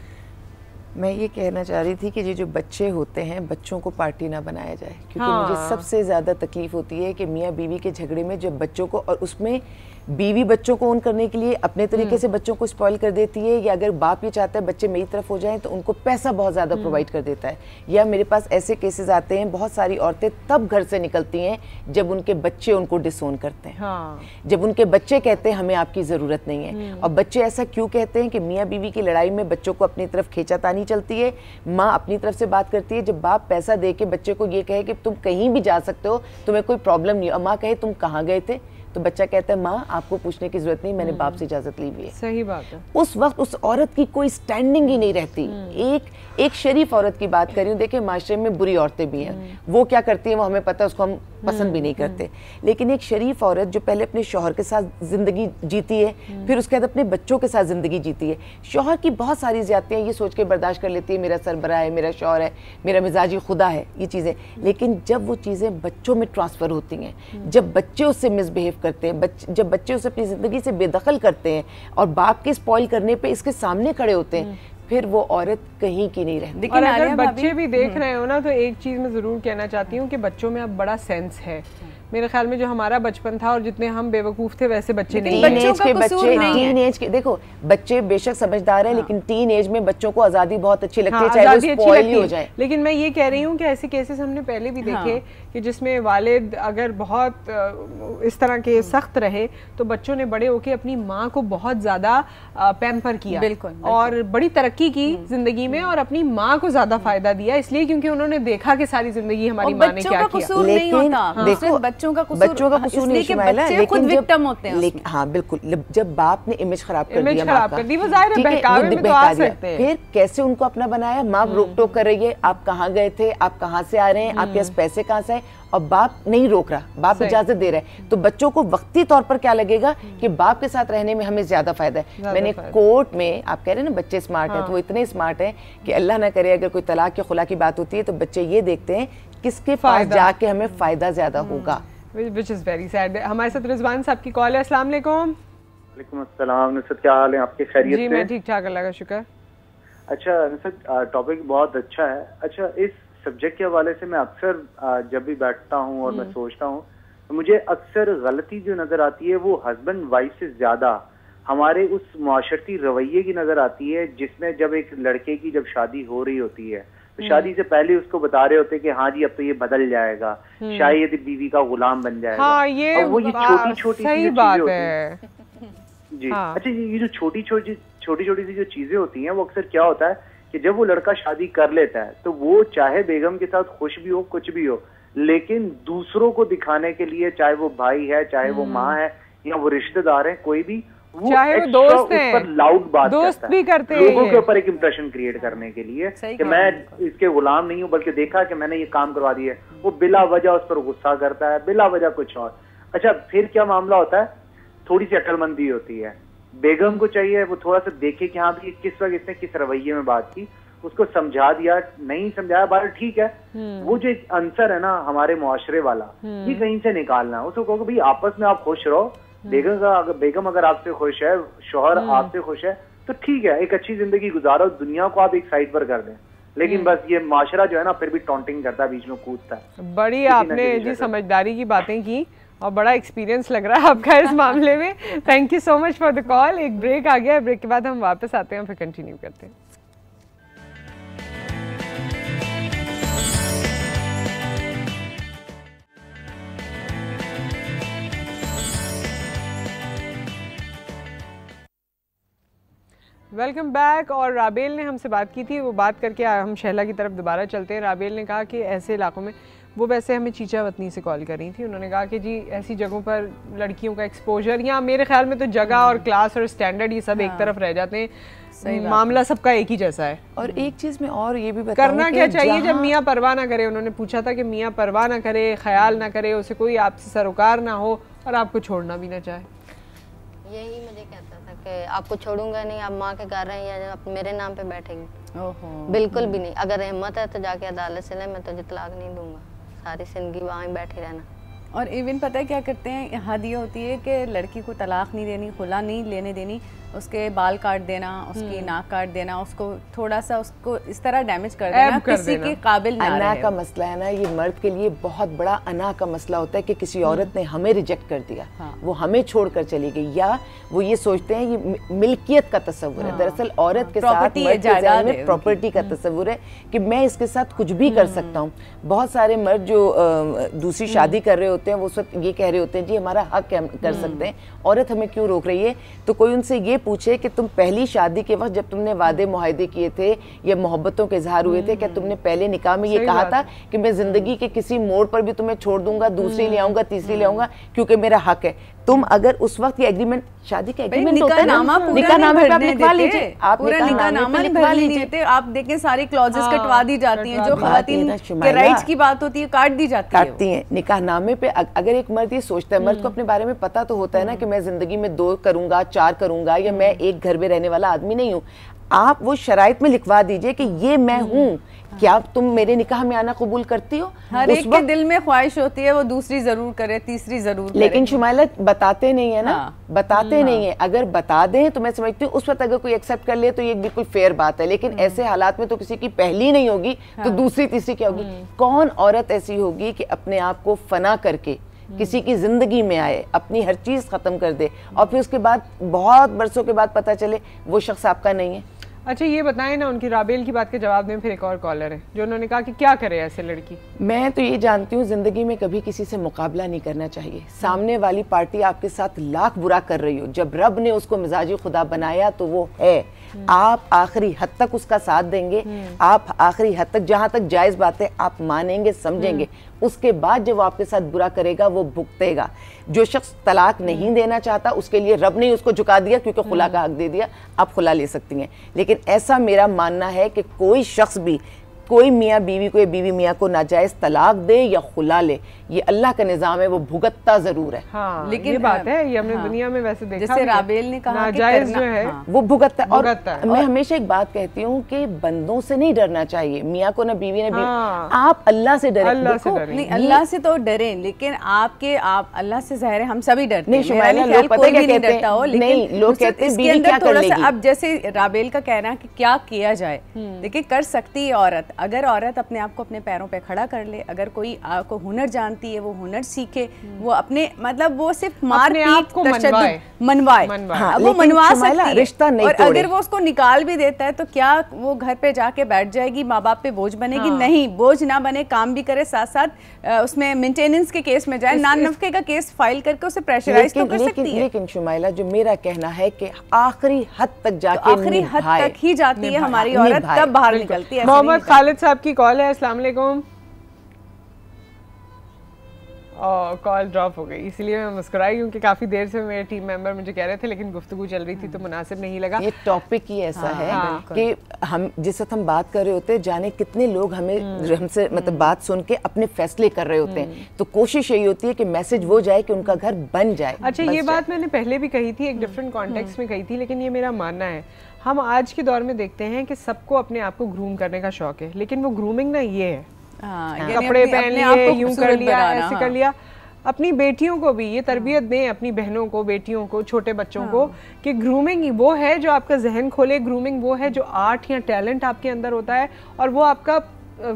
मैं ये कहना चाह रही थी कि ये जो बच्चे होते हैं, बच्चों को पार्टी ना बनाया जाए, क्योंकि मुझे सबसे ज़्यादा तकलीफ होती है कि मियाँ बीवी के झगड़े में जब बच्चों को, और उसमें बीवी बच्चों को ऑन करने के लिए अपने तरीके से बच्चों को स्पॉइल कर देती है, या अगर बाप ये चाहता है बच्चे मेरी तरफ हो जाएं तो उनको पैसा बहुत ज़्यादा प्रोवाइड कर देता है। या मेरे पास ऐसे केसेस आते हैं, बहुत सारी औरतें तब घर से निकलती हैं जब उनके बच्चे उनको डिसोन करते हैं, जब उनके बच्चे कहते हैं हमें आपकी ज़रूरत नहीं है। और बच्चे ऐसा क्यों कहते हैं कि मियाँ बीवी की लड़ाई में बच्चों को अपनी तरफ खींचातानी चलती है, माँ अपनी तरफ से बात करती है। जब बाप पैसा दे के बच्चे को ये कहे कि तुम कहीं भी जा सकते हो, तुम्हें कोई प्रॉब्लम नहीं, और माँ कहे तुम कहाँ गए थे, तो बच्चा कहता है माँ आपको पूछने की जरूरत नहीं, मैंने बाप से इजाजत ली हुई है। सही बात है। उस वक्त उस औरत की कोई स्टैंडिंग ही नहीं रहती। एक शरीफ औरत की बात कर रही हूँ, देखिए माशरे में बुरी औरतें भी हैं, वो क्या करती हैं वो हमें पता है, उसको हम पसंद भी नहीं करते, लेकिन एक शरीफ औरत जो पहले अपने शौहर के साथ जिंदगी जीती है, फिर उसके बाद अपने बच्चों के साथ जिंदगी जीती है, शौहर की बहुत सारी ज्यादतियां ये सोच के बर्दाश्त कर लेती है मेरा सरबरा है, मेरा शौहर है, मेरा मिजाजी खुदा है, ये चीजें, लेकिन जब वो चीजें बच्चों में ट्रांसफर होती हैं, जब बच्चे उससे मिसबिहेव करते हैं, जब बच्चे उसे अपनी जिंदगी से बेदखल करते हैं और बाप के स्पॉइल करने पे इसके सामने खड़े होते हैं, फिर वो औरत कहीं की नहीं रहती। और अगर बच्चे भी देख रहे हो ना, तो एक चीज मैं जरूर कहना चाहती हूँ कि बच्चों में अब बड़ा सेंस है। मेरे ख्याल में जो हमारा बचपन था और जितने हम बेवकूफ थे वैसे बच्चे नहीं हैं। टीन एज के देखो बच्चे बेशक समझदार हैं, लेकिन टीन एज में बच्चों को आजादी बहुत अच्छी लगती है, चाहे वो स्पॉइल ही हो जाए। लेकिन मैं ये कह रही हूँ कि ऐसे केसेस हमने पहले भी देखे कि जिसमें वालिद अगर बहुत इस तरह के सख्त रहे तो बच्चों ने बड़े होके अपनी माँ को बहुत ज्यादा पैम्पर किया, बिल्कुल, और बड़ी तरक्की की जिंदगी में और अपनी माँ को ज्यादा फायदा दिया, इसलिए क्योंकि उन्होंने देखा कि सारी जिंदगी हमारी माँ ने क्या किया। लेकिन देखो बच्चों का कसूर नहीं शुमाइला, लेकिन विक्टिम होते हैं। हाँ बिल्कुल, जब बाप ने इमेज खराब कर दिया, वो जाहिर है बहकावे में तो आ सकते हैं। फिर कैसे उनको अपना बनाया, माँ रोक टोक कर रही है, आप कहाँ गए थे, आप कहाँ से आ रहे हैं, आपके पास पैसे कहाँ से आए, और बाप नहीं रोक रहा, बाप इजाजत दे रहा है, तो बच्चों को वक्ती तौर पर क्या लगेगा कि बाप के साथ रहने में हमें ज्यादा फायदा है। मैंने कोर्ट में, आप कह रहे हैं ना बच्चे स्मार्ट हैं, तो वो इतने स्मार्ट हैं कि अल्लाह ना करे अगर कोई तलाक या खुला की बात होती है तो बच्चे ये देखते हैं किसके पास जाके हमें फायदा ज्यादा होगा। Which is very sad. हमारे साथ रिजवान साहब की कॉल है। अस्सलाम वालेकुम। वालेकुम अस्सलाम। नुसरत क्या हाल है आपके, खैरियत जी मैं ठीक ठाक, अल्लाह का शुक्र। अच्छा नुसरत, टॉपिक बहुत अच्छा है। अच्छा, इस सब्जेक्ट के हवाले से मैं अक्सर जब भी बैठता हूँ और मैं सोचता हूँ तो मुझे अक्सर गलती जो नजर आती है वो हस्बैंड वाइफ से ज्यादा हमारे उस मुआशरती रवैये की नजर आती है, जिसमें जब एक लड़के की जब शादी हो रही होती है तो शादी से पहले उसको बता रहे होते हैं कि हाँ जी अब तो ये बदल जाएगा, शायद बीवी का गुलाम बन जाएगा। हाँ, ये वो ये छोटी छोटी सही बात है जी। अच्छा, ये जो छोटी छोटी सी जो चीजें होती हैं वो अक्सर क्या होता है कि जब वो लड़का शादी कर लेता है तो वो चाहे बेगम के साथ खुश भी हो, कुछ भी हो, लेकिन दूसरों को दिखाने के लिए, चाहे वो भाई है, चाहे वो माँ है या वो रिश्तेदार है, कोई भी, वो चाहे वो दोस्त हैं, पर लाउड बात दोस्त भी करते हैं लोगों के ऊपर एक इम्प्रेशन क्रिएट करने के लिए कि मैं इसके गुलाम नहीं हूँ, बल्कि देखा कि मैंने ये काम करवा दिया, वो बिला वजह उस पर गुस्सा करता है, बिला वजह कुछ और। अच्छा, फिर क्या मामला होता है, थोड़ी सी अक्लमंदी होती है, बेगम को चाहिए वो थोड़ा सा देखे कि हाँ भी किस वक्त इसने किस रवैये में बात की, उसको समझा दिया, नहीं समझाया बात ठीक है, वो जो एक आंसर है ना हमारे मुआशरे वाला, ये कहीं से निकालना है। उसको कहो भाई आपस में आप खुश रहो, बेगम अगर आपसे खुश है, शौहर आपसे खुश है, तो ठीक है, एक अच्छी जिंदगी गुजारो, दुनिया को आप एक साइड पर कर दें, लेकिन बस ये माशरा जो है ना फिर भी टॉन्टिंग करता है, बीच में कूदता है। बड़ी आपने जी समझदारी की बातें की और बड़ा एक्सपीरियंस लग रहा है आपका इस मामले में। Thank you so much for the call. एक ब्रेक आ गया, ब्रेक के बाद हम वापस आते हैं, फिर कंटिन्यू करते हैं। Welcome back. और राबेल ने हमसे बात की थी, वो बात करके हम शहला की तरफ दोबारा चलते हैं। राबेल ने कहा कि ऐसे इलाकों में, वो वैसे हमें चीचा वतनी से कॉल कर रही थी, उन्होंने कहा कि जी ऐसी जगहों पर लड़कियों का एक्सपोजर, या मेरे ख्याल में तो जगह और क्लास और स्टैंडर्ड ये सब एक तरफ रह जाते हैं, मामला सबका एक ही जैसा है। और एक चीज में और ये भी करना क्या चाहिए जब मियाँ परवाह ना करे, उन्होंने पूछा था कि मियाँ परवाह ना करे, ख्याल ना करे, उसे कोई आपसे सरोकार ना हो और आपको छोड़ना भी ना चाहे। यही मुझे कहता था कि आपको छोड़ूंगा नहीं, आप माँ के घर हैं या आप मेरे नाम पे बैठेंगे। बिल्कुल भी नहीं, अगर हिम्मत है तो जाके अदालत से ले, मैं तुझे तलाक नहीं दूंगा, सारी जिंदगी वहाँ बैठे रहना। और इवन पता है क्या करते हैं, हद ये होती है कि लड़की को तलाक नहीं देनी, खुला नहीं लेने देनी, उसके बाल काट देना, उसकी नाक काट देना, उसको थोड़ा सा उसको इस तरह डैमेज कर देना, किसी के काबिल ना अना का मसला है ना, ये मर्द के लिए बहुत बड़ा अना का मसला होता है कि किसी औरत ने हमें रिजेक्ट कर दिया, वो हमें छोड़कर चली गई, या वो ये सोचते हैं ये मिल्कियत का तस्वुर है। दरअसल औरत के साथ मर्द में प्रॉपर्टी का तस्वुर है कि मैं इसके साथ कुछ भी कर सकता हूँ। बहुत सारे मर्द जो दूसरी शादी कर रहे होते हैं वो उस वक्त ये कह रहे होते हैं जी हमारा हक है, हम कर सकते हैं, औरत हमें क्यों रोक रही है। तो कोई उनसे ये पूछे कि तुम पहली शादी के वक्त जब तुमने वादे मुआहदे किए थे या मोहब्बतों के इजहार हुए थे, क्या तुमने पहले निकाह में ये कहा था कि मैं जिंदगी के किसी मोड़ पर भी तुम्हें छोड़ दूंगा, दूसरी ले आऊंगा, तीसरी ले आऊंगा, क्योंकि मेरा हक है। तुम अगर उस वक्त ये एग्रीमेंट, शादी का एग्रीमेंट होता है ना, निकाहनामा पे आप लिखवा लीजिए, आप पूरा निकाहनामा लिखवा लीजिए। आप देखें सारी क्लॉजेस कटवा दी जाती हैं, जो खवातीन के राइट्स की बात होती है काट दी जाती है निकाहनामे पे। अगर एक मर्द ये सोचता है, मर्द को अपने बारे में पता तो होता है ना कि मैं जिंदगी में 2 करूंगा, 4 करूंगा, या मैं एक घर में रहने वाला आदमी नहीं हूँ। आप वो शराइत में लिखवा दीजिए कि ये मैं हूँ, क्या तुम मेरे निकाह में आना कबूल करती हो? हर एक के दिल में ख्वाहिश होती है वो दूसरी जरूर करे, तीसरी जरूर करे। लेकिन शुमाइला बताते नहीं है ना, बताते नहीं है। अगर बता दें तो मैं समझती हूँ उस वक्त अगर कोई एक्सेप्ट कर ले तो ये बिल्कुल फेयर बात है, लेकिन ऐसे हालात में तो किसी की पहली नहीं होगी तो दूसरी तीसरी क्या होगी? कौन औरत ऐसी होगी कि अपने आप को फना करके किसी की जिंदगी में आए, अपनी हर चीज खत्म कर दे और फिर उसके बाद बहुत बरसों के बाद पता चले वो शख्स आपका नहीं है? अच्छा ये बताएं ना, उनकी राबेल की बात के जवाब में फिर एक और कॉलर है जो उन्होंने कहा कि क्या करे ऐसे लड़की। मैं तो ये जानती हूँ जिंदगी में कभी किसी से मुकाबला नहीं करना चाहिए। सामने वाली पार्टी आपके साथ लाख बुरा कर रही हो, जब रब ने उसको मिजाजी खुदा बनाया तो वो है, आप आखिरी हद तक उसका साथ देंगे, आप आखिरी हद तक जहां तक जायज बातें आप मानेंगे समझेंगे, उसके बाद जब वो आपके साथ बुरा करेगा वो भुगतेगा। जो शख्स तलाक नहीं देना चाहता उसके लिए रब ने उसको झुका दिया क्योंकि खुला का हक दे दिया, आप खुला ले सकती हैं। लेकिन ऐसा मेरा मानना है कि कोई शख्स भी, कोई मियाँ बीवी को या बीवी मियाँ को नाजायज तलाक दे या खुला ले, ये अल्लाह का निजाम है, वो भुगतता जरूर है। हाँ, लेकिन ये बात है, ये हमने दुनिया में वैसे देखा, जैसे राबेल ने कहा नाजायज जो है वो भुगतता है। और मैं हमेशा एक बात कहती हूँ कि बंदों से नहीं डरना चाहिए, मियाँ को ना बीवी ने आप अल्लाह से डरे। नहीं, अल्लाह से तो डरे, लेकिन आप अल्लाह से ज़ाहिर है हम सभी डरते हैं। लोग पता है क्या कहते हैं, लेकिन लोग कहते हैं बीवी क्या कर लेगी। अब जैसे राबेल का कहना कि क्या किया जाए, देखिए कर सकती है औरत, अगर औरत अपने आप को अपने पैरों पे खड़ा कर ले, अगर कोई को हुनर जानती है वो हुनर सीखे, वो अपने मतलब वो सिर्फ मार पीट को मनवाए, वो मनवा सकती है, रिश्ता नहीं और अगर वो उसको निकाल भी देता है तो क्या वो घर पे जाके बैठ जाएगी, माँ बाप पे बोझ बनेगी? नहीं, बोझ ना बने, काम भी करे, साथ साथ उसमें मेंटेनेंस के केस में जाए, नान नफके का केस फाइल करके उसे प्रेशराइज तो कर सकती है। लेकिन शुमाइला जो मेरा कहना है कि आखिरी हद तक जाके, आखिरी हद तक ही जाती है हमारी औरत, तब बाहर निकलती है। मोहम्मद खालिद साहब की कॉल है। अस्सलाम वालेकुम। कॉल ड्रॉप हो गई, इसलिए मैं मुस्कुराई क्योंकि काफ़ी देर से मेरे टीम मेंबर मुझे कह रहे थे, लेकिन गुफ्तगू चल रही थी तो मुनासिब नहीं लगा। ये टॉपिक ही ऐसा है कि हम जिस वक्त हम बात कर रहे होते हैं, जाने कितने लोग हमसे मतलब बात सुन के अपने फैसले कर रहे होते हैं, तो कोशिश यही होती है कि मैसेज वो जाए कि उनका घर बन जाए। अच्छा, ये बात मैंने पहले भी कही थी, एक डिफरेंट कॉन्टेक्स्ट में कही थी, लेकिन ये मेरा मानना है, हम आज के दौर में देखते हैं कि सबको अपने आप को ग्रूम करने का शौक है, लेकिन वो ग्रूमिंग ना ये है कपड़े पहन लिए, यूं कर लिया, ऐसे कर लिया। अपनी बेटियों को भी ये तरबियत दें, अपनी बहनों को, बेटियों को, छोटे बच्चों को, कि ग्रूमिंग वो है जो आपका जहन खोले, ग्रूमिंग वो है जो आर्ट या टैलेंट आपके अंदर होता है और वो आपका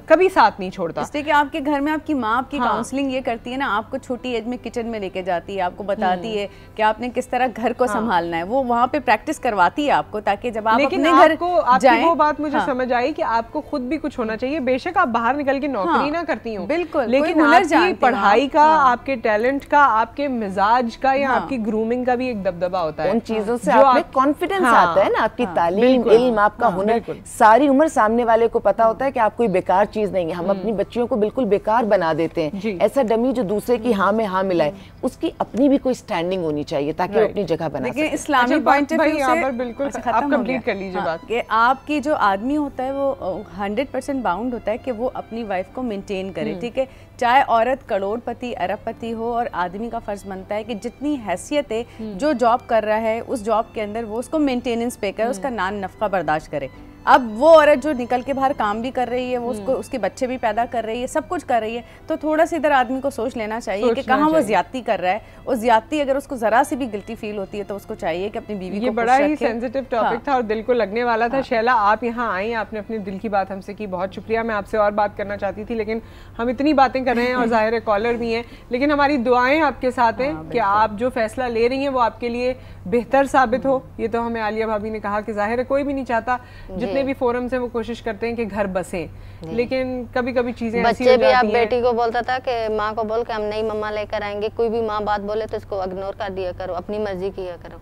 कभी साथ नहीं छोड़ता। इसलिए कि आपके घर में आपकी माँ आपकी काउंसलिंग ये करती है ना, आपको छोटी एज में किचन में लेके जाती है, आपको बताती है कि आपने किस तरह घर को संभालना है, वो वहाँ पे प्रैक्टिस करवाती है आपको, ताकि जब आप अपने घर जाएं, वो बात मुझे समझ आई कि आपको खुद भी कुछ होना चाहिए। बेशक आप बाहर निकल के नौकरी ना करती हूँ, बिल्कुल, लेकिन आपकी पढ़ाई का, आपके टैलेंट का, आपके मिजाज का या आपकी ग्रूमिंग का भी एक दबदबा होता है। उन चीजों से आपको कॉन्फिडेंस आता है ना, आपकी तालीम, इल्म, आपका हुनर, सारी उम्र सामने वाले को पता होता है कि आप कोई बेकार चीज नहीं है। हम अपनी बच्चियों को बिल्कुल बेकार बना देते हैं, ऐसा डमी जो दूसरे की हाँ में हाँ मिलाए, उसकी अपनी भी कोई स्टैंडिंग होनी चाहिए ताकि वो अपनी जगह बना सके। इस्लामी पॉइंट ऑफ व्यू से बिल्कुल आप कंप्लीट कर लीजिए बात कि आपकी जो आदमी होता है वो 100% बाउंड होता है कि वो अपनी वाइफ को मेंटेन करे, ठीक है, चाहे औरत करोड़पति अरबपति हो, और आदमी का फर्ज बनता है कि जितनी हैसियत है, जो जॉब कर रहा है उस जॉब के अंदर वो उसको मेंटेनेंस पे करे, उसका नान नफका बर्दाश्त करे। अब वो औरत जो निकल के बाहर काम भी कर रही है, वो उसको उसके बच्चे भी पैदा कर रही है, सब कुछ कर रही है, तो थोड़ा सा इधर आदमी को सोच लेना चाहिए कि कहाँ वो ज्यादती कर रहा है। और ज्यादती अगर उसको जरा सी भी गिल्टी फील होती है तो उसको चाहिए कि अपनी बीवी को। बड़ा ही सेंसिटिव टॉपिक था और दिल को लगने वाला था। शैला, आप यहाँ आई, आपने अपने दिल की बात हमसे की, बहुत शुक्रिया। मैं आपसे और बात करना चाहती थी, लेकिन हम इतनी बातें कर रहे हैं और जाहिर है कॉलर भी हैं, लेकिन हमारी दुआएं आपके साथ हैं कि आप जो फैसला ले रही हैं वो आपके लिए बेहतर साबित हो। ये तो हमें आलिया भाभी ने कहा कि जाहिर है कोई भी नहीं चाहता, जितने भी फोरम से वो कोशिश करते हैं कि घर बसे, लेकिन कभी कभी चीजें बच्चे भी आप बेटी को बोलता था कि माँ को बोल के हम नई मम्मा लेकर आएंगे, कोई भी माँ बात बोले तो इसको इग्नोर कर दिया करो, अपनी मर्जी किया करो।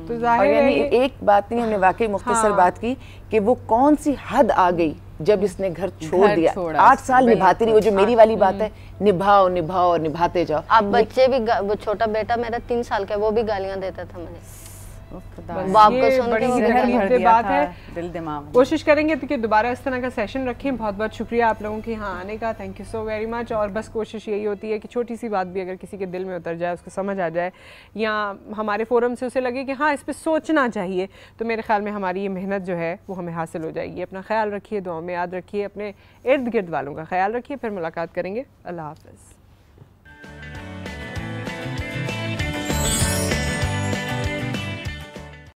तो जाहिर है एक बात नहीं, हमने वाकई मुख्तसर बात की कि वो कौन सी हद आ गई जब इसने घर छोड़ दिया, 8 साल निभाती रही। वो जो मेरी वाली बात है, निभाओ निभाओ और निभाते जाओ। अब बच्चे भी, वो छोटा बेटा मेरा 3 साल का, वो भी गालियां देता था मुझे। बाप को सुन बड़ी के बात है, दिल दिमाग। कोशिश करेंगे तो कि दोबारा इस तरह का सेशन रखें। बहुत बहुत शुक्रिया आप लोगों के यहाँ आने का, thank you so very much. और बस कोशिश यही होती है कि छोटी सी बात भी अगर किसी के दिल में उतर जाए, उसको समझ आ जाए, या हमारे फोरम से उसे लगे कि हाँ इस पर सोचना चाहिए, तो मेरे ख्याल में हमारी ये मेहनत जो है वो हमें हासिल हो जाएगी। अपना ख्याल रखिए, दुआ में याद रखिए, अपने इर्द गिर्द वालों का ख्याल रखिए। फिर मुलाकात करेंगे। अल्लाह हाफ़िज़।